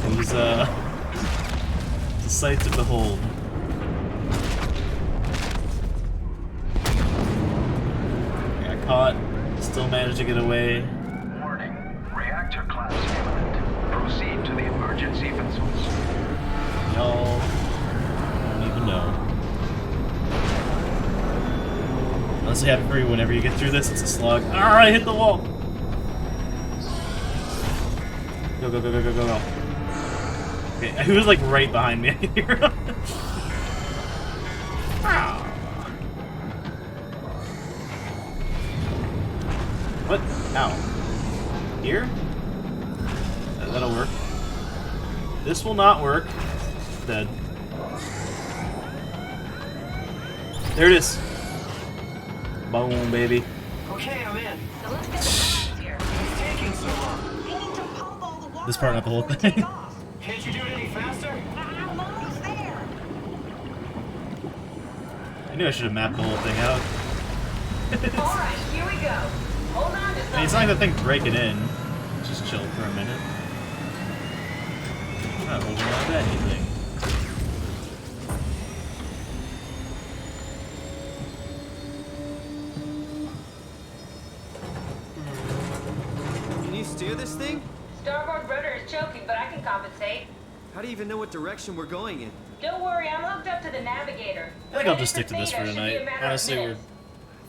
It was, it's a sight to behold. I got caught, still managed to get away. Warning. Reactor collapse imminent. Proceed to the emergency vessels. Y'all don't even know. Unless you have it free whenever you get through this, it's a slug. Alright, hit the wall! Go, go, go, go, go, go, go. Okay, he was like right behind me. I can hear him. What? Ow. Here? That'll work. This will not work. Dead. There it is. Boom, baby. Okay, I'm in. So let's get the hell out of here. It's taking so long. We need to pump all the water. This part, not the whole before we thing. take off. Can't you do it any faster? I'm almost there. I knew I should have mapped the whole thing out. All right, here we go. Hold on to I mean, something. it's not like the thing breaking in. Just chill for a minute. I'm not holding on to anything. Can you steer this thing? Starboard rudder is choking, but I can compensate. How do you even know what direction we're going in? Don't worry, I'm hooked up to the navigator. I think I'll just stick to this for tonight. Honestly, we're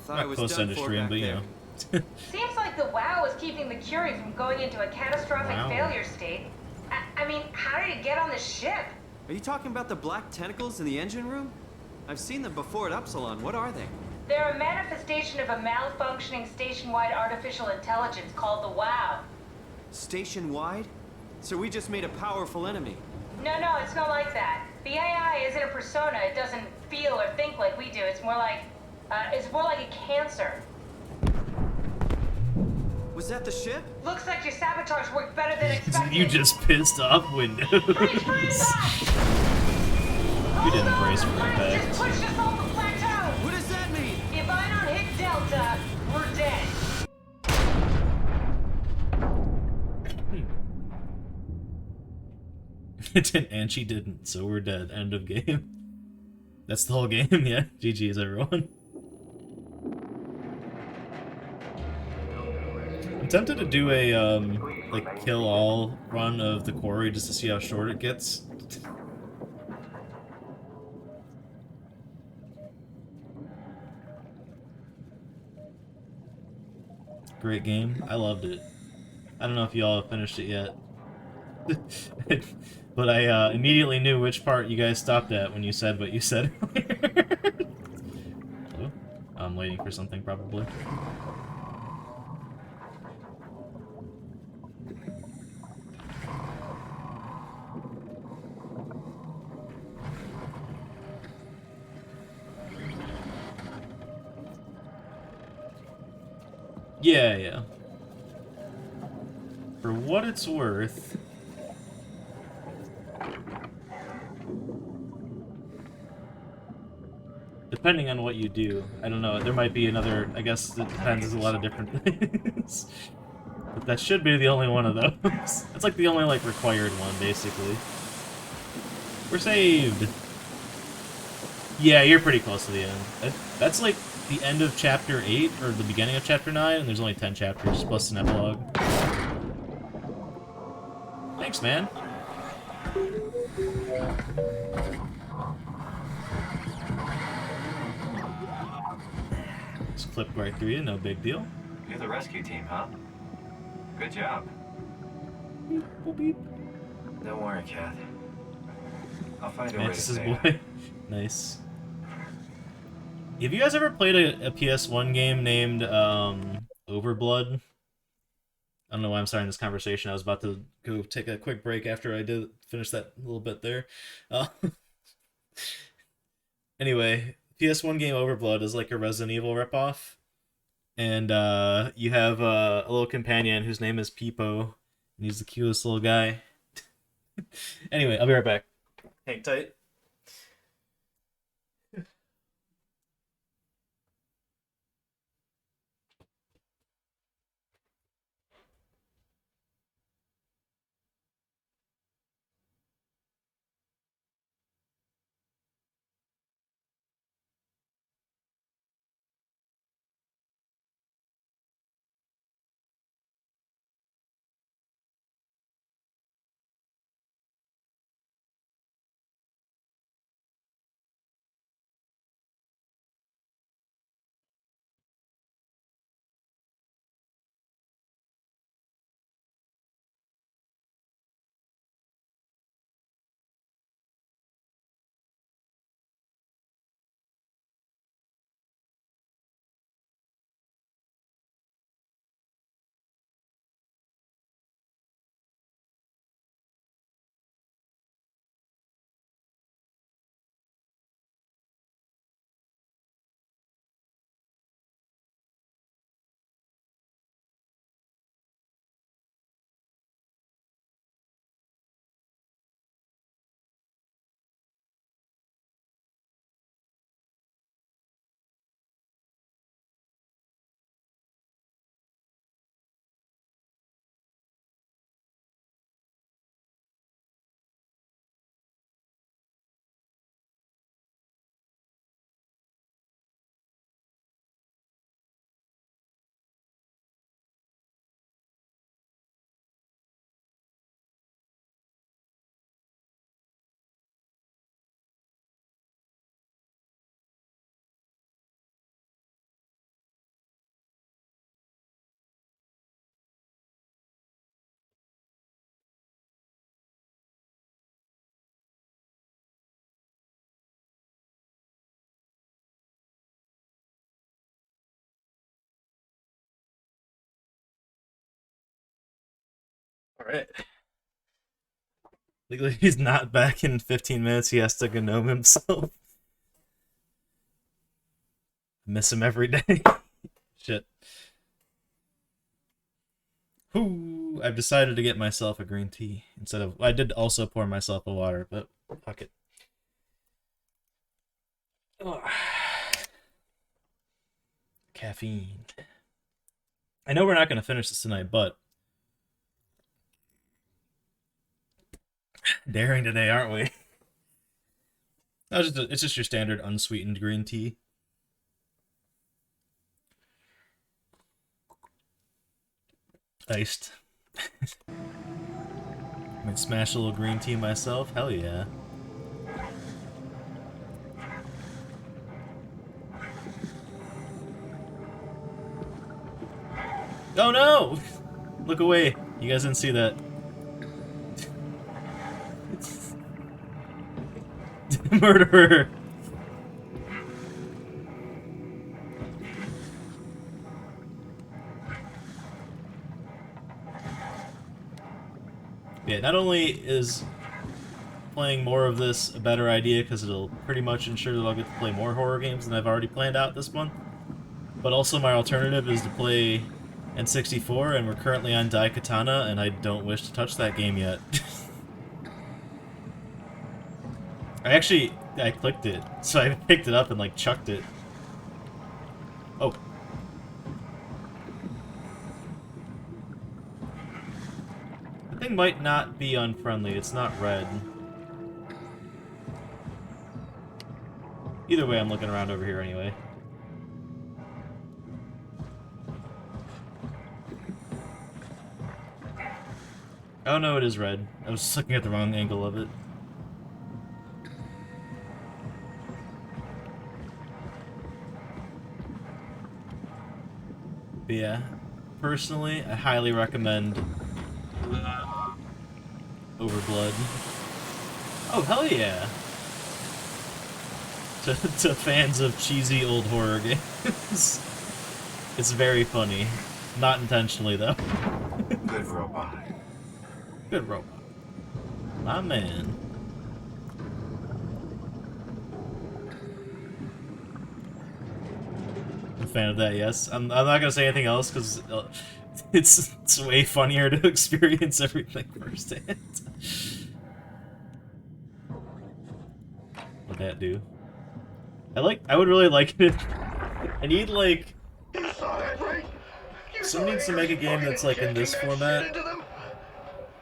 Thought I not was close to done end of for stream, back but you there. know. Seems like the WoW is keeping the Curie from going into a catastrophic Wow. failure state. I mean, how did it get on the ship? Are you talking about the black tentacles in the engine room? I've seen them before at Upsilon. What are they? They're a manifestation of a malfunctioning station-wide artificial intelligence called the WoW. Station-wide? So we just made a powerful enemy. No, it's not like that. The AI isn't a persona. It doesn't feel or think like we do. It's more like a cancer. Was that the ship? Looks like your sabotage worked better than expected. You just pissed off Windows. You didn't brace for impact. Just pushed us off the plateau. What does that mean? If I don't hit Delta, we're dead. It didn't, and she didn't, so we're dead. End of game. That's the whole game, yeah. GG's, everyone. I'm tempted to do a, like, kill all run of the quarry just to see how short it gets. Great game. I loved it. I don't know if y'all have finished it yet. But I immediately knew which part you guys stopped at when you said what you said earlier. Hello? I'm waiting for something, probably. Yeah. For what it's worth... Depending on what you do. I don't know, there might be another, I guess it depends, there's a lot of different things. But that should be the only one of those. It's like the only, like, required one, basically. We're saved! Yeah, you're pretty close to the end. That's like the end of Chapter 8, or the beginning of Chapter 9, and there's only 10 chapters, plus an epilogue. Thanks, man. Just clip right through you, no big deal. You're the rescue team, huh? Good job. Beep, boop, beep. Don't worry, Kath. I'll find a way to Mantis's save boy. Nice. Have you guys ever played a PS1 game named Overblood? I don't know why I'm starting this conversation. I was about to go take a quick break after I did finish that little bit there. Anyway, PS1 game Overblood is like a Resident Evil ripoff. And you have a little companion whose name is Peepo. And he's the cutest little guy. Anyway, I'll be right back. Hang tight. Alright. Legally, he's not back in 15 minutes. He has to gnome himself. Miss him every day. Shit. Ooh, I've decided to get myself a green tea instead of... I did also pour myself a water, but fuck it. Ugh. Caffeine. I know we're not going to finish this tonight, but... daring today, aren't we? It's just your standard unsweetened green tea. Iced. Might smash a little green tea myself. Hell yeah. Oh no! Look away. You guys didn't see that. Murderer! Yeah, not only is playing more of this a better idea because it'll pretty much ensure that I'll get to play more horror games than I've already planned out this month, but also my alternative is to play N64, and we're currently on Daikatana, and I don't wish to touch that game yet. I clicked it, so I picked it up and like chucked it. Oh. The thing might not be unfriendly, it's not red. Either way, I'm looking around over here anyway. Oh no, it is red. I was just looking at the wrong angle of it. But yeah, personally, I highly recommend Overblood. Oh, hell yeah! To fans of cheesy old horror games. It's very funny. Not intentionally, though. Good robot. Good robot. My man. I'm a fan of that, yes. I'm not gonna say anything else, because it's way funnier to experience everything firsthand. What'd that do? I would really like it. I need, like... Someone needs to make a game that's, like, in this format.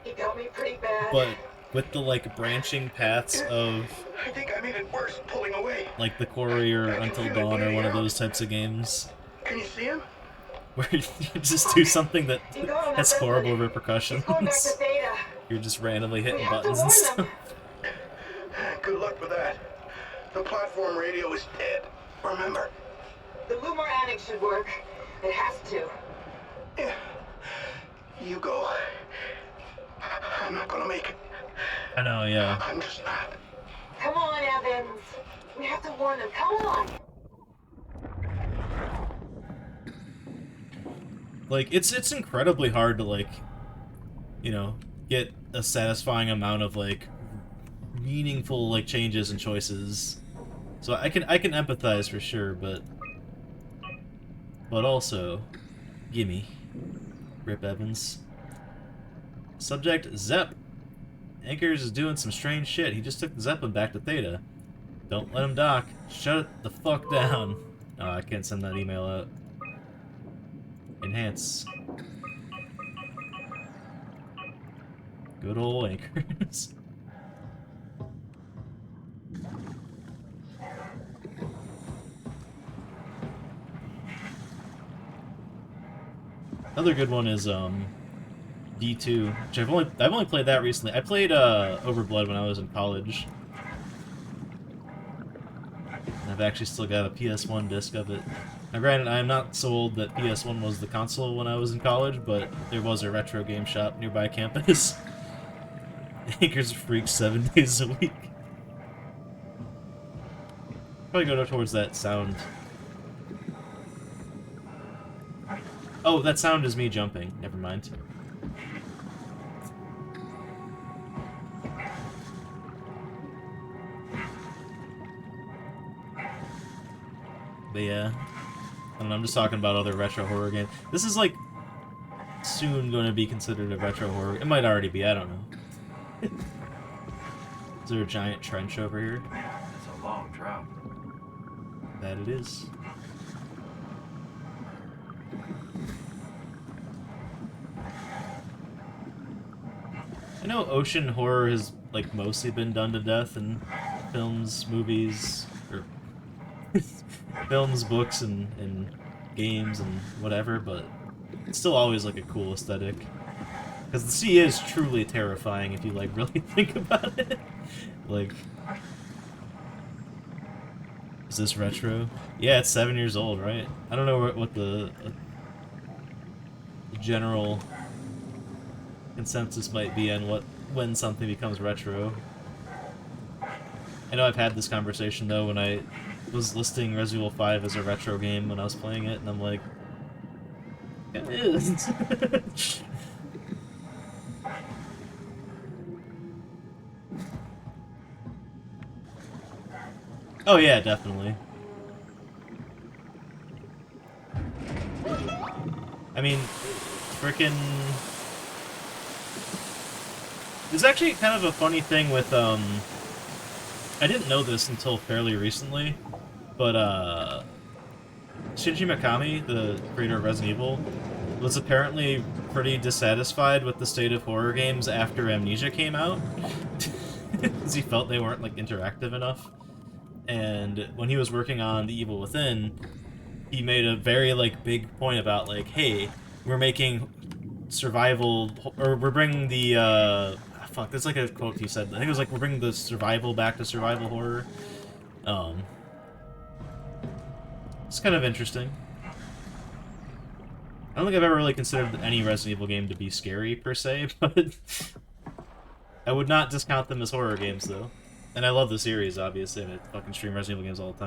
He got me pretty bad. But with the, like, branching paths of... I think I made it worse pulling away. Like the Quarry or Until Dawn or one of those types of games. Can you see him? Where you just do something that has horrible repercussions. You're just randomly hitting buttons and stuff. Good luck with that. The platform radio is dead. Remember? The Lumar Annex should work. It has to. Yeah. You go. I'm not gonna make it. I know, yeah. I'm just not. Come on, Evans. We have to warn them. Come on. Like, it's incredibly hard to, like, you know, get a satisfying amount of, like, meaningful, like, changes and choices. So I can empathize for sure, but also, gimme. Rip Evans. Subject, Zep. Anchors is doing some strange shit. He just took the Zeppelin back to Theta. Don't let him dock. Shut it the fuck down. Oh, I can't send that email out. Enhance. Good old Anchors. Another good one is D2, which I've only played that recently. I played Overblood when I was in college. And I've actually still got a PS1 disc of it. Now granted, I am not so old that PS1 was the console when I was in college, but there was a retro game shop nearby campus. Anchors Freak 7 days a week. Probably go towards that sound. Oh, that sound is me jumping. Never mind. But yeah, I don't know, I'm just talking about other retro horror games. This is like soon going to be considered a retro horror. It might already be, I don't know. Is there a giant trench over here? It's a long drop. That it is. I know ocean horror has, like, mostly been done to death in films, movies, or films, books, and games, and whatever, but it's still always, like, a cool aesthetic. Because the sea is truly terrifying if you, like, really think about it. Like... Is this retro? Yeah, it's 7 years old, right? I don't know what the general consensus might be on when something becomes retro. I know I've had this conversation though when I was listing Resident Evil 5 as a retro game when I was playing it, and I'm like, it is. Oh yeah, definitely. I mean, frickin'... There's actually kind of a funny thing with, I I didn't know this until fairly recently, but Shinji Mikami, the creator of Resident Evil, was apparently pretty dissatisfied with the state of horror games after Amnesia came out, because he felt they weren't like interactive enough. And when he was working on The Evil Within, he made a very like big point about like, hey, we're making survival, or we're bringing the fuck, that's like a quote he said. I think it was like, we're bringing the survival back to survival horror. It's kind of interesting. I don't think I've ever really considered any Resident Evil game to be scary, per se, but I would not discount them as horror games, though. And I love the series, obviously. I fucking stream Resident Evil games all the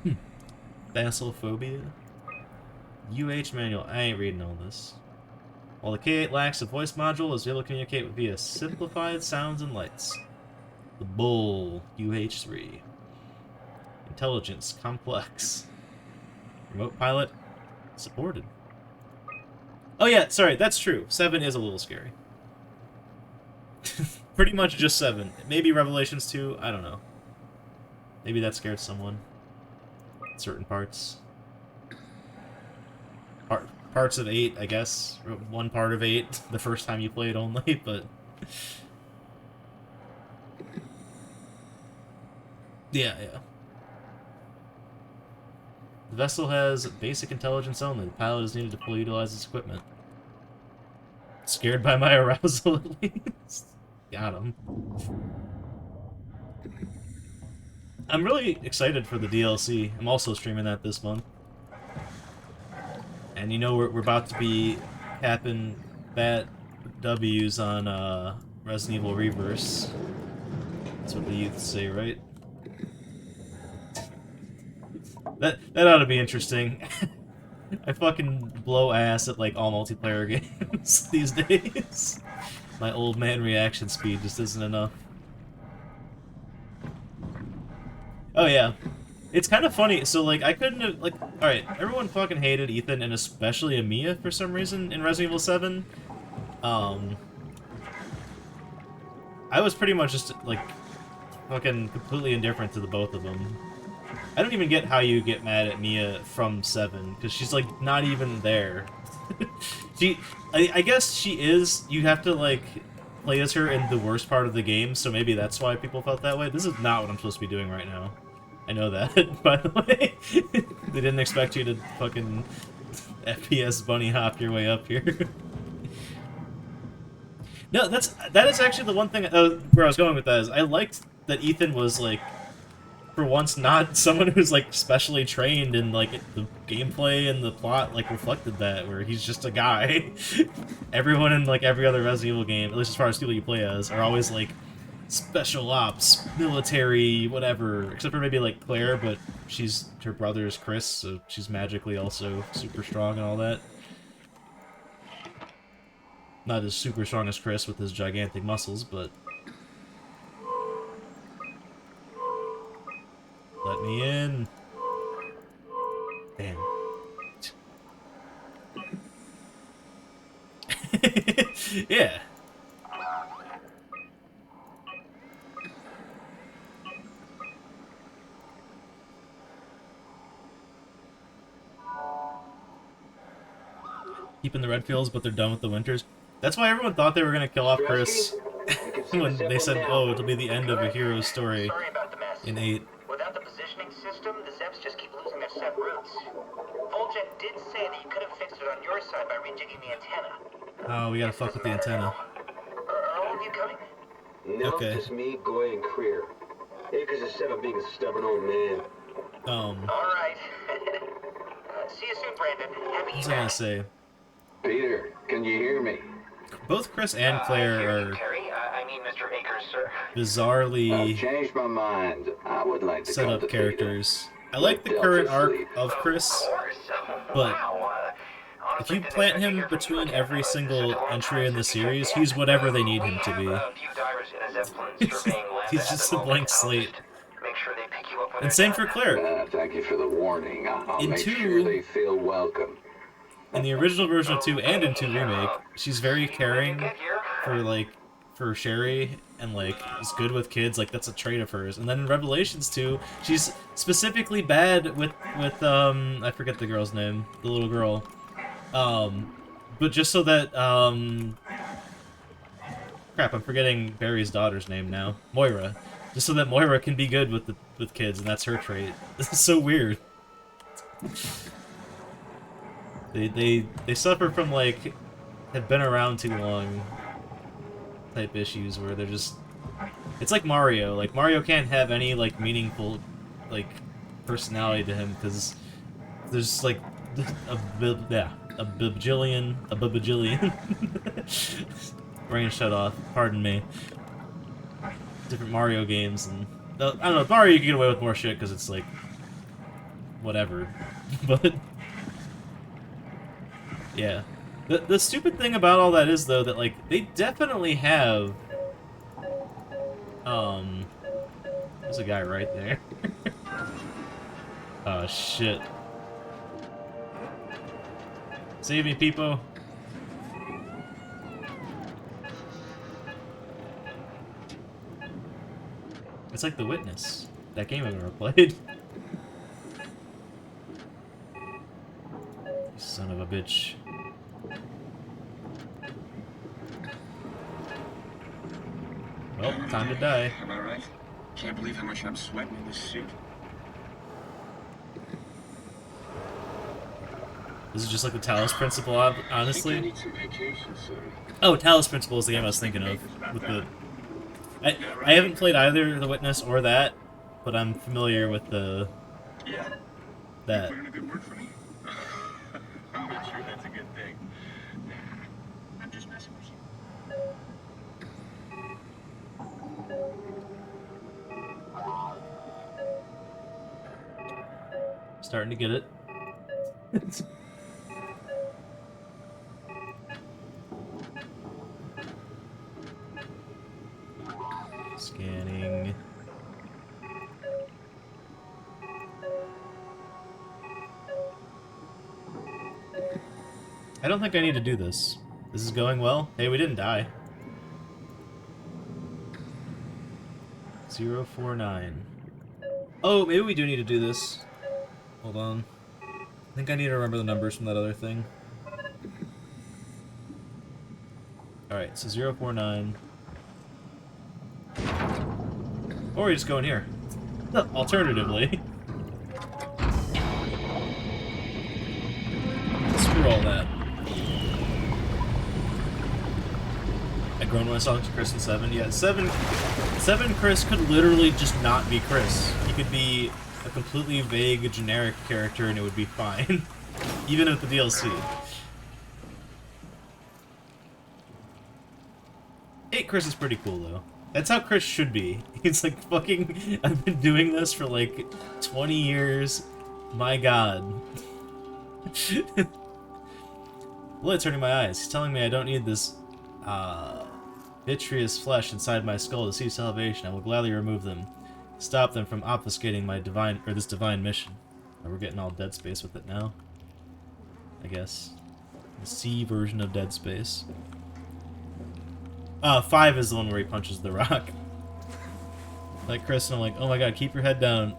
time. Basilphobia? UH manual. I ain't reading all this. While the K8 lacks a voice module, is able to communicate via simplified sounds and lights. The Bull, UH3. Intelligence, complex. Remote pilot, supported. Oh yeah, sorry, that's true. 7 is a little scary. Pretty much just 7. Maybe Revelations 2, I don't know. Maybe that scared someone. Certain parts. Parts of 8, I guess. One part of 8, the first time you play it only, but... yeah. The vessel has basic intelligence only. The pilot is needed to fully utilize its equipment. Scared by my arousal, at least. Got him. I'm really excited for the DLC. I'm also streaming that this month. And you know we're about to be capping bat W's on Resident Evil Reverse. That's what the youth say, right? That ought to be interesting. I fucking blow ass at like all multiplayer games these days. My old man reaction speed just isn't enough. Oh yeah. It's kind of funny, so like I couldn't have like alright, everyone fucking hated Ethan and especially Amiya for some reason in Resident Evil 7. I was pretty much just like fucking completely indifferent to the both of them. I don't even get how you get mad at Mia from 7, because she's, like, not even there. I guess she is, you have to, like, play as her in the worst part of the game, so maybe that's why people felt that way. This is not what I'm supposed to be doing right now. I know that, by the way. They didn't expect you to fucking FPS bunny hop your way up here. No, that is actually the one thing, where I was going with that, is I liked that Ethan was, like, for once not someone who's like specially trained, and like the gameplay and the plot like reflected that, where he's just a guy. Everyone in like every other Resident Evil game, at least as far as people you play as, are always like special ops, military, whatever, except for maybe like Claire, but her brother's Chris, so she's magically also super strong and all that. Not as super strong as Chris with his gigantic muscles, but let me in. Damn. Yeah. Keeping the red fields, but they're done with the winters. That's why everyone thought they were gonna kill off Chris when they said, "Oh, it'll be the end of a hero's story." In 8. Without the positioning system, the Zeps just keep losing their set routes. Voljet did say that you could have fixed it on your side by rejigging the antenna. Oh, we gotta fuck with the antenna. Are all of you coming? No, Okay. just me, Goy, and Creer. Akers is set on being a stubborn old man. All right. See you soon, Brandon. Happy What was I gonna say? Peter, can you hear me? Both Chris and Claire are I mean, Mr. Akers, sir. bizarrely I've changed my mind. I would like to set call up the characters. I like the current arc of Chris, but if you plant him between every single entry in the series, he's whatever they need him to be. He's just a blank slate. And same for Claire. Thank you for the warning. I'll In make 2, sure they feel welcome. in the original version of 2 and in 2 Remake, she's very caring for, like, for Sherry and like is good with kids, like that's a trait of hers. And then in Revelations 2, she's specifically bad with I forget the girl's name, the little girl. But just so that crap, I'm forgetting Barry's daughter's name now. Moira. Just so that Moira can be good with kids, and that's her trait. This is so weird. They suffer from like have been around too long type issues where they're just it's like Mario. Like Mario can't have any like meaningful like personality to him because there's like a bajillion brain shut off, pardon me. Different Mario games, and I don't know, Mario you can get away with more shit because it's like whatever. But yeah. The stupid thing about all that is though that like they definitely have there's a guy right there. Oh shit. Save me, Peepo. It's like The Witness. That game I've never played. You son of a bitch. Well, time to die. Am I right? Can't believe how much I'm sweating in this suit. This is just like the Talos Principle, honestly. I need some vacation soon. Oh, Talos Principle is the game I was thinking of. With the, I haven't played either The Witness or that, but I'm familiar with the. Yeah. That. You put in a good word for me. I'm not sure that's a good thing. I'm just messing with you. Starting to get it. Scanning. I don't think I need to do this. This is going well. Hey, we didn't die. 049. Oh, maybe we do need to do this. Hold on. I think I need to remember the numbers from that other thing. Alright, so 049. Or we just go in here. Alternatively. Screw all that. I groaned when I saw Chris in 7. Yeah, 7 Chris could literally just not be Chris. He could be a completely vague, generic character and it would be fine. Even with the DLC. 8 Chris is pretty cool, though. That's how Chris should be. He's like, fucking, I've been doing this for like 20 years. My god. Blood's hurting my eyes. He's telling me I don't need this, vitreous flesh inside my skull to see salvation. I will gladly remove them. Stop them from obfuscating my this divine mission. Oh, we're getting all Dead Space with it now. I guess. The C version of Dead Space. 5 is the one where he punches the rock. Like Chris, and I'm like, oh my god, keep your head down.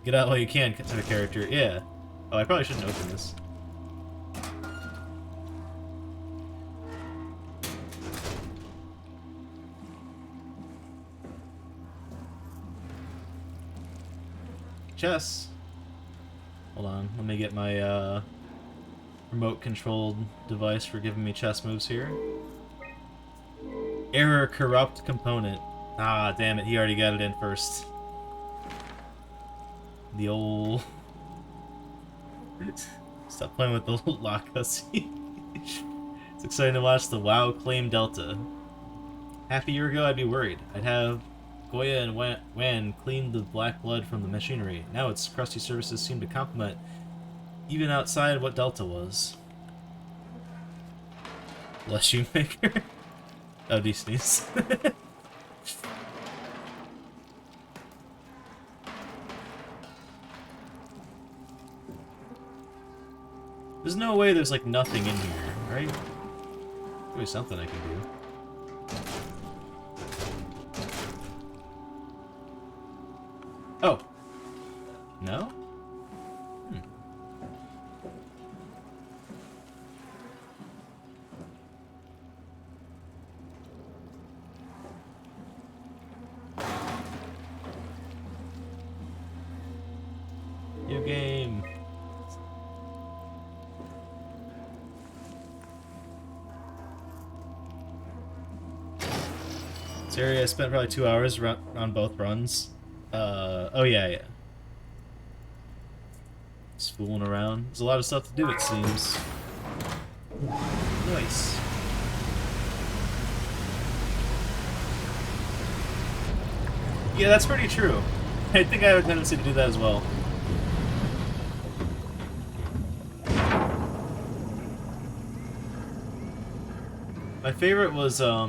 Get out while you can, type of character. Yeah. Oh, I probably shouldn't open this. Chess. Hold on, let me get my remote-controlled device for giving me chess moves here. Error corrupt component. Ah, damn it, he already got it in first. The old... Stop playing with the lock hussy. It's exciting to watch the WoW claim Delta. Half a year ago, I'd be worried. I'd have Goya and Wan clean the black blood from the machinery. Now its crusty surfaces seem to complement even outside what Delta was. Bless you, Maker. Oh, do you sneeze? There's no way there's like nothing in here, right? Maybe something I can do. Oh. No? Hmm. New game. Terry, I spent probably 2 hours on both runs. Oh yeah. Just fooling around. There's a lot of stuff to do, it seems. Nice. Yeah, that's pretty true. I think I have a tendency to do that as well. My favorite was, I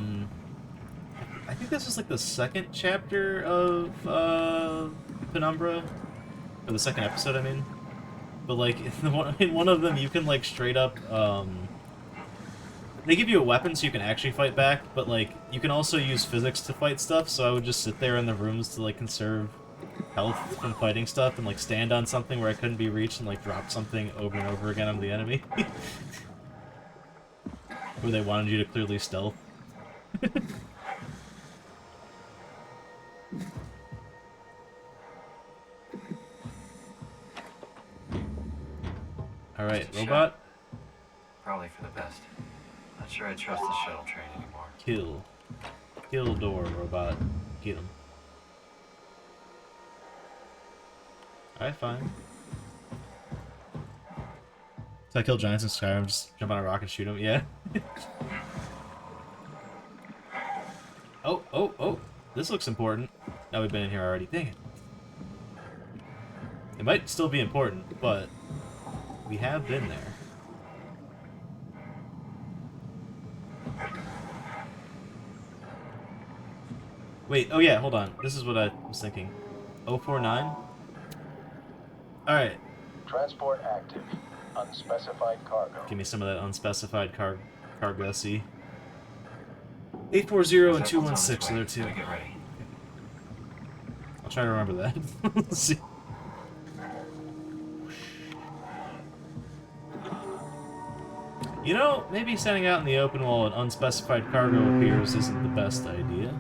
think this was like the second chapter of, Penumbra. Or the second episode, I mean. But, like, in one of them, you can, like, straight up, they give you a weapon so you can actually fight back, but, like, you can also use physics to fight stuff, so I would just sit there in the rooms to, like, conserve health from fighting stuff and, like, stand on something where I couldn't be reached and, like, drop something over and over again on the enemy. Where they wanted you to clearly stealth. Alright, robot? Probably for the best. Not sure I trust the shuttle train anymore. Kill. Kill door, robot. Get him. Alright, fine. So I kill giants in Skyrim, just jump on a rock and shoot him? Yeah. Oh. This looks important. Now we've been in here already. Dang it. It might still be important, but we have been there. Wait, oh yeah, hold on. This is what I was thinking. 049? Alright. Transport active. Unspecified cargo. Give me some of that unspecified cargo, see? 840 and 216 are there too. Get ready. I'll try to remember that. Let's see. You know, maybe standing out in the open while an unspecified cargo appears isn't the best idea.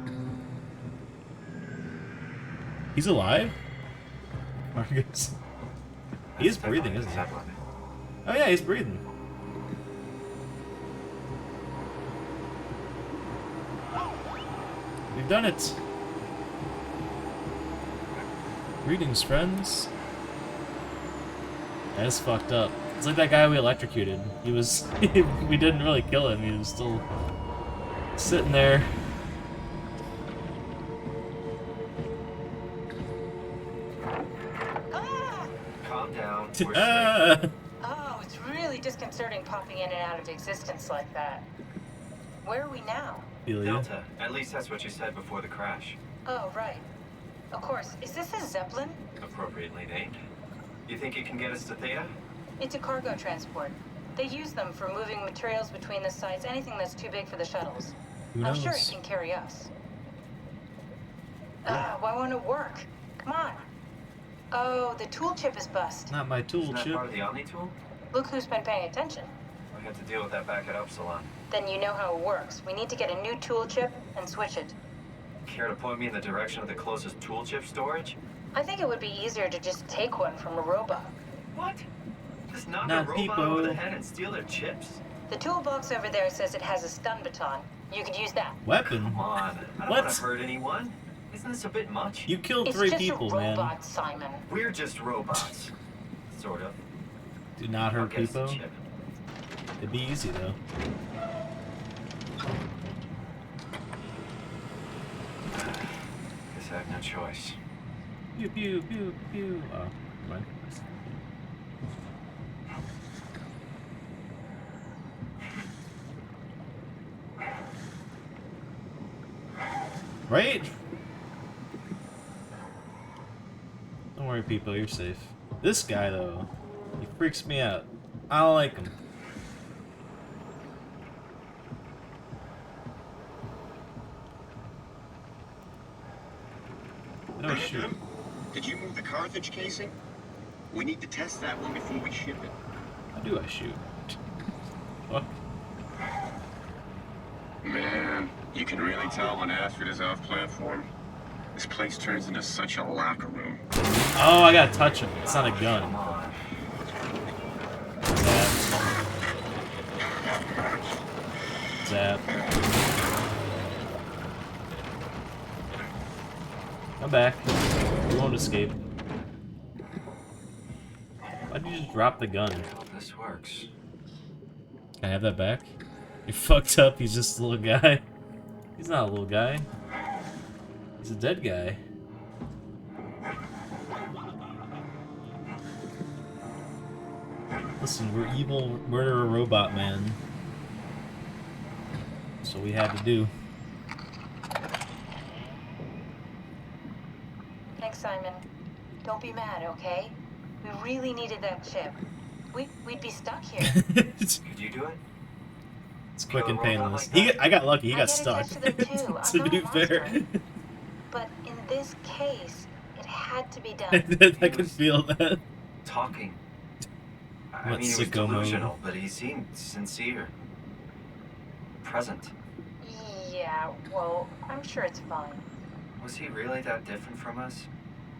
He's alive? Marcus. He is breathing, isn't he? Oh yeah, he's breathing. We've done it. Greetings, friends. That's fucked up. It's like that guy we electrocuted. He was... we didn't really kill him. He was still sitting there. Calm down. Oh, it's really disconcerting popping in and out of existence like that. Where are we now? Delta. At least that's what you said before the crash. Oh, right. Of course. Is this a Zeppelin? Appropriately named. You think it can get us to Theta? It's a cargo transport. They use them for moving materials between the sites, anything that's too big for the shuttles. I'm sure it can carry us. Why won't it work? Come on. Oh, the tool chip is bust. Not my tool Isn't that chip. part of the Omni tool? Look who's been paying attention. I had to deal with that back at Upsilon. Then you know how it works. We need to get a new tool chip and switch it. Care to point me in the direction of the closest tool chip storage? I think it would be easier to just take one from a robot. What? Just knock Not a robot people. over the head and steal their chips? The toolbox over there says it has a stun baton. You could use that. Weapon? Come on. I don't want to hurt anyone. Isn't this a bit much? You killed It's 3 just people, a man. robot, Simon. We're just robots. Sort of. Do not hurt I'll guess the people. chip. It'd be easy though. Guess I have no choice. Pew pew pew pew. Oh, never mind. Right? Don't worry, people, you're safe. This guy, though, he freaks me out. I don't like him. Oh, shoot. Did you move the Carthage casing? We need to test that one before we ship it. How do I shoot? Fuck. Man, you can really tell when Astrid is off platform. This place turns into such a locker room. Oh, I gotta touch him. It's not a gun. Zap. I'm back. You won't escape. Why'd you just drop the gun? This works. Can I have that back? You're fucked up. He's just a little guy. He's not a little guy. He's a dead guy. Listen, we're evil murderer robot man. That's what we had to do. Thanks, Simon. Don't be mad, okay? We really needed that chip. We'd be stuck here. Could you do it? It's quick and painless. I got lucky. He got stuck. To be fair. But in this case, it had to be done. I can feel that. Talking. I What mean, he was sicko mode? delusional, but he seemed sincere. Present. Yeah, well, I'm sure it's fine. Was he really that different from us?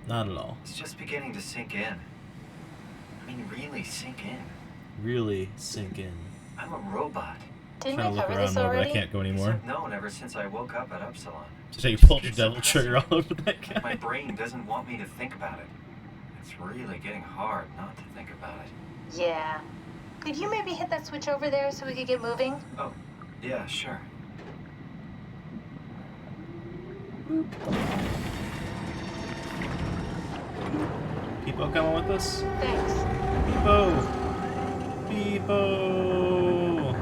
Not at all. It's just beginning to sink in. I mean, really sink in. Really sink in. I'm a robot. Didn't Trying we to look cover around this more, but I already? can't go anymore. I've known ever since I woke up at Upsilon. So you pulled your devil trigger all over that guy. My brain doesn't want me to think about it. It's really getting hard not to think about it. Yeah. Could you maybe hit that switch over there so we could get moving? Oh, yeah, sure. People coming with us? Thanks. People! People!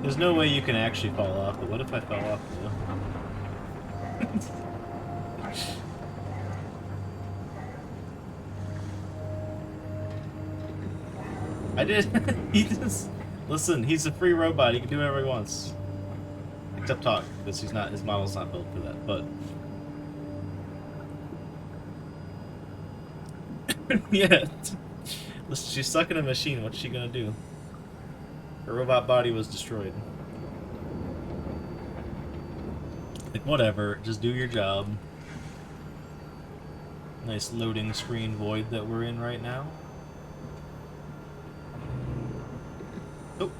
There's no way you can actually fall off, but what if I fell off though? I did. He just listen. He's a free robot. He can do whatever he wants, except talk, because he's not. His model's not built for that. But yeah, listen. She's stuck in a machine. What's she gonna do? Her robot body was destroyed. Like whatever. Just do your job. Nice loading screen void that we're in right now. You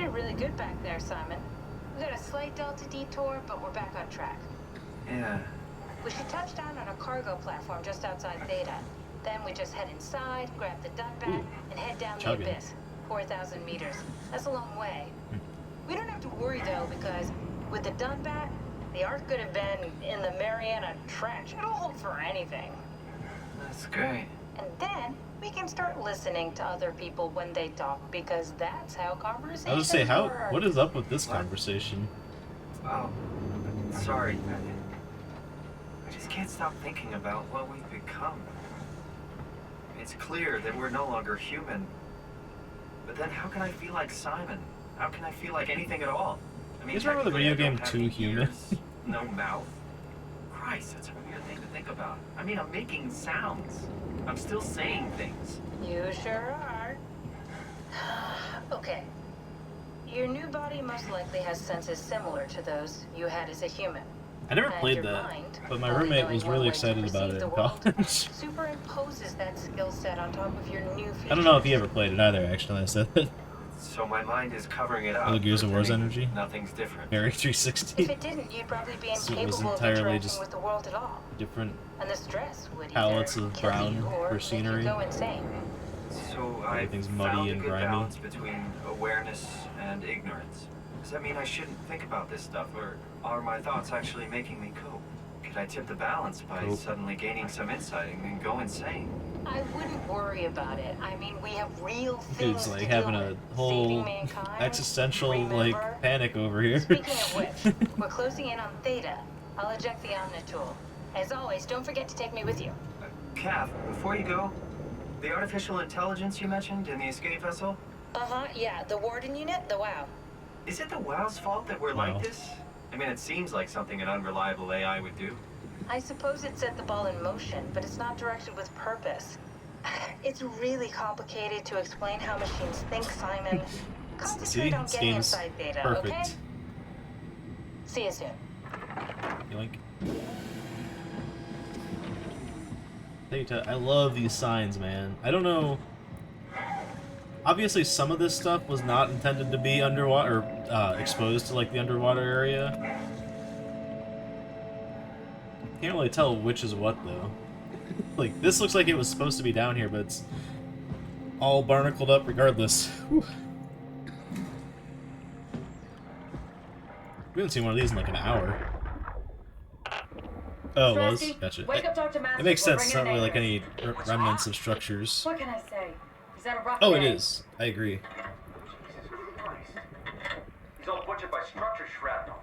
did really good back there, Simon. We got a slight delta detour, but we're back on track. Yeah. We should touch down on a cargo platform just outside Theta. Then we just head inside, grab the Dunbat, and head down the abyss. 4,000 meters. That's a long way. We don't have to worry, though, because with the Dunbat, the Ark could have been in the Mariana Trench. It'll hold for anything. That's great. And then we can start listening to other people when they talk, because that's how conversations I was gonna say, work. what is up with this conversation? Oh, sorry. I just can't stop thinking about what we've become. It's clear that we're no longer human. But then how can I feel like Simon? How can I feel like anything at all? I mean, You remember the technically, video I don't game have 2 any Human? ears, no mouth. Christ, that's a weird thing to think about. I mean, I'm making sounds. I'm still saying things. You sure are. Okay. Your new body most likely has senses similar to those you had as a human. I never And played your that, mind, but my only roommate knowing was one really way to excited about perceive it the in world, college. superimposes that skill set on top of your new features. I don't know if he ever played it either, actually, I said that. So my mind is covering it up. Little Gears of War's pretending energy. Nothing's different. Very 360. If it didn't, you'd probably be So it was incapable of entirely interacting just with the world at all. different And the stress would palettes either of kill brown you or for make you scenery. go insane. So I Everything's found muddy a and good grimy. balance between awareness and ignorance. Does that mean I shouldn't think about this stuff, or are my thoughts actually making me cope? Could I tip the balance by Cope. suddenly gaining some insight and go insane? I wouldn't worry about it. I mean, we have real things Dude's like to having deal a with. whole Saving mankind, existential remember? like panic over here. Speaking of which, we're closing in on Theta. I'll eject the Omnitool. As always, don't forget to take me with you. Cav, before you go, the artificial intelligence you mentioned in the escape vessel? Yeah, the Warden unit, the WOW. Is it the WoW's fault that we're Wow. like this? I mean, it seems like something an unreliable AI would do. I suppose it set the ball in motion, but it's not directed with purpose. It's really complicated to explain how machines think, Simon. Concentrate on this getting game's inside data, perfect. okay? See you soon. Yoink. I love these signs, man. I don't know. Obviously, some of this stuff was not intended to be underwater, or exposed to like the underwater area. Can't really tell which is what though. Like this looks like it was supposed to be down here, but it's all barnacled up regardless. Whew. We haven't seen one of these in like an hour. Oh, it was? Gotcha. Wake up Dr. It makes We're sense. It's bringing not really an like any remnants of structures. What can I say? Is that a rough Oh, day? it is. I agree. He's all butchered by structure shrapnel.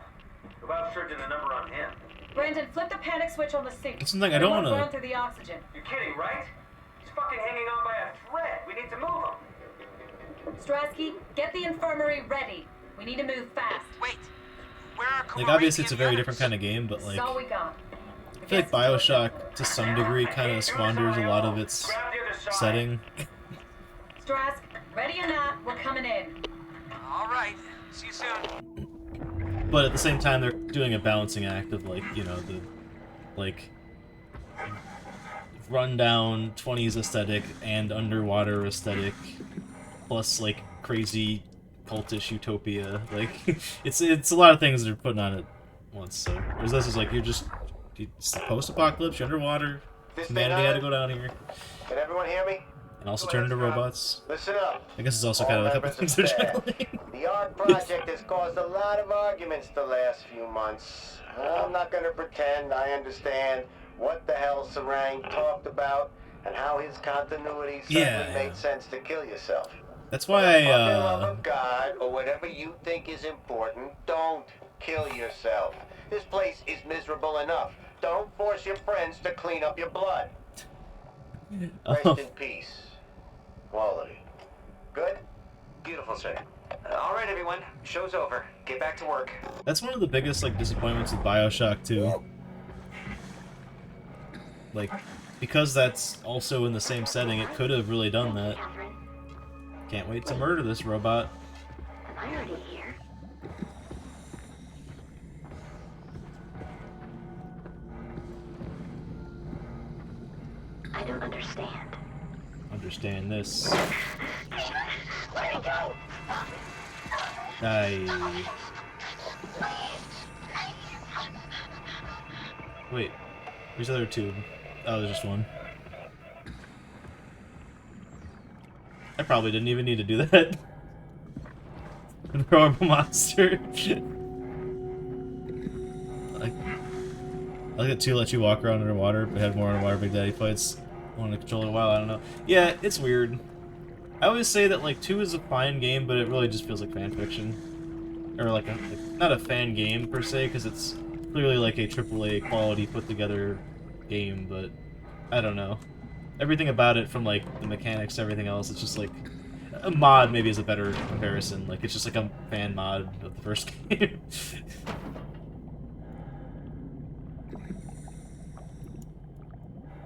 The Valve sure did a number on him. Brandon, flip the panic switch on the suit. It's something I don't It won't wanna- burn through the oxygen. You're kidding, right? He's fucking hanging on by a thread. We need to move him. Strasky, get the infirmary ready. We need to move fast. Wait. Like, obviously it's a very different kind of game, but This like, is all we got. I feel like Bioshock, to some degree, kind of squanders a lot of its setting. Strask, ready or not, we're coming in. All right. See you soon. But at the same time, they're doing a balancing act of, like, you know, the, like, rundown 20s aesthetic and underwater aesthetic, plus, like, crazy cultish utopia. Like, it's a lot of things that are putting on it once, so. Whereas this is like, it's the post-apocalypse, you're underwater, humanity had to go down here. Can everyone hear me? And also turn into robots. Listen up. I guess it's also kind of like a couple things they're juggling. The ARC project has caused a lot of arguments the last few months. I'm not going to pretend I understand what the hell Sarang talked about and how his continuity certainly made sense to kill yourself. That's why For the love of God, or whatever you think is important, don't kill yourself. This place is miserable enough. Don't force your friends to clean up your blood. Rest in peace. Quality. Good? Beautiful, sir. All right, everyone. Show's over. Get back to work. That's one of the biggest, like, disappointments with Bioshock 2. Like, because that's also in the same setting, it could have really done that. Can't wait to murder this robot. Am I already here? I don't understand. Understand this. Let me go! Die. Wait, where's the other two? Oh, there's just one. I probably didn't even need to do that. An horrible monster. I like it too, let you walk around underwater, but had more underwater Big Daddy fights. I wanted to control it a while, I don't know. Yeah, it's weird. I always say that, like, 2 is a fine game, but it really just feels like fanfiction. Or, like, not a fan game, per se, because it's clearly, like, a AAA quality put-together game, but I don't know. Everything about it, from, like, the mechanics to everything else, it's just, like, a mod maybe is a better comparison. Like, it's just, like, a fan mod of the first game.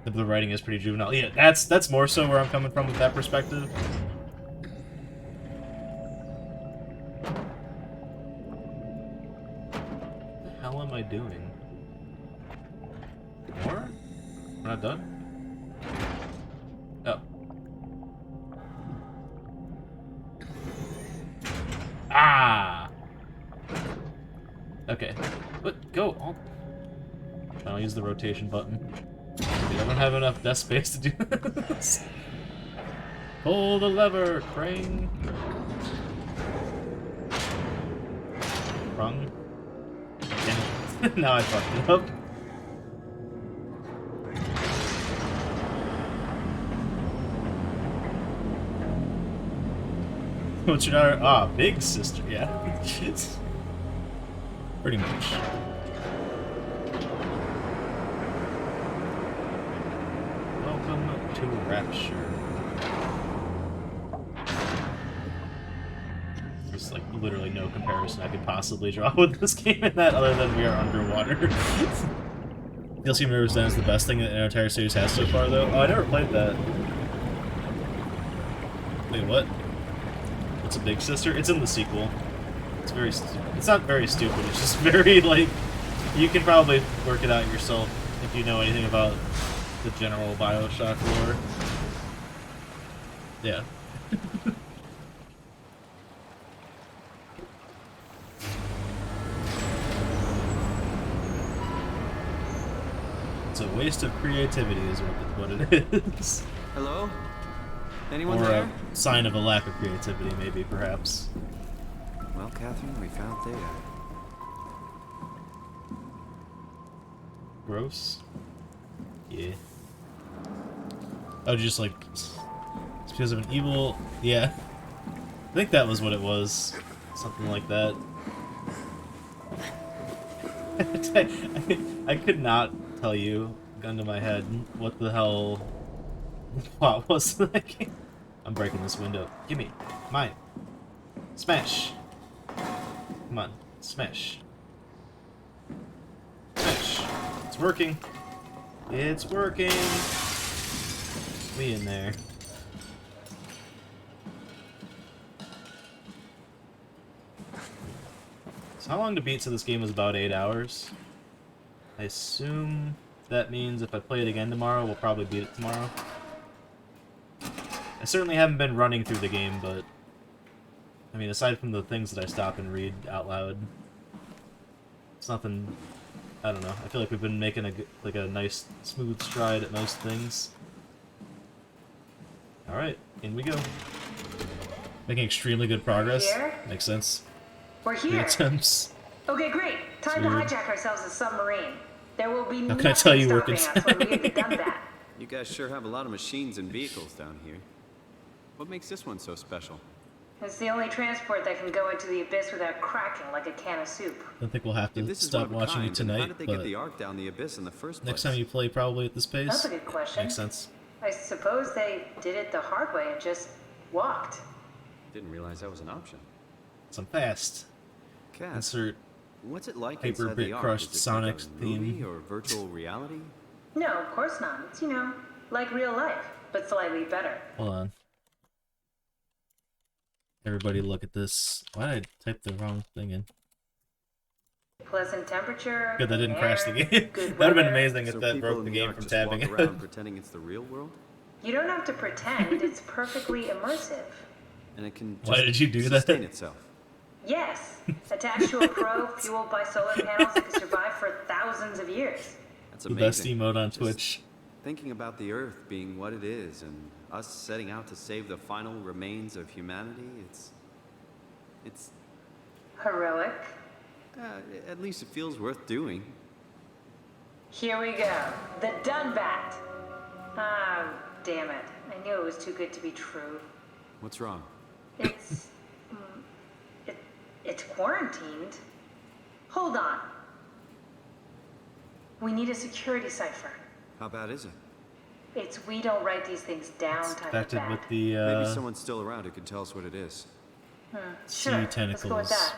The writing is pretty juvenile. Yeah, that's more so where I'm coming from with that perspective. What the hell am I doing? More? We're not done? Oh. Ah! Okay. But go. I'll use the rotation button. I don't have enough desk space to do this. Pull the lever, Crane. Wrong. Damn it. Now I fucked it up. What's your daughter? Ah, big sister, yeah. Pretty much. Welcome to Rapture. Just like literally no comparison I could possibly draw with this game in that other than we are underwater. DLC Represents the best thing that our entire series has so far, though. Oh, I never played that. Wait, what? It's a big sister? It's in the sequel. It's very it's not very stupid, it's just very, like, you can probably work it out yourself if you know anything about the general BioShock lore. Yeah. It's a waste of creativity is what it is. Hello? Anyone or there? a sign of a lack of creativity, maybe, perhaps. Well, Catherine, we found Thea. Gross? Yeah. Oh, just like... It's because of an evil... Yeah. I think that was what it was. Something like that. I could not tell you, gun to my head, what the hell what was that game. I'm breaking this window. Gimme. Mine. Smash. Come on. Smash. Smash. It's working. It's working. We in there. So how long to beat to this game was about 8 hours. I assume that means if I play it again tomorrow, we'll probably beat it tomorrow. I certainly haven't been running through the game, but... I mean, aside from the things that I stop and read out loud, it's nothing... I don't know. I feel like we've been making a nice, smooth stride at most things. Alright, in we go. Making extremely good progress. Here? Makes sense. We're Good here. attempts. Okay, great. Time to Weird. hijack ourselves a submarine. There will be How nothing can I tell you we're stopping us when we get the done that. You guys sure have a lot of machines and vehicles down here. What makes this one so special? It's the only transport that can go into the abyss without cracking like a can of soup. I don't think we'll have to If this is stop one of a watching you kind, then how tonight, did they get but the Ark down the abyss in the first place? next time you play probably at this pace. That's a good question. Makes sense. I suppose they did it the hard way and just walked. Didn't realize that was an option. Some fast. Cass, Insert what's it like Hyper inside the Bit Ark? Crushed Is it Sonic like a movie theme. or virtual reality? No, of course not. It's, you know, like real life, but slightly better. Hold on. Everybody look at this. Why did I type the wrong thing in? Pleasant temperature. Good, that didn't clean crash the air, game. good That would have been weather. amazing if So that people broke in the the game Ark from just tabbing walk it. around pretending it's the real world? You don't have to pretend. It's perfectly immersive. And it can Why just did you do sustain that? itself. Yes. Attached to a probe fueled by solar panels that can survive for thousands of years. That's The amazing. best emote on Just Twitch. Thinking about the Earth being what it is and us setting out to save the final remains of humanity, it's Heroic. at least it feels worth doing. Here we go. The Dunbat. Ah, damn it. I knew it was too good to be true. What's wrong? It's... it's quarantined. Hold on. We need a security cipher. How bad is it? It's we don't write these things down type of Infected bad. with the Maybe someone's still around who can tell us what it is. sea Sure, let's go with tentacles. that.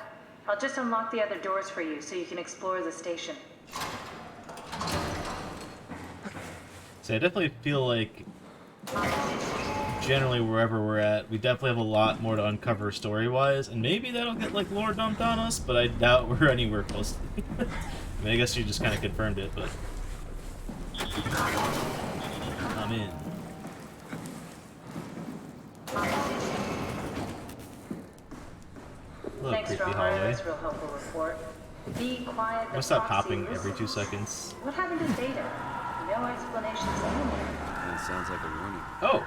I'll just unlock the other doors for you so you can explore the station. So I definitely feel like generally wherever we're at, we definitely have a lot more to uncover story-wise, and maybe that'll get like lore dumped on us, but I doubt we're anywhere close to it. I mean, I guess you just kind of confirmed it, but I'm in. Hello, Thanks, creepy Strong hallway. That's a real helpful report. Be quiet. I'm The gonna stop proxy hopping every 2 listens. seconds. What happened to Theta? No explanations anywhere. That sounds like a warning. Oh!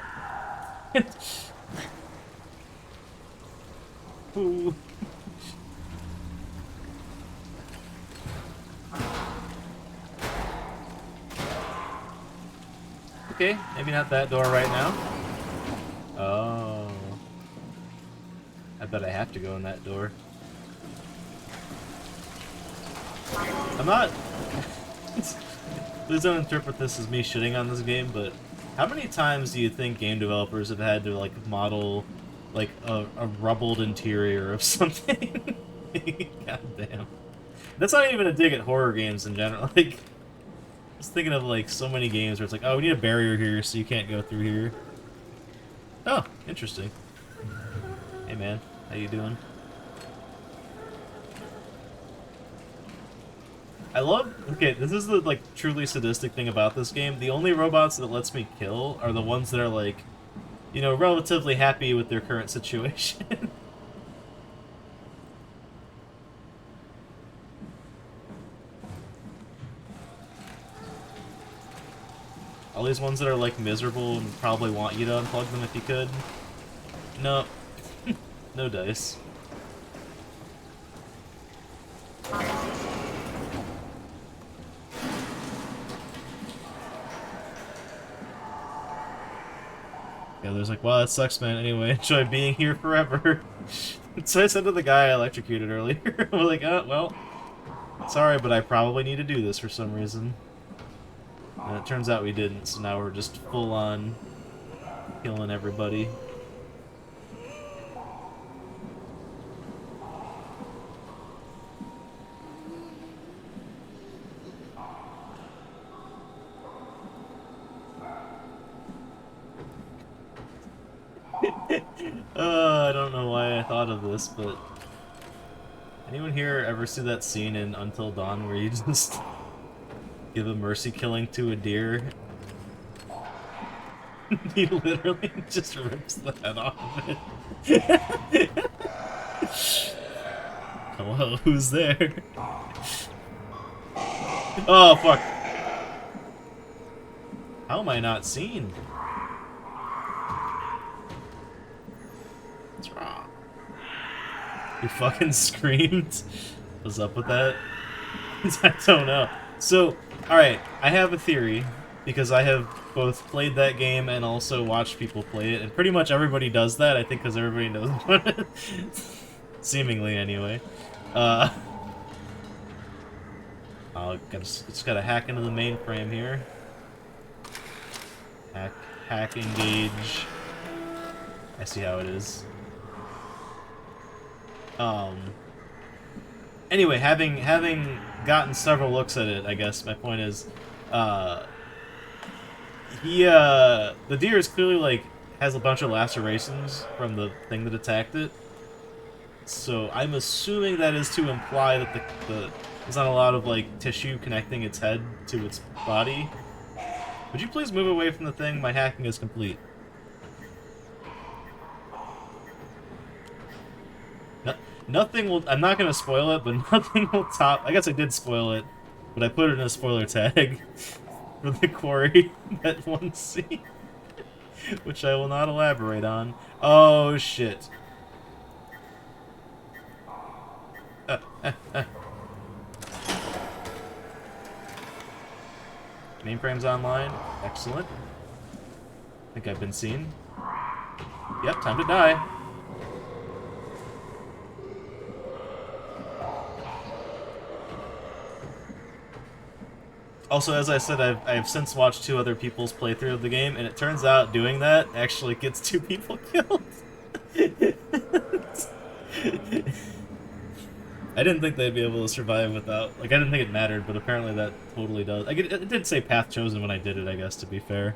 Ooh. Okay, maybe not that door right now. Oh. I bet I have to go in that door. I'm not... Please don't interpret this as me shitting on this game, but how many times do you think game developers have had to, like, model like a rubbled interior of something. God damn. That's not even a dig at horror games in general. Like, I was thinking of like so many games where it's like, oh, we need a barrier here so you can't go through here. Oh, interesting. Hey man, how you doing? I love, okay, this is the like truly sadistic thing about this game. The only robots that lets me kill are the ones that are like, you know, relatively happy with their current situation. All these ones that are like miserable and probably want you to unplug them if you could. No. No dice. Yeah, there's like, wow, that sucks, man. Anyway, enjoy being here forever. So I said to the guy I electrocuted earlier, we're like, oh, well, sorry, but I probably need to do this for some reason. And it turns out we didn't, so now we're just full on killing everybody. I don't know why I thought of this, but anyone here ever see that scene in Until Dawn where you just give a mercy killing to a deer? He literally just rips the head off of it. Hello, who's there? Oh, fuck. How am I not seen? What's wrong? You fucking screamed? What's up with that? I don't know. So, alright, I have a theory, because I have both played that game and also watched people play it, and pretty much everybody does that, I think, because everybody knows about it. Seemingly, anyway. I'll just gotta hack into the mainframe here. Hack, engage. I see how it is. Anyway, having gotten several looks at it, I guess my point is, the deer is clearly like has a bunch of lacerations from the thing that attacked it. So I'm assuming that is to imply that there's not a lot of like tissue connecting its head to its body. Would you please move away from the thing? My hacking is complete. Nothing will... I'm not going to spoil it, but nothing will top... I guess I did spoil it, but I put it in a spoiler tag for the quarry, that one scene, which I will not elaborate on. Oh, shit. Mainframe's online. Excellent. I think I've been seen. Yep, time to die. Also, as I said, I've since watched 2 other people's playthrough of the game, and it turns out doing that actually gets 2 people killed. I didn't think they'd be able to survive without... Like, I didn't think it mattered, but apparently that totally does. Like, it did say path chosen when I did it, I guess, to be fair.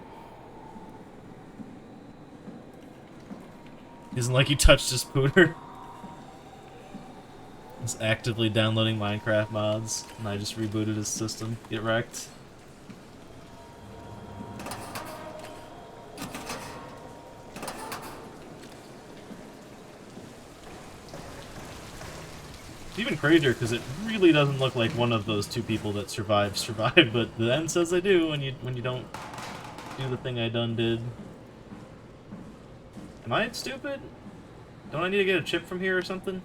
Isn't like you touched his pooter. He's actively downloading Minecraft mods, and I just rebooted his system. Get wrecked. It's even crazier because it really doesn't look like one of those 2 people that survived, but the end says they do when you don't do the thing I done did. Am I stupid? Don't I need to get a chip from here or something?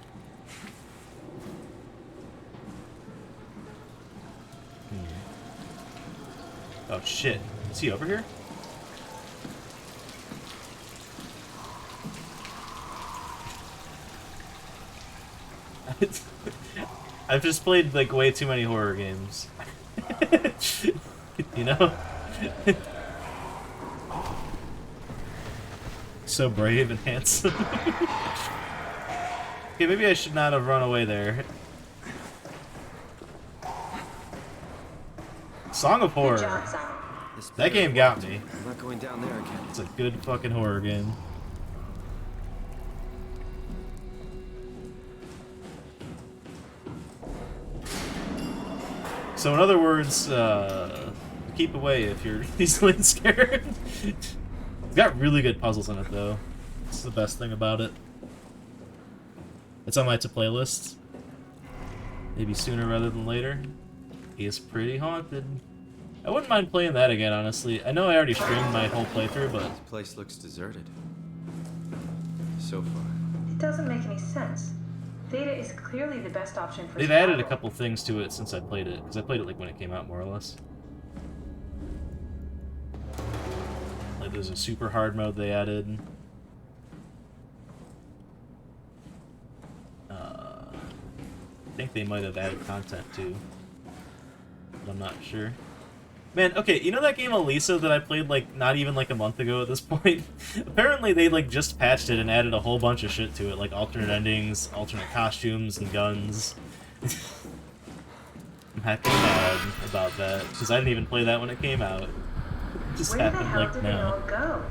Oh shit. Is he over here? I've just played like way too many horror games. You know? So brave and handsome. Okay, maybe I should not have run away there. Song of Horror. That game got me. I'm not going down there again. It's a good fucking horror game. So in other words, keep away if you're easily scared. It's got really good puzzles in it though. It's the best thing about it. It's on my to-playlist. Maybe sooner rather than later. He is pretty haunted. I wouldn't mind playing that again, honestly. I know I already streamed my whole playthrough, but... This place looks deserted. So far. It doesn't make any sense. Data is clearly the best option for They've survival. added a couple things to it since I played it, because I played it like when it came out, more or less. Like there's a super hard mode they added. I think they might have added content too, but I'm not sure. Man, okay, you know that game Elisa that I played like not even like a month ago at this point? Apparently they like just patched it and added a whole bunch of shit to it, like alternate endings, alternate costumes, and guns. I'm happy mad about that, because I didn't even play that when it came out. It just Where the happened hell like did now. they all go?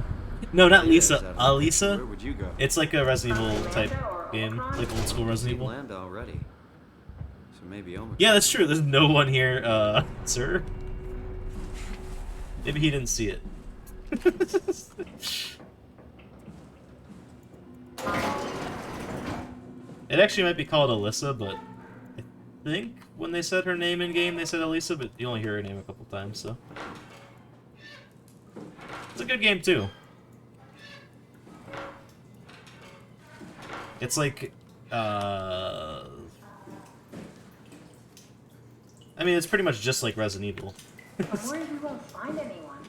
No, not Yeah, Lisa. exactly. Alisa? Where would you go? It's like a Resident Evil type Atlanta or game, Omicron? like old school Resident Evil. Lambda already. So maybe Omicron. Yeah, that's true. There's no one here, sir. Maybe he didn't see it. It actually might be called Alyssa, but I think when they said her name in game, they said Elisa, but you only hear her name a couple times, so. It's a good game, too. It's like, I mean, it's pretty much just like Resident Evil. I'm worried we won't find anyone.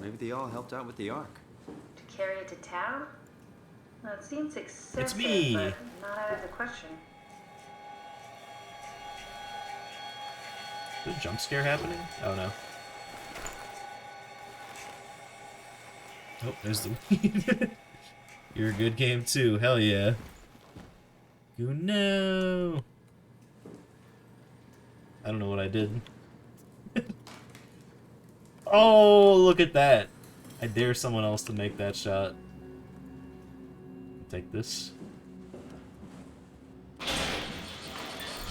Maybe they all helped out with the Ark. To carry it to town? Well, it seems excessive, me. but not out of the question. Is there a jump scare happening? Oh no. Oh, there's the weed. You're a good game too, hell yeah. You know. I don't know what I did. Oh, look at that. I dare someone else to make that shot. Take this.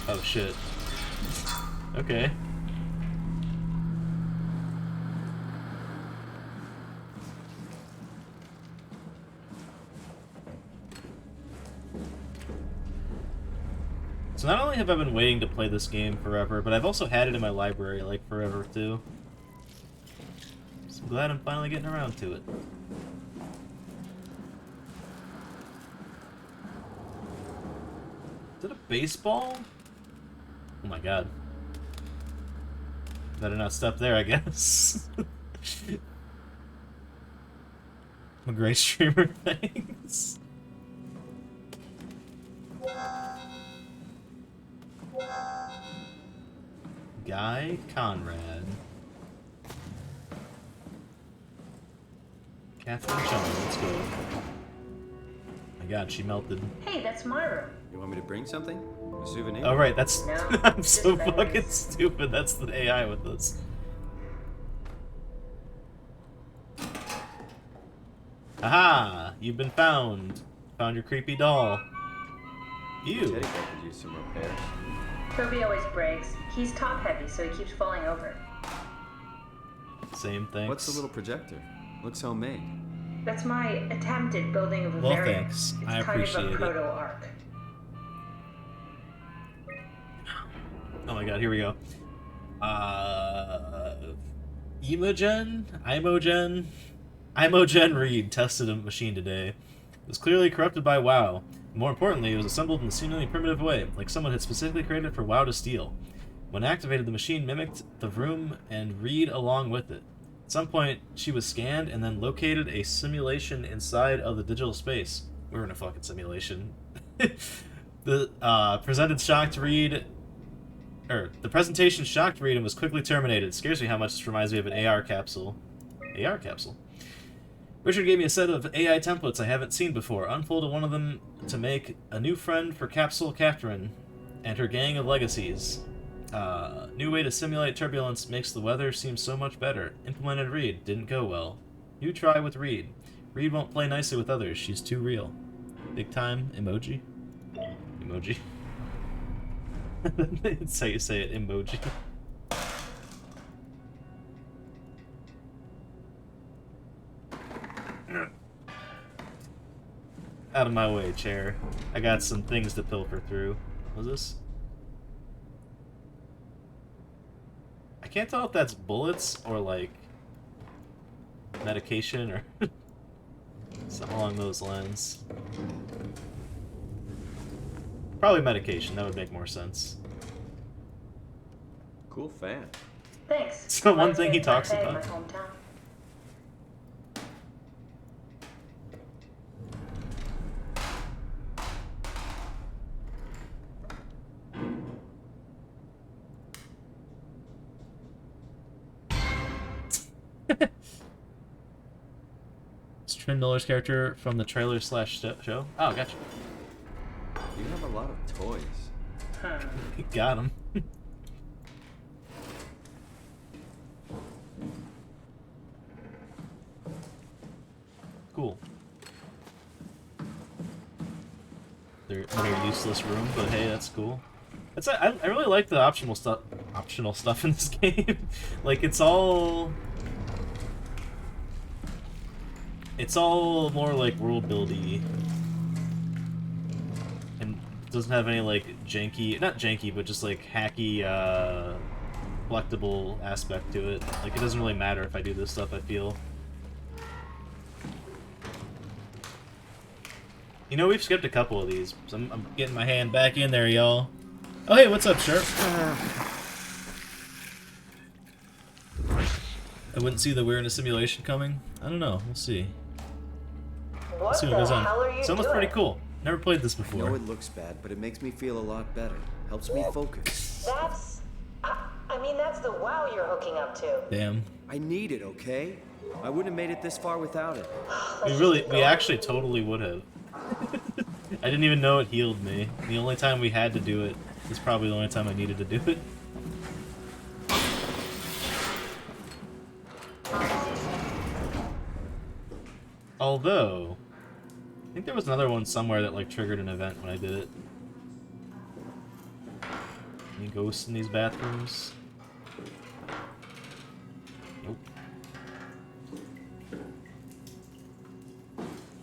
Oh shit. Okay. So not only have I been waiting to play this game forever, but I've also had it in my library, like, forever, too. So I'm glad I'm finally getting around to it. Is it a baseball? Oh my god. Better not step there, I guess. I'm a great streamer, thanks. Guy Conrad. Catherine Chung, let's go. My god, she melted. Hey, that's my room. You want me to bring something? A souvenir? Oh right, that's No, I'm just so memories. fucking stupid. That's the AI with this. Aha! You've been found. Found your creepy doll. Ew. Teddy bear could use some repairs. Toby always breaks. He's top heavy, so he keeps falling over. Same thing. What's the little projector? Looks homemade. That's my attempt at building a Well, variant. thanks. It's I kind appreciate of a it. proto-arc. Oh my god, here we go. Imogen Reed tested a machine today. It was clearly corrupted by WoW. More importantly, it was assembled in a seemingly primitive way, like someone had specifically created it for WoW to steal. When activated, the machine mimicked the room and Reed along with it. At some point, she was scanned and then located a simulation inside of the digital space. We're in a fucking simulation. The presentation shocked Reed and was quickly terminated. It scares me how much this reminds me of an AR capsule. AR capsule? Richard gave me a set of AI templates I haven't seen before. Unfolded one of them to make a new friend for Capsule Catherine and her gang of legacies. New way to simulate turbulence makes the weather seem so much better. Implemented Reed. Didn't go well. New try with Reed. Reed won't play nicely with others. She's too real. Big time emoji. Emoji. That's how you say it, emoji. Out of my way, chair. I got some things to pilfer through. What's this? I can't tell if that's bullets or, like, medication or something along those lines. Probably medication, that would make more sense. Cool fan. Thanks. It's the one thing he talks about. My hometown. It's Trin Miller's character from the trailer slash show. Oh, gotcha. You have a lot of toys. Got him. Cool. They're a useless room, but hey, that's cool. That's I really like the optional stuff in this game. Like it's all more like world buildy, and doesn't have any like not janky, but just like hacky collectible aspect to it. Like it doesn't really matter if I do this stuff, I feel. You know, we've skipped a couple of these, so I'm getting my hand back in there, y'all. Oh, hey, what's up, Sharp? I wouldn't see the We're in a Simulation coming. I don't know. We'll see. Let's see what goes on. Someone's pretty cool. Never played this before. I know it looks bad, but it makes me feel a lot better. Helps me focus. That's... I mean, that's the WoW you're hooking up to. Damn. I need it, okay? I wouldn't have made it this far without it. We actually totally would have. I didn't even know it healed me. The only time we had to do it is probably the only time I needed to do it. Although, I think there was another one somewhere that like triggered an event when I did it. Any ghosts in these bathrooms? Nope.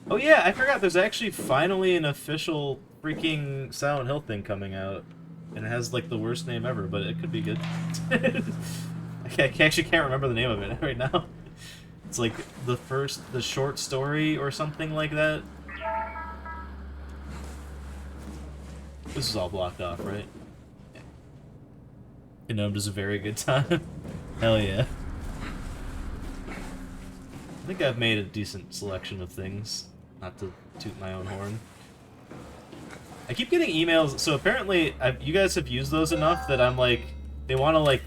Oh yeah, I forgot there's actually finally an official freaking Silent Hill thing coming out. And it has like the worst name ever, but it could be good. I actually can't remember the name of it right now. It's like the short story or something like that. This is all blocked off, right? You know, just a very good time. Hell yeah. I think I've made a decent selection of things. Not to toot my own horn. I keep getting emails, so apparently you guys have used those enough that I'm like, they want to like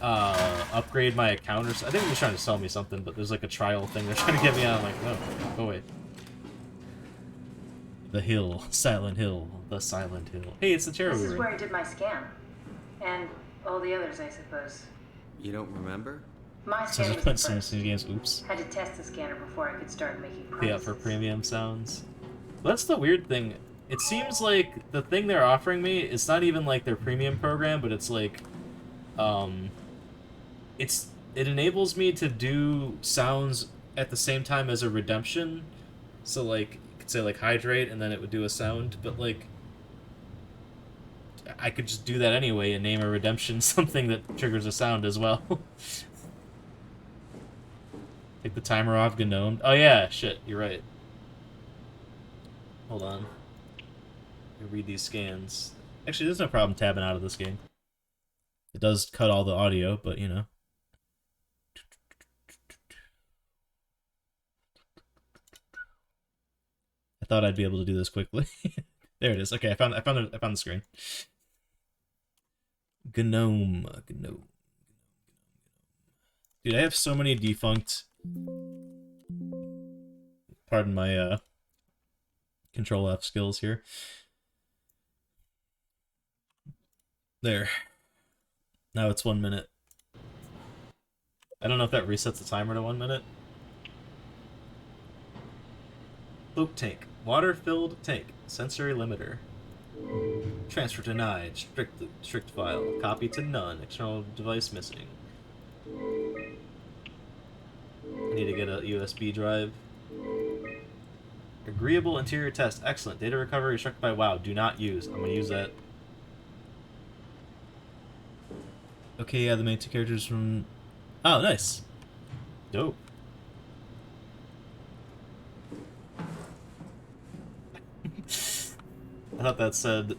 upgrade my account or something. I think they're trying to sell me something, but there's like a trial thing they're trying to get me on. I'm like, no, go away. The Hill, Silent Hill, the Silent Hill. Hey, it's the chair. This is where I did my scan. And all the others, I suppose. You don't remember? My scan was the first. Games. Oops. Had to test the scanner before I could start making promises. Yeah, for premium sounds. That's the weird thing. It seems like the thing they're offering me, it's not even like their premium program, but it's like, it enables me to do sounds at the same time as a redemption. So like, you could say like hydrate and then it would do a sound, but like, I could just do that anyway and name a redemption something that triggers a sound as well. Take the timer off, Gnome. Oh yeah, shit, you're right. Hold on. Read these scans. Actually, there's no problem tabbing out of this game. It does cut all the audio, but you know. I thought I'd be able to do this quickly. There it is. Okay, I found the screen. Gnome. Dude, I have so many defunct Pardon my Control F skills here. There. Now it's 1 minute. I don't know if that resets the timer to 1 minute. Oak tank. Water-filled tank. Sensory limiter. Transfer denied. Strict file. Copy to none. External device missing. I need to get a USB drive. Agreeable interior test. Excellent. Data recovery restricted by WoW. Do not use. I'm gonna use that. Okay, yeah, the main 2 characters from... Oh, nice. Dope. I thought that said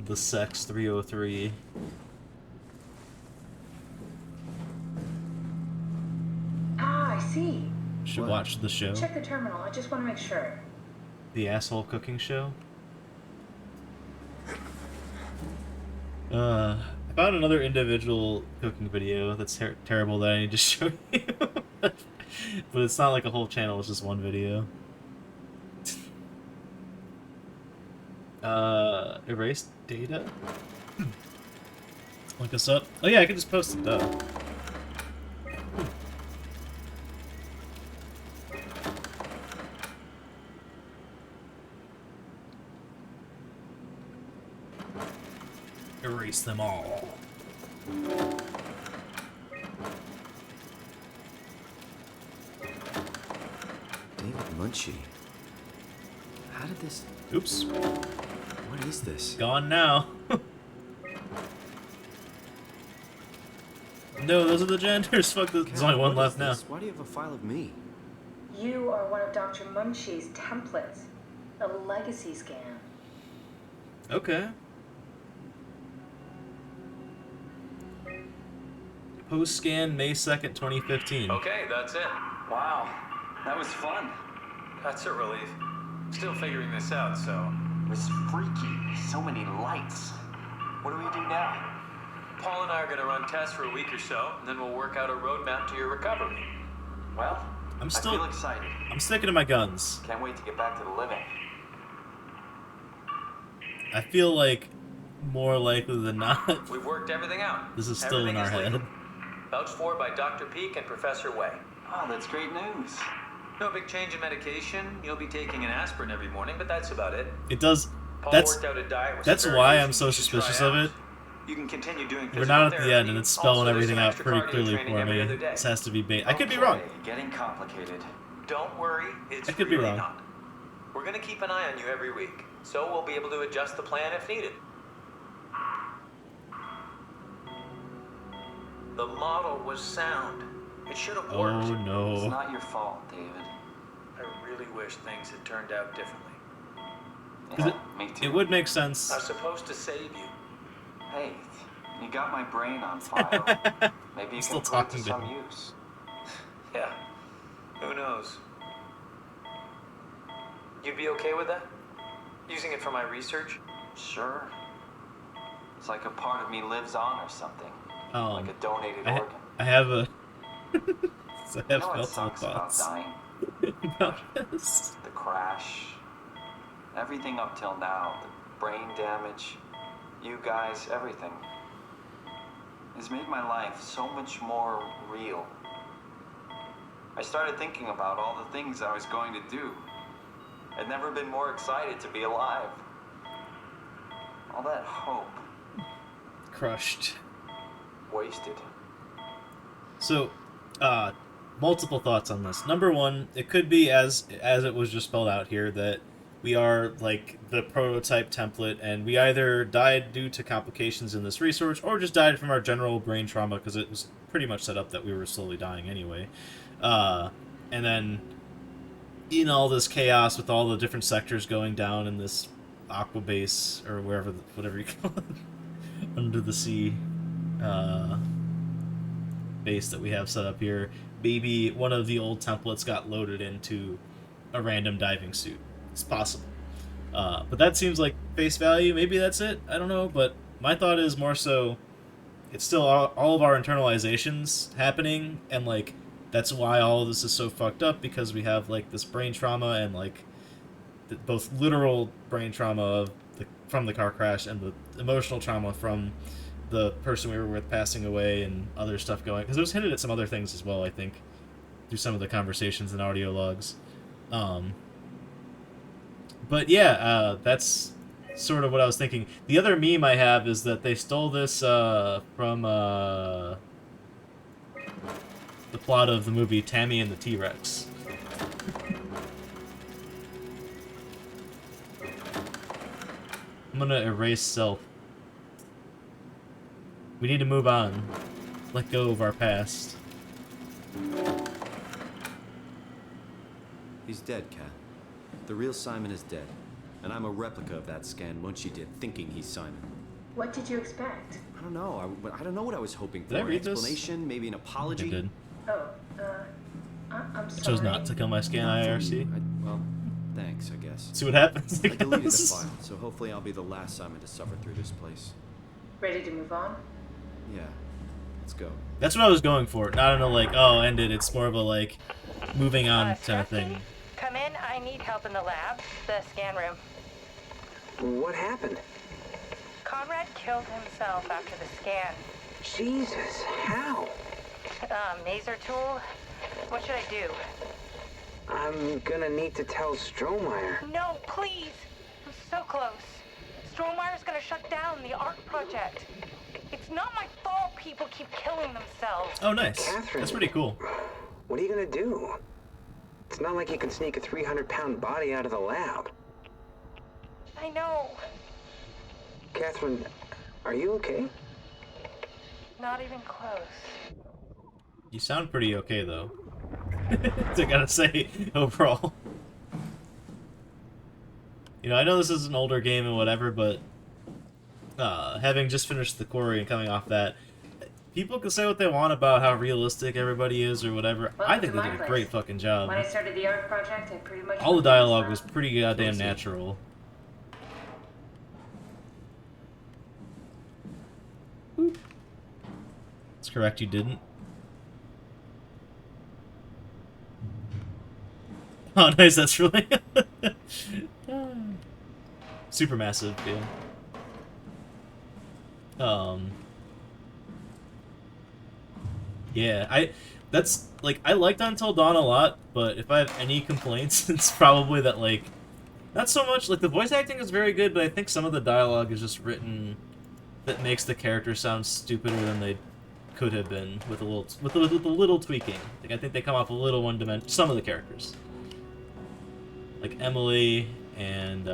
the Sex 303. Ah, I see. Should watch the show. Check the terminal. I just want to make sure. The asshole cooking show. I found another individual cooking video that's terrible that I need to show you. But it's not like a whole channel, it's just one video. Erase data? Look us up. Oh yeah, I can just post it, duh. Erase them all. David Munchie. How did this... Oops. What is this? Gone now. No, those are the janitors. Fuck, there's only one left now. Why do you have a file of me? You are one of Dr. Munchie's templates. A legacy scan. Okay. Post scan May 2nd, 2015. Okay, that's it. Wow, that was fun. That's a relief. Still figuring this out, so... It was freaky. So many lights. What do we do now? Paul and I are going to run tests for a week or so, and then we'll work out a roadmap to your recovery. Well, I feel excited. I'm sticking to my guns. Can't wait to get back to the living. I feel like more likely than not, We've worked everything out. this is still in our head. Vouched for by Dr. Peak and Professor Way. Oh, that's great news. No big change in medication. You'll be taking an aspirin every morning, but that's about it. It does. Paul That's worked out a diet with that's some why variations I'm so you should suspicious try of out. it. You can continue doing We're not at the physical end, and it's spelling Also, there's everything some out extra pretty cardio clearly training for every me. other day. This has to be bait. I could be wrong. Okay, getting complicated. Don't worry, it's I could be really wrong. not. We're gonna keep an eye on you every week, so we'll be able to adjust the plan if needed. The model was sound. It should have worked. Oh no. It's not your fault, David. I really wish things had turned out differently. Yeah, me too. It would make sense. I was supposed to save you. Hey, you got my brain on file. Maybe you Still can put it to talking to some him. use. Yeah, who knows? You'd be okay with that? Using it for my research? Sure. It's like a part of me lives on or something. Like a donated organ. I have a. So I You have know what multiple sucks about thoughts dying? about this. The crash. Everything up till now. The brain damage. You guys, everything. Has made my life so much more real. I started thinking about all the things I was going to do. I'd never been more excited to be alive. All that hope. Crushed. Wasted. So, multiple thoughts on this. Number one, it could be as it was just spelled out here that we are like the prototype template, and we either died due to complications in this research, or just died from our general brain trauma because it was pretty much set up that we were slowly dying anyway. And then in all this chaos with all the different sectors going down in this aqua base or wherever, whatever you call it, under the sea base that we have set up here, maybe one of the old templates got loaded into a random diving suit. It's possible. But that seems like face value. Maybe that's it. I don't know. But my thought is more so it's still all of our internalizations happening, and like that's why all of this is so fucked up, because we have like this brain trauma and like both literal brain trauma of from the car crash and the emotional trauma from the person we were with passing away and other stuff going, because it was hinted at some other things as well, I think, through some of the conversations and audio logs. But yeah, that's sort of what I was thinking. The other meme I have is that they stole this from the plot of the movie Tammy and the T-Rex. I'm gonna erase self. We need to move on. Let go of our past. He's dead, Kat. The real Simon is dead. And I'm a replica of that scan Munchie did, thinking he's Simon. What did you expect? I don't know. I don't know what I was hoping for. Did I read An explanation, maybe an apology. I did. Oh, I'm sorry. I chose not to kill my scan IRC. Well, thanks, I guess. See what happens. I deleted the file, so hopefully I'll be the last Simon to suffer through this place. Ready to move on? Yeah. Let's go. That's what I was going for. Not in a like, oh, end it. It's more of a like, moving on kind of thing. Come in. I need help in the lab, the scan room. What happened? Conrad killed himself after the scan. Jesus, how? Maser tool. What should I do? I'm gonna need to tell Strohmeyer. No, please. I'm so close. Strohmeyer's gonna shut down the art project. It's not my fault people keep killing themselves. Oh, nice. Catherine, that's pretty cool. What are you gonna do? It's not like you can sneak a 300-pound body out of the lab. I know. Catherine, are you okay? Not even close. You sound pretty okay, though. I gotta say, overall. You know, I know this is an older game and whatever, but having just finished the quarry and coming off that, people can say what they want about how realistic everybody is or whatever. I think they did a great fucking job. When I started the art project, I pretty much... All the dialogue was pretty goddamn natural. That's correct, you didn't. Oh, nice, that's really... super massive, yeah. Yeah, that's, like, I liked Until Dawn a lot, but if I have any complaints, it's probably that, like, not so much, like, the voice acting is very good, but I think some of the dialogue is just written that makes the characters sound stupider than they could have been with a little tweaking. Like, I think they come off a little one-dimensional, some of the characters. Like Emily and,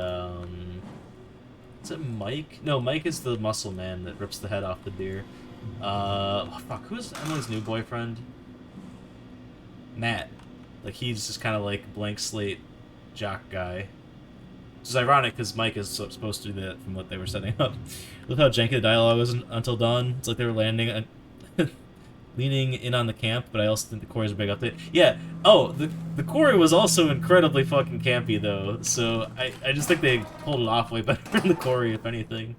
is it Mike? No, Mike is the muscle man that rips the head off the deer. Oh, fuck, who's Emily's new boyfriend? Matt. Like, he's just kind of like blank slate jock guy. Which is ironic, because Mike is supposed to do that from what they were setting up. Look how janky the dialogue was Until Dawn. It's like they were landing, leaning in on the camp, but I also think the quarry's a big update. Yeah, oh, the quarry was also incredibly fucking campy, though, so I just think they pulled it off way better than the quarry, if anything.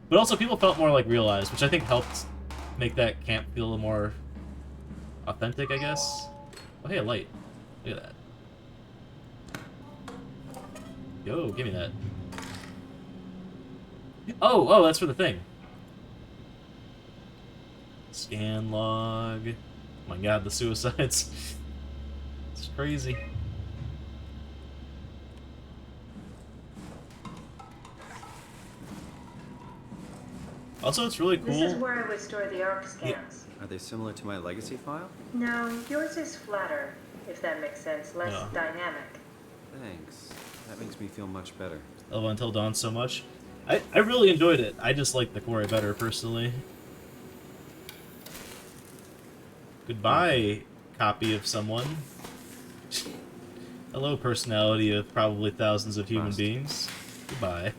But also, people felt more, like, realized, which I think helped make that camp feel a little more authentic, I guess. Oh, hey, a light. Look at that. Yo, give me that. Oh, that's for the thing. Scan log. Oh my god, the suicides. It's crazy. Also, it's really cool. This is where I would store the ARC scans. Are they similar to my legacy file? No, yours is flatter, if that makes sense. Less dynamic. Thanks. That makes me feel much better. I love Until Dawn so much. I really enjoyed it. I just like the quarry better, personally. Goodbye, copy of someone. Hello, personality of probably thousands of human beings. Goodbye.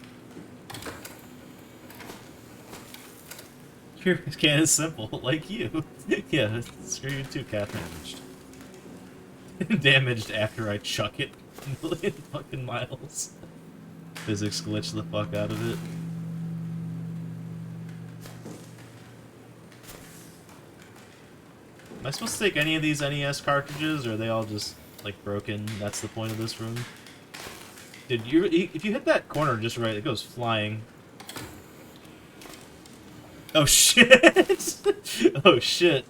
Your can is simple, like you. Yeah, screw you too, Catherine. Damaged after I chuck it a million fucking miles. Physics glitch the fuck out of it. Am I supposed to take any of these NES cartridges, or are they all just, like, broken? That's the point of this room? Dude, if you hit that corner just right, it goes flying. Oh, shit! Oh, shit.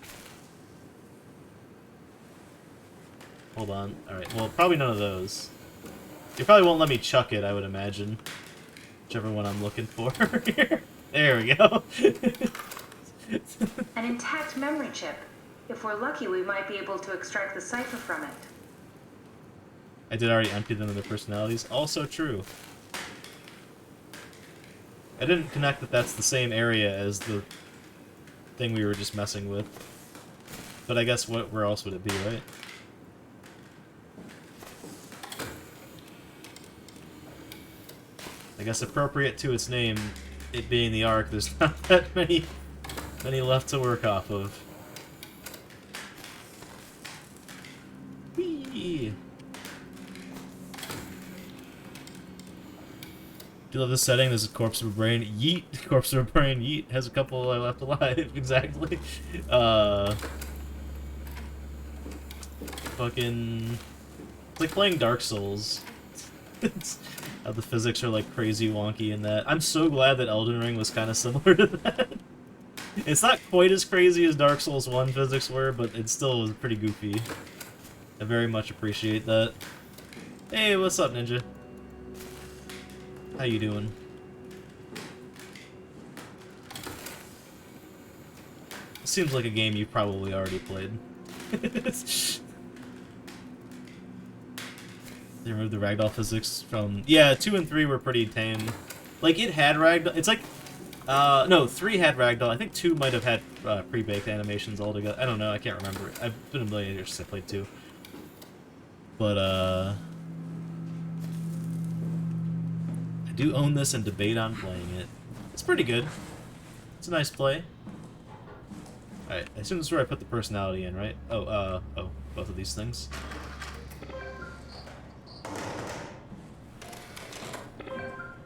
Hold on. Alright, well, probably none of those. You probably won't let me chuck it, I would imagine. Whichever one I'm looking for here. There we go. An intact memory chip. If we're lucky, we might be able to extract the cipher from it. I did already empty them of their personalities. Also true. I didn't connect that that's the same area as the thing we were just messing with. But I guess where else would it be, right? I guess appropriate to its name, it being the Ark, there's not that many left to work off of. Whee! Do you love this setting? There's a corpse of a brain. Yeet! Corpse of a brain. Yeet! Has a couple left alive. Exactly. Fucking... It's like playing Dark Souls. How the physics are like crazy wonky in that. I'm so glad that Elden Ring was kind of similar to that. It's not quite as crazy as Dark Souls 1 physics were, but it still was pretty goofy. I very much appreciate that. Hey, what's up, Ninja? How you doing? Seems like a game you probably already played. They removed the ragdoll physics from... Yeah, 2 and 3 were pretty tame. Like, it had ragdoll... It's like... no, 3 had ragdoll. I think 2 might have had pre-baked animations altogether. I don't know, I can't remember. I've been a million years since I played 2. But, I do own this and debate on playing it. It's pretty good. It's a nice play. Alright, I assume this is where I put the personality in, right? Oh, both of these things.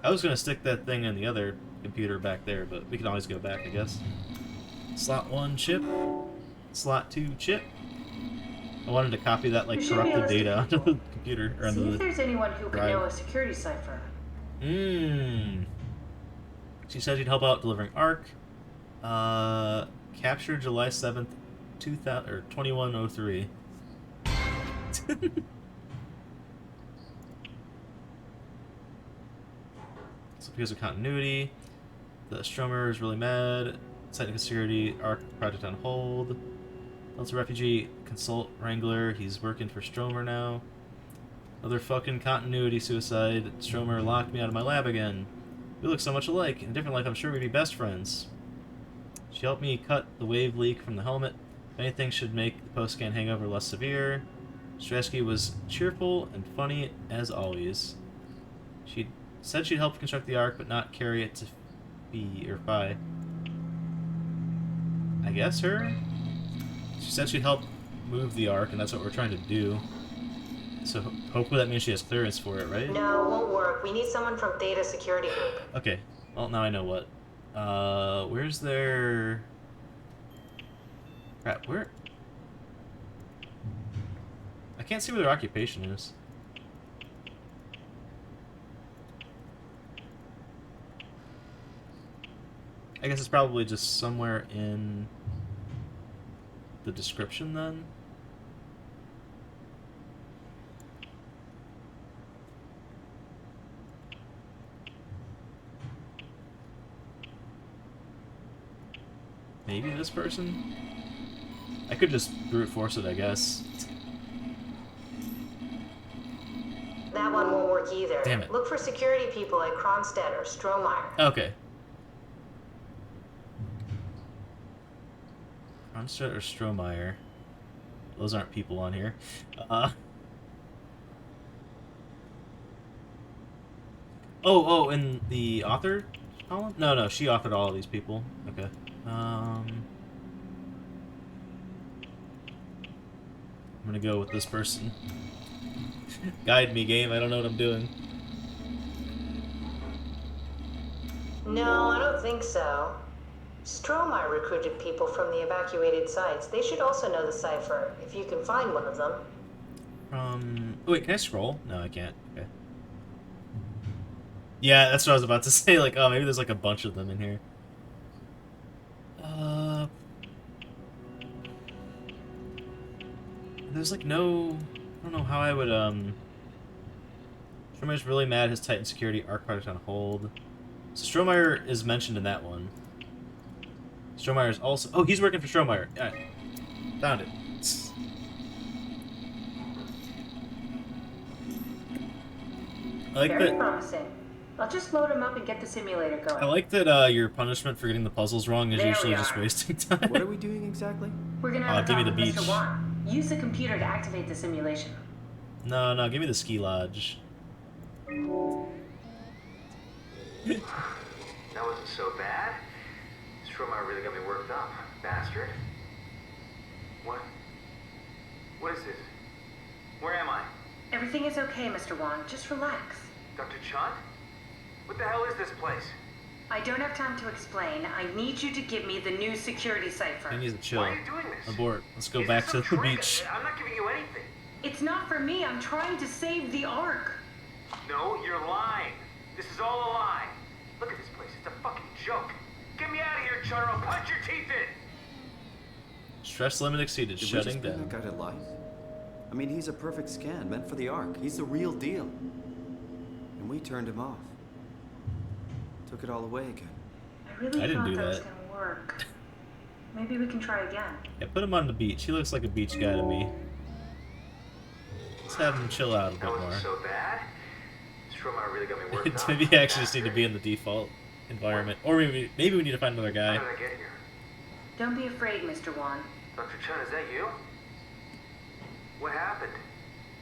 I was gonna stick that thing in the other computer back there, but we can always go back, I guess. Slot 1 chip. Slot 2 chip. I wanted to copy that, like, corrupted data onto the computer, or onto the See if there's anyone who can drive. know a security cipher. She said she'd help out delivering ARC. Captured July 7th, 2103. So because of continuity, the Stromer is really mad. Technical security, ARC project on hold. Also refugee, consult wrangler. He's working for Stromer now. Another fucking continuity suicide. Stromer locked me out of my lab again. We look so much alike. In a different life, I'm sure we'd be best friends. She helped me cut the wave leak from the helmet. If anything should make the post-scan hangover less severe. Stratsky was cheerful and funny as always. She said she'd help construct the Ark, but not carry it to Phi. I guess her? She said she'd help move the Ark, and that's what we're trying to do. So hopefully that means she has clearance for it, right? No, it won't work. We need someone from Data Security Group. Okay. Well, now I know what. Where's their... Crap, where... I can't see where their occupation is. I guess it's probably just somewhere in the description then. Maybe this person? I could just brute force it, I guess. That one won't work either. Damn it. Look for security people at Kronstadt or Strohmeyer. Okay. Kronstadt or Strohmeyer. Those aren't people on here. Oh, and the author column? No, she authored all of these people. Okay. I'm gonna go with this person. Guide me, game. I don't know what I'm doing. No, I don't think so. Strohmeyer recruited people from the evacuated sites. They should also know the cipher, if you can find one of them. Wait, can I scroll? No, I can't. Okay. Yeah, that's what I was about to say. Like, oh, maybe there's like a bunch of them in here. There's like no... I don't know how I would, Strohmeyer's really mad, his Titan security arc project on hold. So Strohmeyer is mentioned in that one. Strohmeyer's also... Oh, he's working for Strohmeyer. Yeah, found it. I like Very that... promising. I'll just load him up and get the simulator going. I like that your punishment for getting the puzzles wrong is There usually we just are. wasting time. What are we doing exactly? We're gonna have a give me talk the with beach. Mr. Wan. Use the computer to activate the simulation. No, give me the ski lodge. That wasn't so bad. Strohmeyer really got me worked up, bastard. What? What is this? Where am I? Everything is okay, Mr. Wan. Just relax. Dr. Chun? What the hell is this place? I don't have time to explain. I need you to give me the new security cipher. I need to chill. Why are you doing this? Abort. Let's go Is back this to some the trick? beach. I'm not giving you anything. It's not for me. I'm trying to save the Ark. No, you're lying. This is all a lie. Look at this place. It's a fucking joke. Get me out of here, Chun, or I'll punch your teeth in. Stress limit exceeded. Did we Shutting just bring down. that guy to life? I mean, he's a perfect scan, meant for the Ark. He's the real deal. And we turned him off. Took it all away again. I really I didn't thought do that was that. gonna work. Maybe we can try again. Yeah, put him on the beach. He looks like a beach guy to me. Let's have him chill out a bit That wasn't more. so bad. Strohmeyer really got me worked up. Maybe I actually just need to be in the default environment. Or maybe we need to find another guy. How did I get here? Don't be afraid, Mr. Wan. Dr. Chun, is that you? What happened?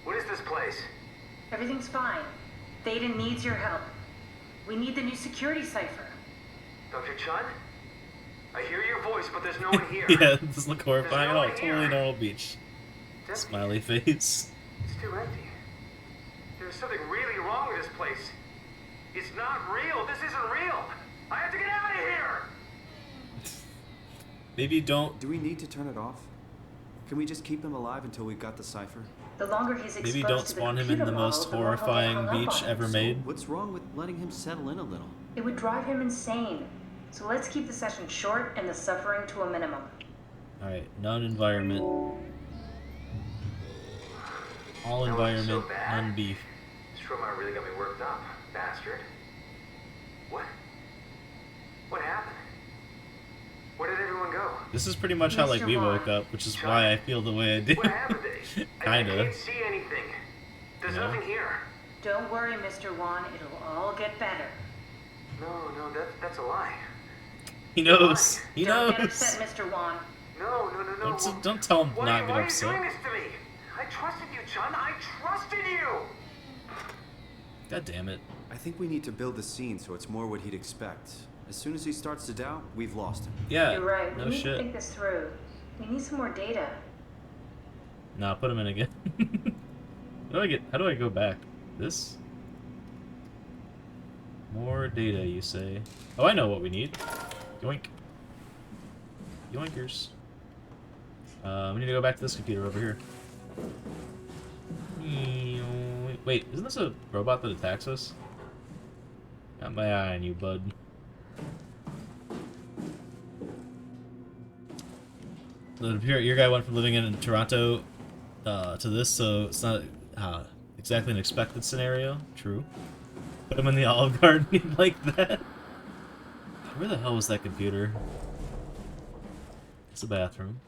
What is this place? Everything's fine. Theta needs your help. We need the new security cipher. Dr. Chun? I hear your voice, but there's no one here. Yeah, this doesn't look horrifying at no all. one here. Totally normal beach. It's Smiley face. It's too empty. There's something really wrong with this place. It's not real. This isn't real. I have to get out of here. Maybe don't. Do we need to turn it off? Can we just keep him alive until we've got the cipher? The longer he's exposed Maybe don't to the spawn him in computer the most model, the more he'll get horrifying hung up beach on. ever made. What's wrong with letting him settle in a little? It would drive him insane. So let's keep the session short and the suffering to a minimum. Alright, none environment. All That wasn't environment, so bad. none beef. Strohmeyer really got me worked up, bastard. What? What happened? Where did everyone go? This is pretty much how like we woke up, which is why I feel the way I do. What happened? I Kinda. can't see anything. There's Yeah. nothing here. Don't worry, Mr. Wan. It'll all get better. No, that's a lie. He knows. He Don't get knows. upset, Mr. Wan. No. Don't tell him Why not are get you upset. doing this to me? I trusted you, Chun. I trusted you. God damn it. I think we need to build the scene so it's more what he'd expect. As soon as he starts to doubt, we've lost him. Yeah. You're right. We No need to shit. think this through. We need some more data. Nah, put him in again. How do I go back? This? More data, you say? Oh, I know what we need. Yoink. Yoinkers. We need to go back to this computer over here. Wait, isn't this a robot that attacks us? Got my eye on you, bud. So your guy went from living in Toronto to this, so it's not exactly an expected scenario. True. Put him in the Olive Garden like that. Where the hell was that computer? It's a bathroom.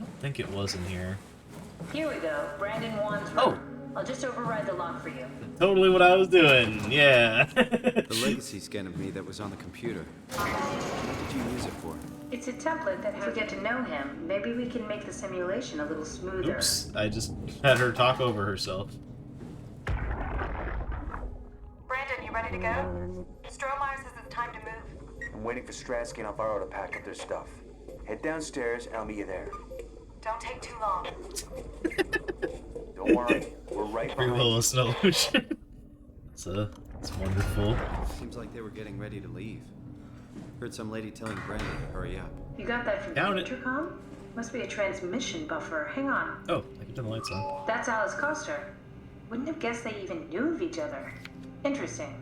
I don't think it was in here. Here we go. Brandon Wan's room. Oh. I'll just override the lock for you. Totally what I was doing. Yeah. The legacy scan of me that was on the computer. What did you use it for? It's a template that has... If we get to know him, maybe we can make the simulation a little smoother. Oops. I just had her talk over herself. Brandon, you ready to go? Strohmeyer says it's time to move. I'm waiting for Stratsky and Alvaro to pack up their stuff. Head downstairs and I'll meet you there. Don't take too long. Don't worry, we're right Free behind will you. of solution. It's Delta. It's wonderful. Seems like they were getting ready to leave. Heard some lady telling Brandon to hurry up. You got that from Count the it. intercom? Must be a transmission buffer. Hang on. Oh, I can turn the lights on. That's Alice Coster. Wouldn't have guessed they even knew of each other. Interesting.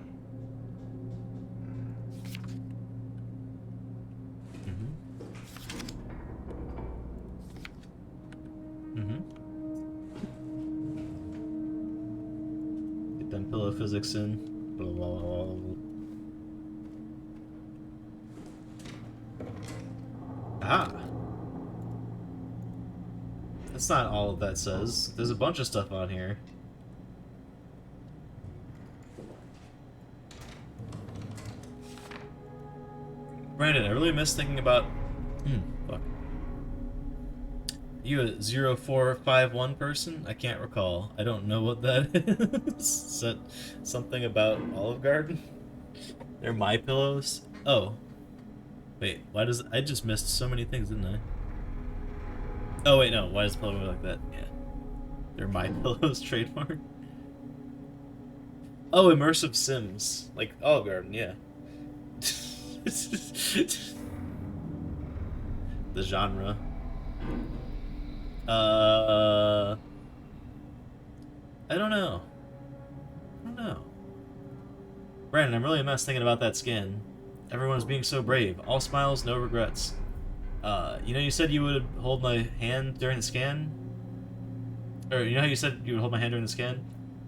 Get them pillow physics in. Blah, blah, blah, blah. Ah! That's not all that says. There's a bunch of stuff on here. Brandon, I really miss thinking about... fuck. You a 0451 person? I can't recall. I don't know what that is. Is that something about Olive Garden? They're my pillows? Oh. Wait, why does... I just missed so many things, didn't I? Oh wait, no. Why does the pillow move like that? Yeah. They're my pillows trademark. Oh, immersive Sims. Like Olive Garden, yeah. The genre. I don't know. Brandon, I'm really a mess thinking about that scan. Everyone's being so brave. All smiles, no regrets. You know, you said you would hold my hand during the scan? Or, you know how you said you would hold my hand during the scan?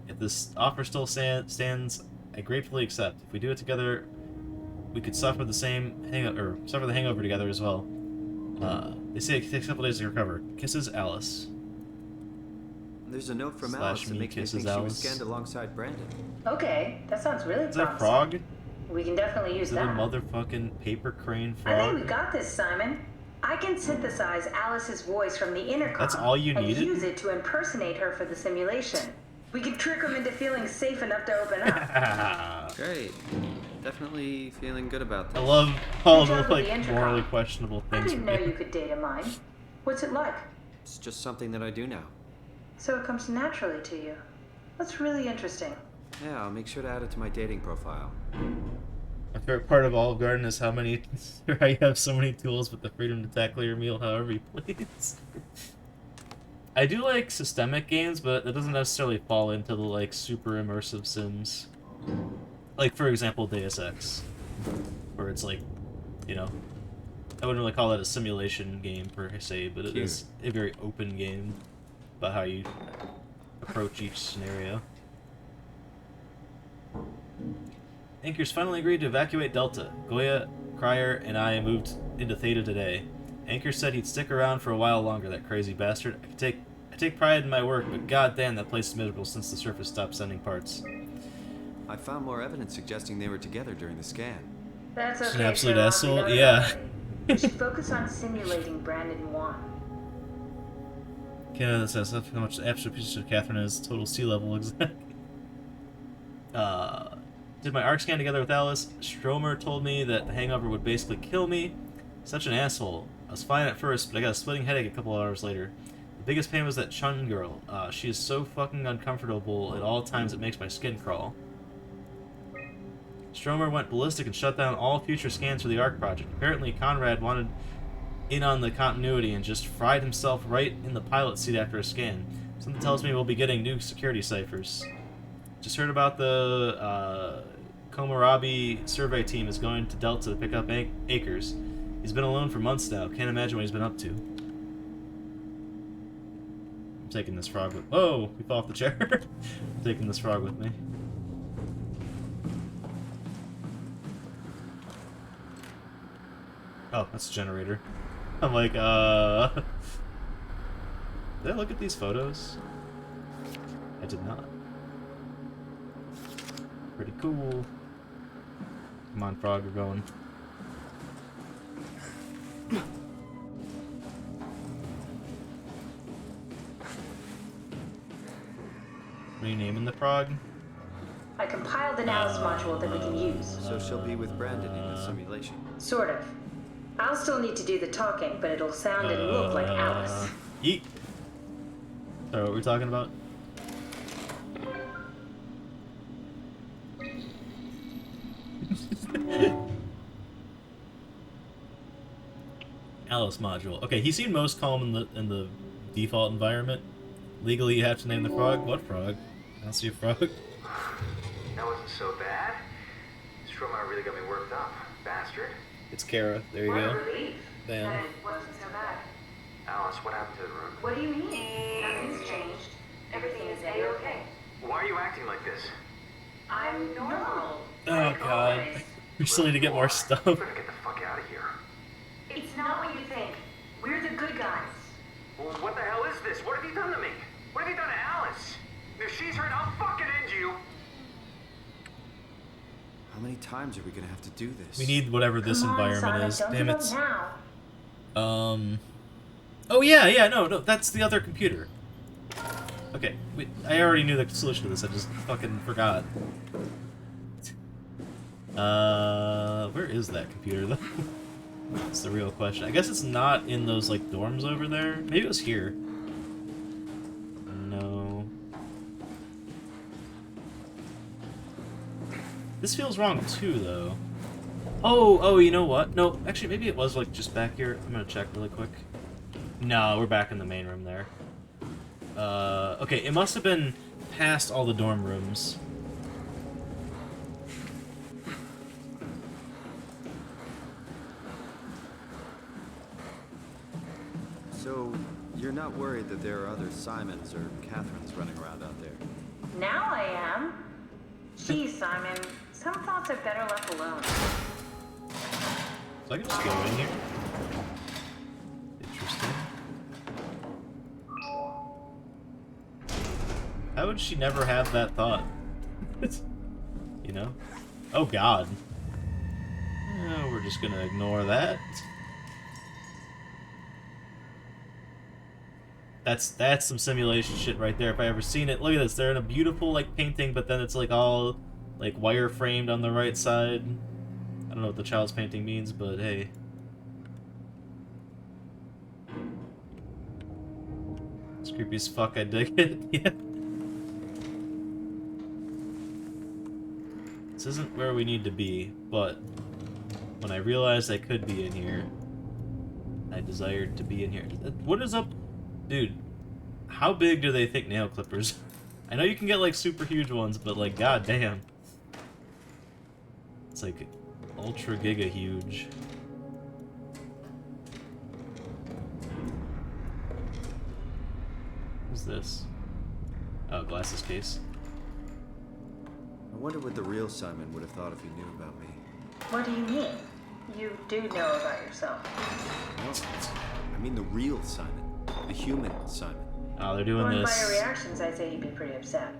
If this offer still stands, I gratefully accept. If we do it together, we could suffer the hangover together as well. They say it takes a couple days to recover. Kisses, Alice. There's a note from Slash Alice that me makes me kisses think she Alice. was scanned alongside Brandon. Okay, that sounds really Is that promising. frog? We can definitely use Is it a that. motherfucking paper crane I think frog? we got this, Simon. I can synthesize Alice's voice from the intercom. That's all you and needed? use it to impersonate her for the simulation. We can trick them into feeling safe enough to open up. Great. Definitely feeling good about this. I love all Good the job with like the intercom. morally questionable I things. didn't know you could data mine. What's it like? It's just something that I do now. So it comes naturally to you. That's really interesting. Yeah, I'll make sure to add it to my dating profile. My favorite part of Olive Garden is how you have so many tools with the freedom to tackle your meal however you please. I do like systemic games, but that doesn't necessarily fall into the like super immersive Sims. Like for example, Deus Ex, where it's like, you know, I wouldn't really call that a simulation game per se, but it is a very open game about how you approach each scenario. Anchor's finally agreed to evacuate Delta. Goya, Cryer, and I moved into Theta today. Anchor said he'd stick around for a while longer, that crazy bastard. I take pride in my work, but goddamn, that place is miserable since the surface stopped sending parts. I found more evidence suggesting they were together during the scan. That's okay. She's an absolute Cheryl. asshole? We got it Yeah. already. We should focus on simulating Brandon 1. Canada says how much the absolute piece of Catherine is. Total sea level, exactly. Did my arc scan together with Alice. Stromer told me that the hangover would basically kill me. Such an asshole. I was fine at first, but I got a splitting headache a couple hours later. The biggest pain was that Chun girl. She is so fucking uncomfortable at all times it makes my skin crawl. Stromer went ballistic and shut down all future scans for the ARC project. Apparently Conrad wanted in on the continuity and just fried himself right in the pilot seat after a scan. Something tells me we'll be getting new security ciphers. Just heard about the Komorabi survey team is going to Delta to pick up Akers. He's been alone for months now. Can't imagine what he's been up to. I'm taking this frog with... Whoa! We fell off the chair. I'm taking this frog with me. Oh, that's a generator. I'm like, Did I look at these photos? I did not. Pretty cool. Come on, frog, we're going. What are you naming the frog? I compiled an Alice module that we can use. So she'll be with Brandon in the simulation. Sort of. I'll still need to do the talking, but it'll sound and look like Alice. Yeet. So what we're talking about? Alice module. Okay, he seemed most calm in the default environment. Legally, you have to name the frog. What frog? I don't see a frog. That wasn't so bad. Stromar really got me worked up, bastard. It's Kara. There you go. Bam. It wasn't so bad. Alice, what happened to the room? What do you mean? Nothing's changed. Everything is A-okay. Why are you acting like this? I'm normal. Oh god. We still need to get more stuff. Better get the fuck out of here. It's not what you think. We're the good guys. Well, what the hell is this? What have you done to me? What have you done to Alice? If she's hurt, I'll fucking end you. How many times are we gonna have to do this? We need whatever this environment is. Damn it. Now. Oh yeah, no, that's the other computer. Okay, I already knew the solution to this, I just fucking forgot. Where is that computer though? That's the real question. I guess it's not in those like dorms over there. Maybe it was here. No. This feels wrong too though. Oh, you know what? No, actually maybe it was like just back here. I'm gonna check really quick. No, we're back in the main room there. Okay, it must have been past all the dorm rooms. So, you're not worried that there are other Simons or Catherines running around out there? Now I am. Geez, Simon, some thoughts are better left alone. So I can just go in here. Interesting. How would she never have that thought? You know? Oh god. We're just gonna ignore that. That's some simulation shit right there if I ever seen it. Look at this, they're in a beautiful like painting, but then it's like all like wire framed on the right side. I don't know what the child's painting means, but hey. It's creepy as fuck, I dig it. Yeah. This isn't where we need to be, but when I realized I could be in here, I desired to be in here. What is up? Dude, how big do they think nail clippers? I know you can get like super huge ones, but like goddamn. It's like ultra giga huge. What's this? Oh, glasses case. I wonder what the real Simon would have thought if he knew about me. What do you mean? You do know about yourself. No, I mean the real Simon. The human Simon. Oh, they're doing Going this. by your reactions, I'd say you'd be pretty upset.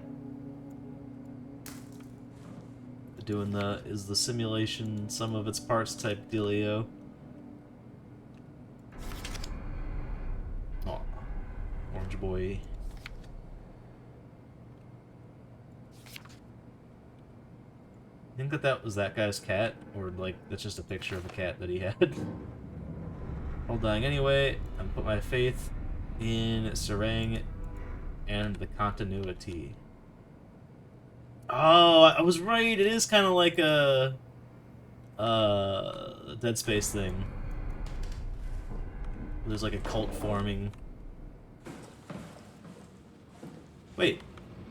They're doing the is the simulation some of its parts type dealio. Oh, orange boy. I think that was that guy's cat, or like that's just a picture of a cat that he had. All dying anyway. I'm put my faith in Serang and the continuity. Oh, I was right. It is kind of like a Dead Space thing. There's like a cult forming. Wait,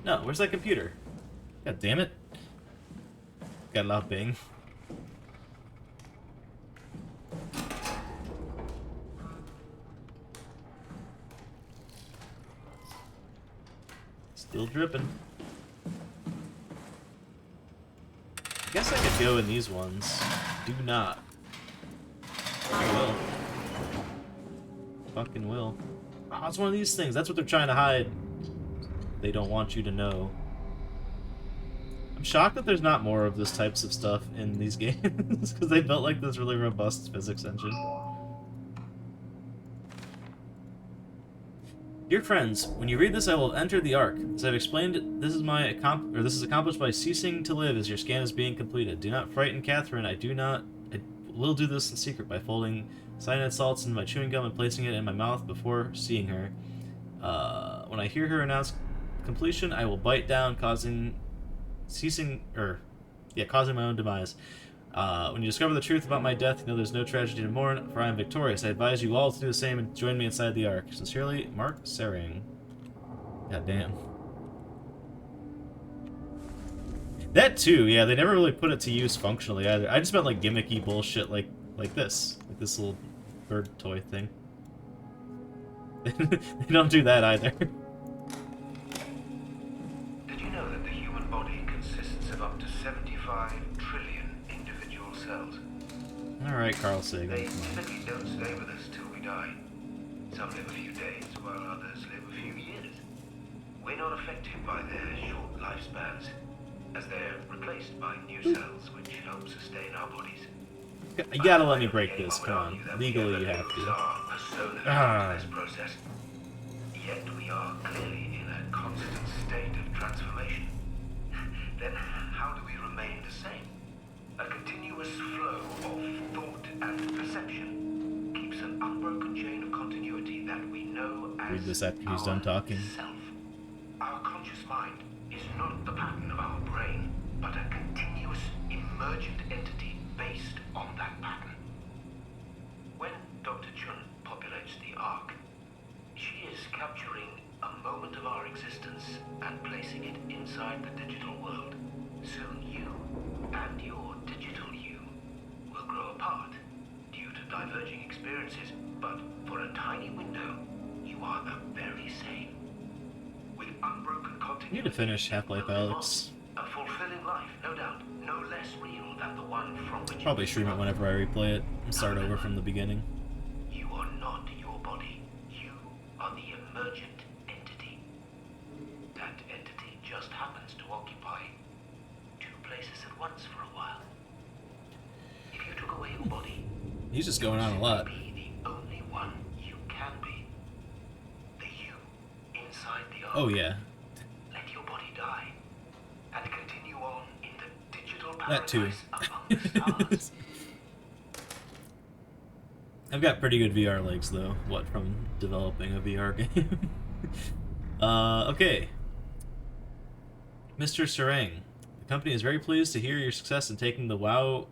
no. Where's that computer? God damn it! Got a loud bang. Still dripping. I guess I could go in these ones. Do not. I will. Fucking will. Oh, it's one of these things. That's what they're trying to hide. They don't want you to know. I'm shocked that there's not more of this types of stuff in these games, because they built like this really robust physics engine. Dear friends, when you read this, I will enter the Ark. As I've explained, this is accomplished by ceasing to live as your scan is being completed. Do not frighten Catherine. I will do this in secret by folding cyanide salts into my chewing gum and placing it in my mouth before seeing her. When I hear her announce completion, I will bite down, causing my own demise. When you discover the truth about my death, you know there's no tragedy to mourn, for I am victorious. I advise you all to do the same and join me inside the Ark. Sincerely, Mark Serang. God damn. That too, yeah, they never really put it to use functionally either. I just meant like gimmicky bullshit like this. Like this little bird toy thing. They don't do that either. Did you know that the human body consists of up to 75 trillion individual cells? Alright, Carl Sagan. They typically don't stay with us till we die. Some live a few days, while others live a few years. We're not affected by their short lifespans, as they're replaced by new cells which help sustain our bodies. You gotta let me break this, come on. Legally you have to. This process. Yet we are clearly in a constant state of transformation. Then how do we remain the same? A continuous flow of thought and perception keeps an unbroken chain of continuity that we know as Read this after he's done talking. self. Our conscious mind is not the pattern of our brain, but a continuous emergent entity based on that pattern. When Dr. Chun populates the Ark, she is capturing a moment of our existence and placing it inside the digital world. Soon you and your digital you will grow apart due to diverging experiences, but for a tiny window, you are the very same. With unbroken continuity, You need to finish Half-Life Alyx. a fulfilling life, no doubt, no less real than the one from which Probably stream it whenever I replay it and start over from the beginning. you are not your body. You are the emergent entity. That entity just happens to occupy two places at once for a while. If you took away your body, He's just going on a lot. be the only one you can be. The you inside the Ark. Oh yeah. Let your body die and continue on in the digital That too. paradise among the stars. I've got pretty good VR legs though, what from developing a VR game. Okay. Mr. Serang, the company is very pleased to hear your success in taking the WoW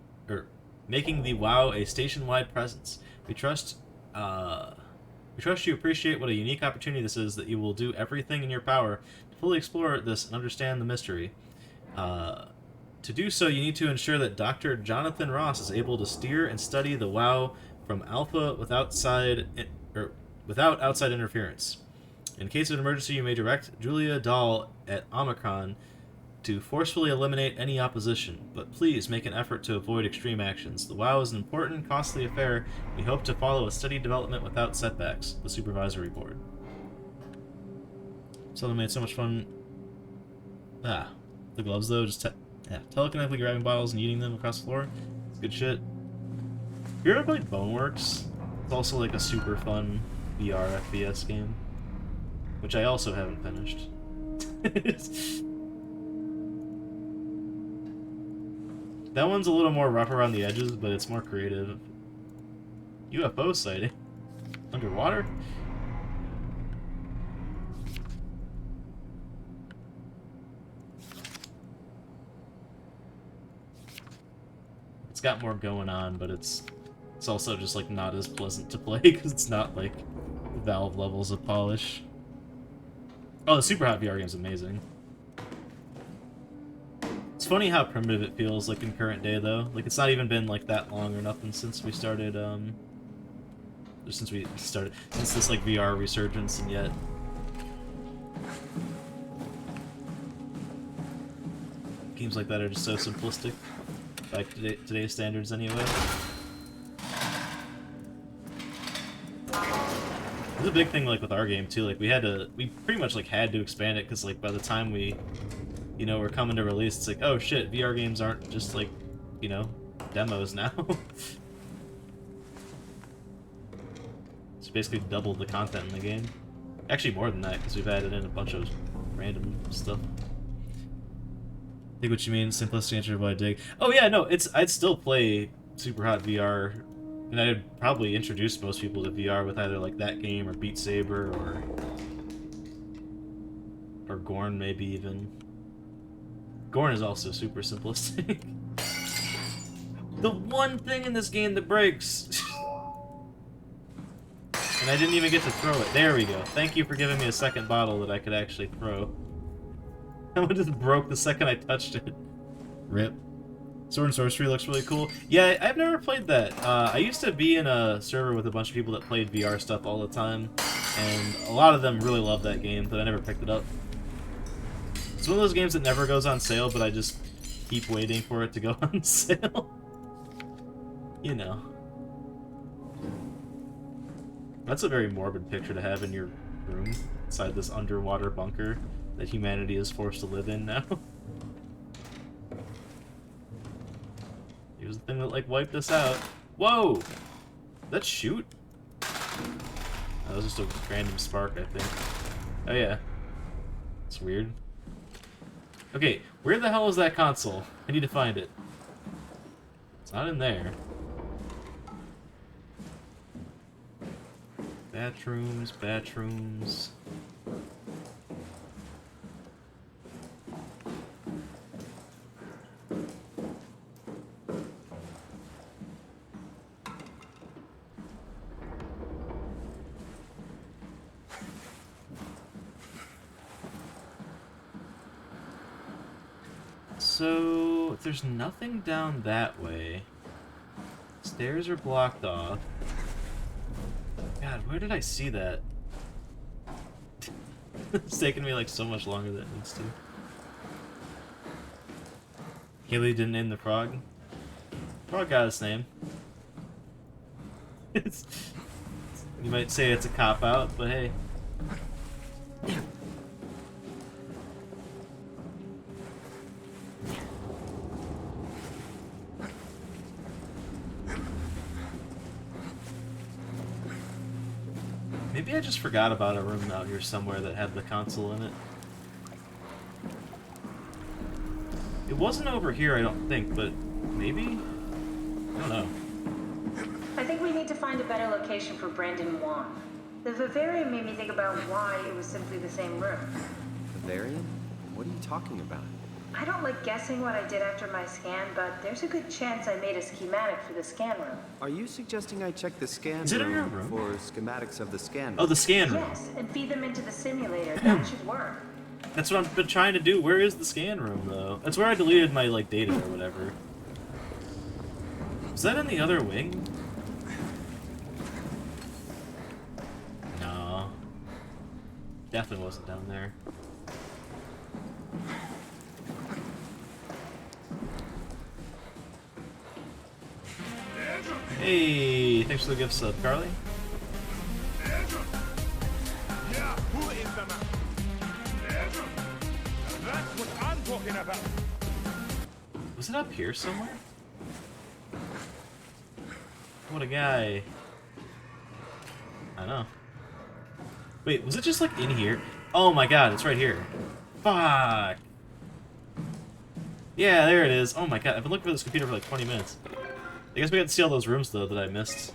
making the WoW a station-wide presence. We trust you appreciate what a unique opportunity this is, that you will do everything in your power to fully explore this and understand the mystery. To do so, you need to ensure that Dr. Jonathan Ross is able to steer and study the WoW from Alpha without outside interference. In case of an emergency, you may direct Julia Dahl at Omicron to forcefully eliminate any opposition, but please make an effort to avoid extreme actions. The WoW is an important, costly affair. We hope to follow a steady development without setbacks. The Supervisory Board. Something made so much fun. The gloves though, just telekinetically grabbing bottles and eating them across the floor. It's good shit. Have you ever played Boneworks? It's also like a super fun VR FPS game, which I also haven't finished. That one's a little more rough around the edges, but it's more creative. UFO sighting. Underwater? It's got more going on, but it's also just like not as pleasant to play because it's not like Valve levels of polish. Oh, the Super Hot VR game's amazing. It's funny how primitive it feels like in current day though. Like it's not even been like that long or nothing since we started since this like VR resurgence, and yet games like that are just so simplistic by today's standards anyway. It's a big thing like with our game too. Like we pretty much like had to expand it because like by the time we, we're coming to release, it's like, oh shit, VR games aren't just like, demos now. It's basically doubled the content in the game. Actually more than that because we've added in a bunch of random stuff. I think what you mean, simplicity answer what I dig. Oh yeah, no, I'd still play Super Hot VR, and I'd probably introduce most people to VR with either like that game or Beat Saber or Gorn maybe even. Gorn is also super simplistic. The one thing in this game that breaks. And I didn't even get to throw it. There we go. Thank you for giving me a second bottle that I could actually throw. That one just broke the second I touched it. Rip. Sword and Sorcery looks really cool. Yeah, I've never played that. I used to be in a server with a bunch of people that played VR stuff all the time, and a lot of them really loved that game, but I never picked it up. It's one of those games that never goes on sale, but I just keep waiting for it to go on sale. You know. That's a very morbid picture to have in your room, inside this underwater bunker that humanity is forced to live in now. Here's the thing that, like, wiped us out. Whoa! That shoot? That was just a random spark, I think. Oh, yeah. It's weird. Okay, where the hell is that console? I need to find it. It's not in there. Bathrooms, bathrooms. So, if there's nothing down that way, stairs are blocked off. God, where did I see that? It's taking me like so much longer than it needs to. Haley didn't name the frog. Frog got his name. You might say it's a cop-out, but hey. Maybe I just forgot about a room out here somewhere that had the console in it. It wasn't over here, I don't think, but maybe? I don't know. I think we need to find a better location for Brandon Wan. The vivarium made me think about why it was simply the same room. Vivarium? What are you talking about? I don't like guessing what I did after my scan, but there's a good chance I made a schematic for the scan room. Are you suggesting I check the scan Is it in your room room? for schematics of the scan room? Oh, the scan room. Yes, and feed them into the simulator. That should work. That's what I've been trying to do. Where is the scan room, though? That's where I deleted my, like, data or whatever. Was that in the other wing? No. Definitely wasn't down there. Hey, thanks for the gift sub, Carly. Yeah, who is the man? That's what I'm talking about. Was it up here somewhere? What a guy. I don't know. Wait, was it just like in here? Oh my god, it's right here. Fuck. Yeah, there it is. Oh my god, I've been looking for this computer for like 20 minutes. I guess we got to see all those rooms, though, that I missed.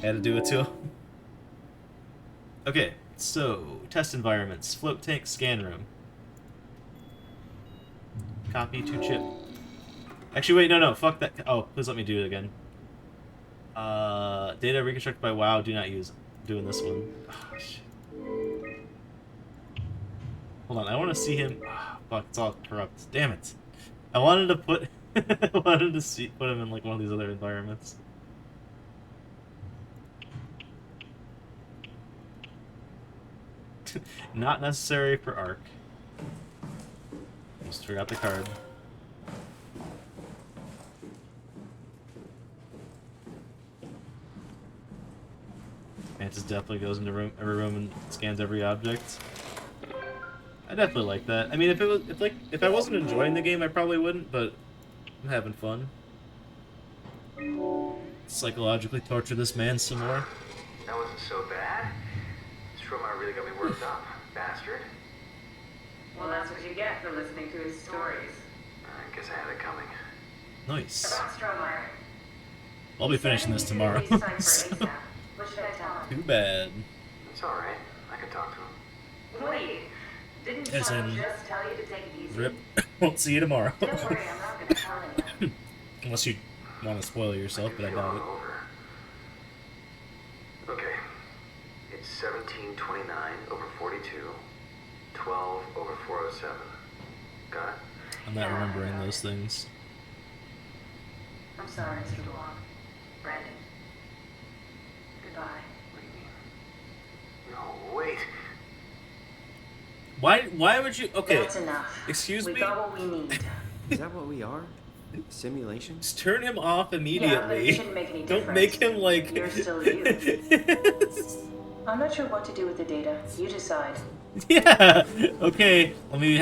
Had to do it, too. Okay, so, test environments. Float tank scan room. Copy to chip. Actually, wait, no, fuck that. Oh, please let me do it again. Data reconstructed by WoW, do not use. Doing this one. Oh, shit. Hold on, I want to see him. Oh, fuck, it's all corrupt. Damn it. I wanted to put... I wanted to put him in like one of these other environments. Not necessary for Arc. Just forgot the card. Mantis definitely goes into every room and scans every object. I definitely like that. I mean, if I wasn't enjoying the game, I probably wouldn't, but I'm having fun. Psychologically torture this man some more. That wasn't so bad. Stromar really got me worked up, bastard. Well, that's what you get for listening to his stories. I guess I had it coming. Nice. About Stromar. I'll be finishing this tomorrow. So, What should I tell him? too bad. It's alright. I can talk to him. Wait, didn't As Sean in, just tell you to take it easy? Rip. Won't see you tomorrow. Don't worry, I'm not gonna tell anyone. Unless you want to spoil yourself, but I doubt it. Okay. It's 1729 over 42, 12 over 407. Got it? I'm not remembering those things. I'm sorry, Mr. DeLong. Brandon. Goodbye. What do you mean? No, wait. Why would you... Okay. That's enough. Excuse me? We got what we need. Is that what we are? Simulation? Just turn him off Yeah, but immediately. it shouldn't make any Don't difference. make him like... You're still you. I'm not sure what to do with the data. You decide. Yeah! Okay, let me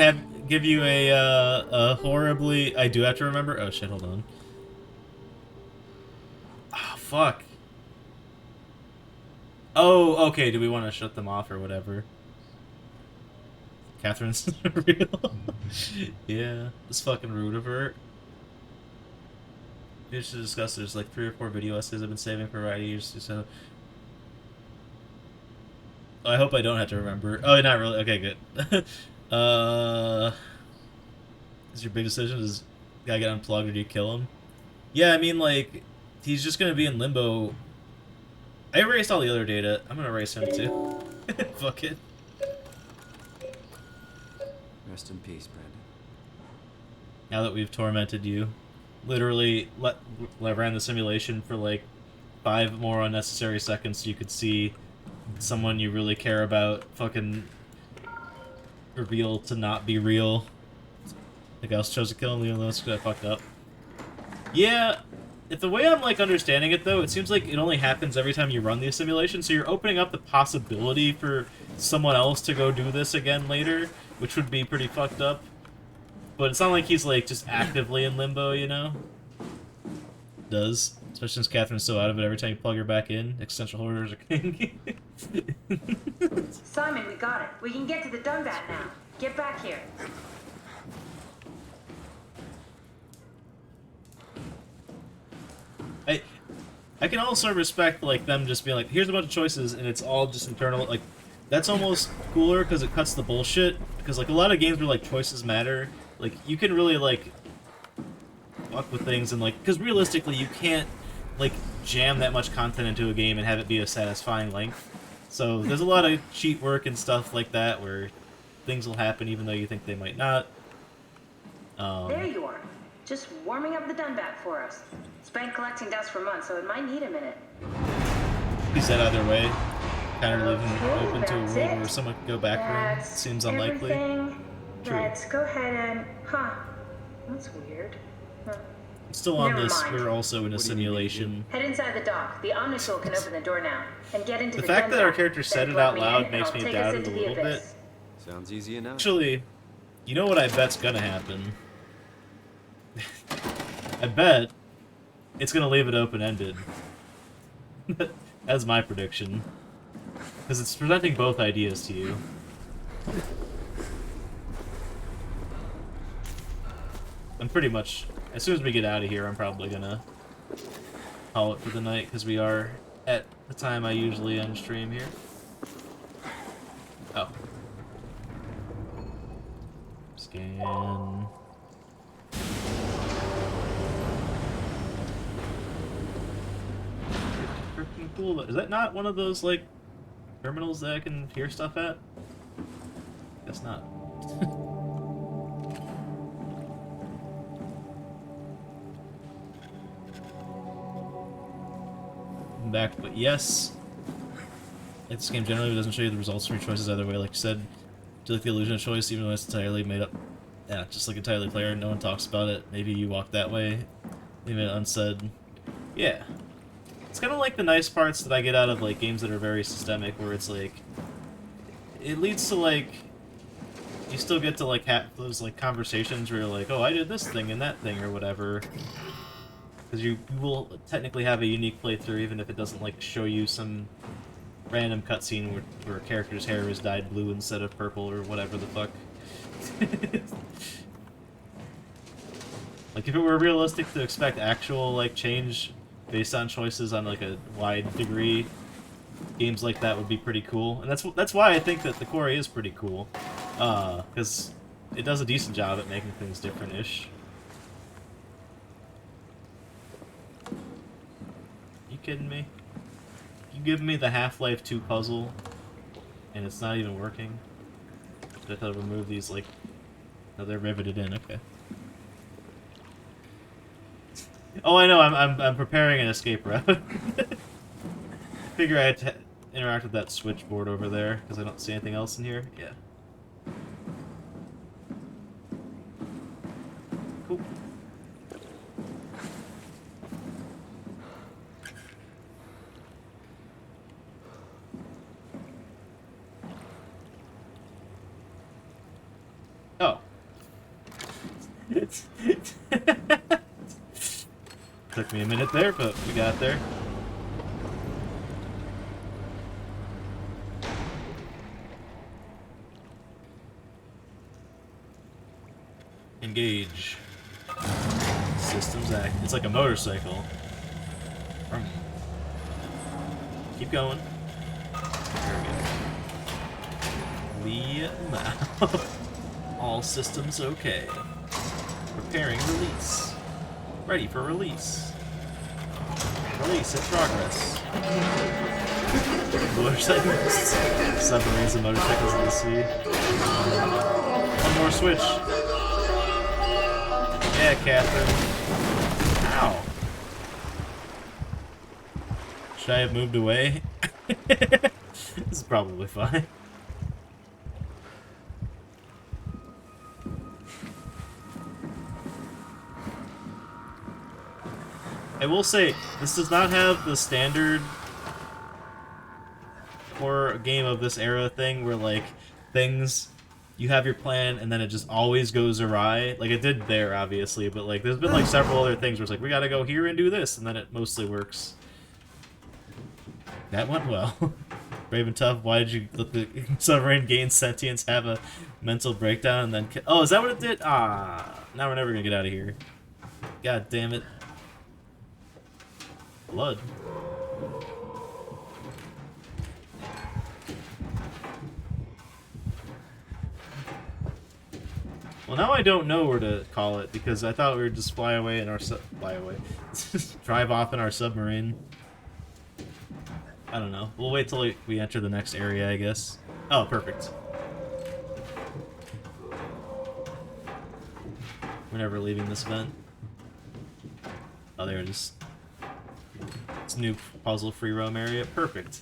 give you a horribly... I do have to remember... Oh shit, hold on. Oh, fuck. Oh, okay, do we want to shut them off or whatever? Catherine's real. Yeah, it's fucking rude of her. We should discuss there's like 3 or 4 video essays I've been saving for a variety of years, so... Oh, I hope I don't have to remember. Oh, not really. Okay, good. Is your big decision? Does guy get unplugged or do you kill him? Yeah, I mean, like, he's just gonna be in limbo. I erased all the other data. I'm gonna erase him too. Fuck it. Rest in peace, Brandon. Now that we've tormented you, literally ran the simulation for like 5 more unnecessary seconds so you could see someone you really care about fucking reveal to not be real. The guy else chose to kill him, even though it's got fucked up. Yeah, if the way I'm like understanding it though, it seems like it only happens every time you run the simulation, so you're opening up the possibility for someone else to go do this again later, which would be pretty fucked up. But it's not like he's like just actively in limbo, you know? Does. Especially since Catherine's so out of it every time you plug her back in. Existential horrors are king. Simon, we got it. We can get to the Dunbat now. Get back here. I can also respect like them just being like, here's a bunch of choices and it's all just internal. Like, that's almost cooler because it cuts the bullshit. Because like a lot of games where like choices matter, like you can really like fuck with things and like, because realistically you can't like jam that much content into a game and have it be a satisfying length. So there's a lot of cheat work and stuff like that where things will happen even though you think they might not. There you are. Just warming up the Dunbat for us. It's been collecting dust for months, so it might need a minute. He said either way. Kind of leaving Okay, open to a that's world it. where someone could go backwards. Seems unlikely. Everything. True. Let's go ahead and... Huh. That's weird. Huh. Still on Never this, mind. we're also in a simulation. Head inside the dock. The Omnitool can open the door now. And get into The the fact that our Dunbat. character said Then it out plug me in, loud and makes I'll me take doubt us it a into the little bit. abyss. Sounds easy enough. Actually, you know what I bet's gonna happen? I bet it's gonna leave it open-ended. That's my prediction. Because it's presenting both ideas to you. I'm pretty much... As soon as we get out of here, I'm probably gonna call it for the night, because we are at the time I usually end stream here. Oh. Scan... Freaking cool. Is that not one of those, like, terminals that I can hear stuff at? Guess not. I'm back, but yes. Like, this game generally doesn't show you the results from your choices either way. Like you said, do you like the illusion of choice even though it's entirely made up? Yeah, just like entirely player, no one talks about it. Maybe you walk that way, leave it unsaid. Yeah. It's kind of like the nice parts that I get out of like games that are very systemic, where it's like, it leads to like, you still get to like have those like conversations where you're like, oh, I did this thing and that thing or whatever, because you will technically have a unique playthrough even if it doesn't like show you some random cutscene where a character's hair is dyed blue instead of purple or whatever the fuck. Like if it were realistic to expect actual like change based on choices on like a wide degree, games like that would be pretty cool, and that's why I think that the Quarry is pretty cool, because it does a decent job at making things different-ish. kidding me? You give me the Half-Life 2 puzzle, and it's not even working. I thought I would move these, like... Oh, they're riveted in, okay. Oh, I know, I'm preparing an escape route. Figure I had to interact with that switchboard over there, because I don't see anything else in here. Yeah. Cool. Oh. Took me a minute there, but we got there. Engage. Systems act. It's like a motorcycle. Keep going. There we go. Now. All systems okay. Preparing release. Ready for release. Release in progress. Motorcycles. Submarines and motorcycles in the sea. One more switch. Yeah, Catherine. Ow. Should I have moved away? This is probably fine. I will say, this does not have the standard horror game of this era thing where, like, things, you have your plan and then it just always goes awry. Like, it did there, obviously, but, like, there's been, like, several other things where it's like, we gotta go here and do this, and then it mostly works. That went well. Brave and tough, why did you let the submarine gain sentience, have a mental breakdown, and then... Oh, is that what it did? Ah, now we're never gonna get out of here. God damn it. Blood. Well, now I don't know where to call it, because I thought we would just fly away in our drive off in our submarine. I don't know. We'll wait till we enter the next area, I guess. Oh, perfect. We're never leaving this event. Oh, there it is. It's a new puzzle free roam area. Perfect.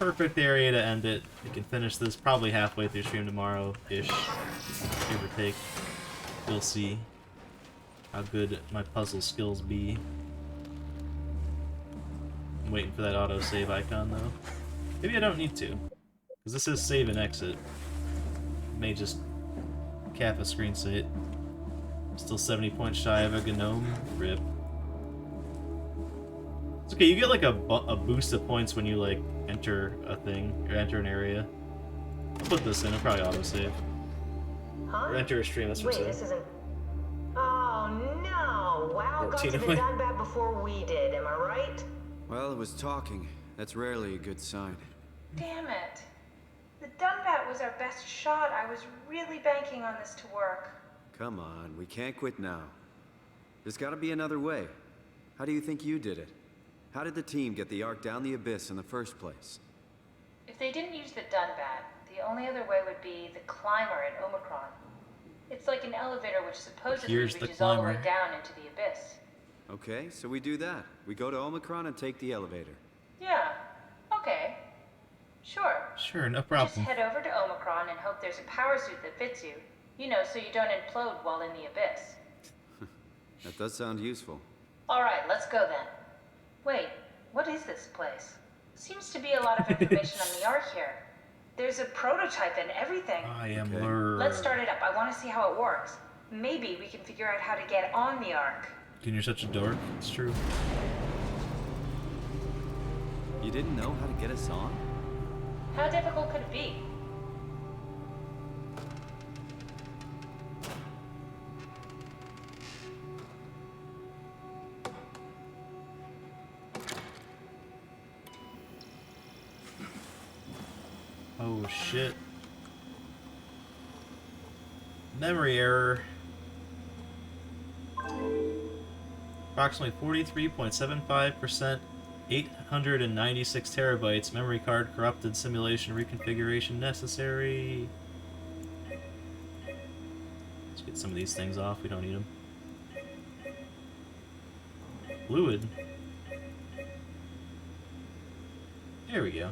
Perfect area to end it. We can finish this probably halfway through stream tomorrow-ish. Give or take. We'll see how good my puzzle skills be. I'm waiting for that autosave icon, though. Maybe I don't need to. Because this is save and exit. May just cap a screen state. Still 70 points shy of a gnome. Rip. It's okay, you get like a boost of points when you like enter a thing, or enter an area. I'll put this in, it'll probably autosave. Huh? Or enter a stream, that's what I'm saying. Wait, this isn't... Oh no! WoW got to the Dunbat before we did, am I right? Well, it was talking. That's rarely a good sign. Damn it. The Dunbat was our best shot. I was really banking on this to work. Come on, we can't quit now. There's gotta be another way. How do you think you did it? How did the team get the Ark down the Abyss in the first place? If they didn't use the Dunbat, the only other way would be the climber at Omicron. It's like an elevator which supposedly reaches all the way down into the abyss. Okay, so we do that. We go to Omicron and take the elevator. Yeah, okay. Sure. Sure, no problem. Just head over to Omicron and hope there's a power suit that fits you. You know, so you don't implode while in the abyss. That does sound useful. Alright, let's go then. Wait, what is this place? Seems to be a lot of information on the Ark here. There's a prototype and everything. I am Let's start it up. I want to see how it works. Maybe we can figure out how to get on the Ark. You're such a dork. It's true. You didn't know how to get us on? How difficult could it be? Oh shit. Memory error. Approximately 43.75% 896 terabytes, memory card corrupted, simulation reconfiguration necessary. Let's get some of these things off, we don't need them. Fluid. There we go.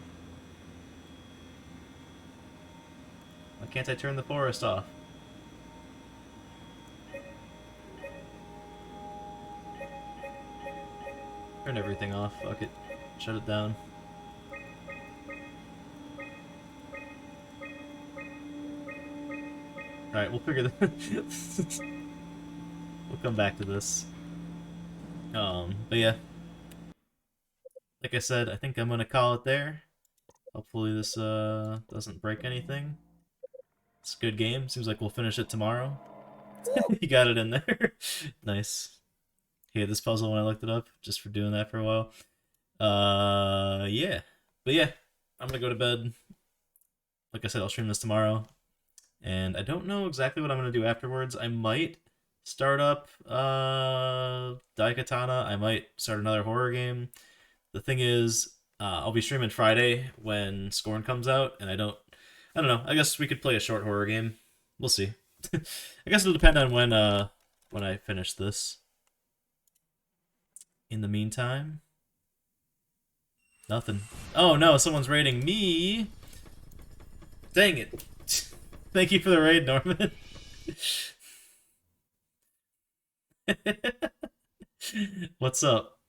Why can't I turn the forest off? Turn everything off, fuck it. Shut it down. Alright, we'll figure this. We'll come back to this. But yeah. Like I said, I think I'm gonna call it there. Hopefully this doesn't break anything. It's a good game. Seems like we'll finish it tomorrow. You got it in there. Nice. Yeah, this puzzle when I looked it up, just for doing that for a while. Yeah. But yeah, I'm gonna go to bed. Like I said, I'll stream this tomorrow. And I don't know exactly what I'm gonna do afterwards. I might start up Daikatana. I might start another horror game. The thing is, I'll be streaming Friday when Scorn comes out, and I don't know. I guess we could play a short horror game. We'll see. I guess it'll depend on when I finish this. In the meantime, nothing. Oh no, someone's raiding me. Dang it. Thank you for the raid, Norman. What's up?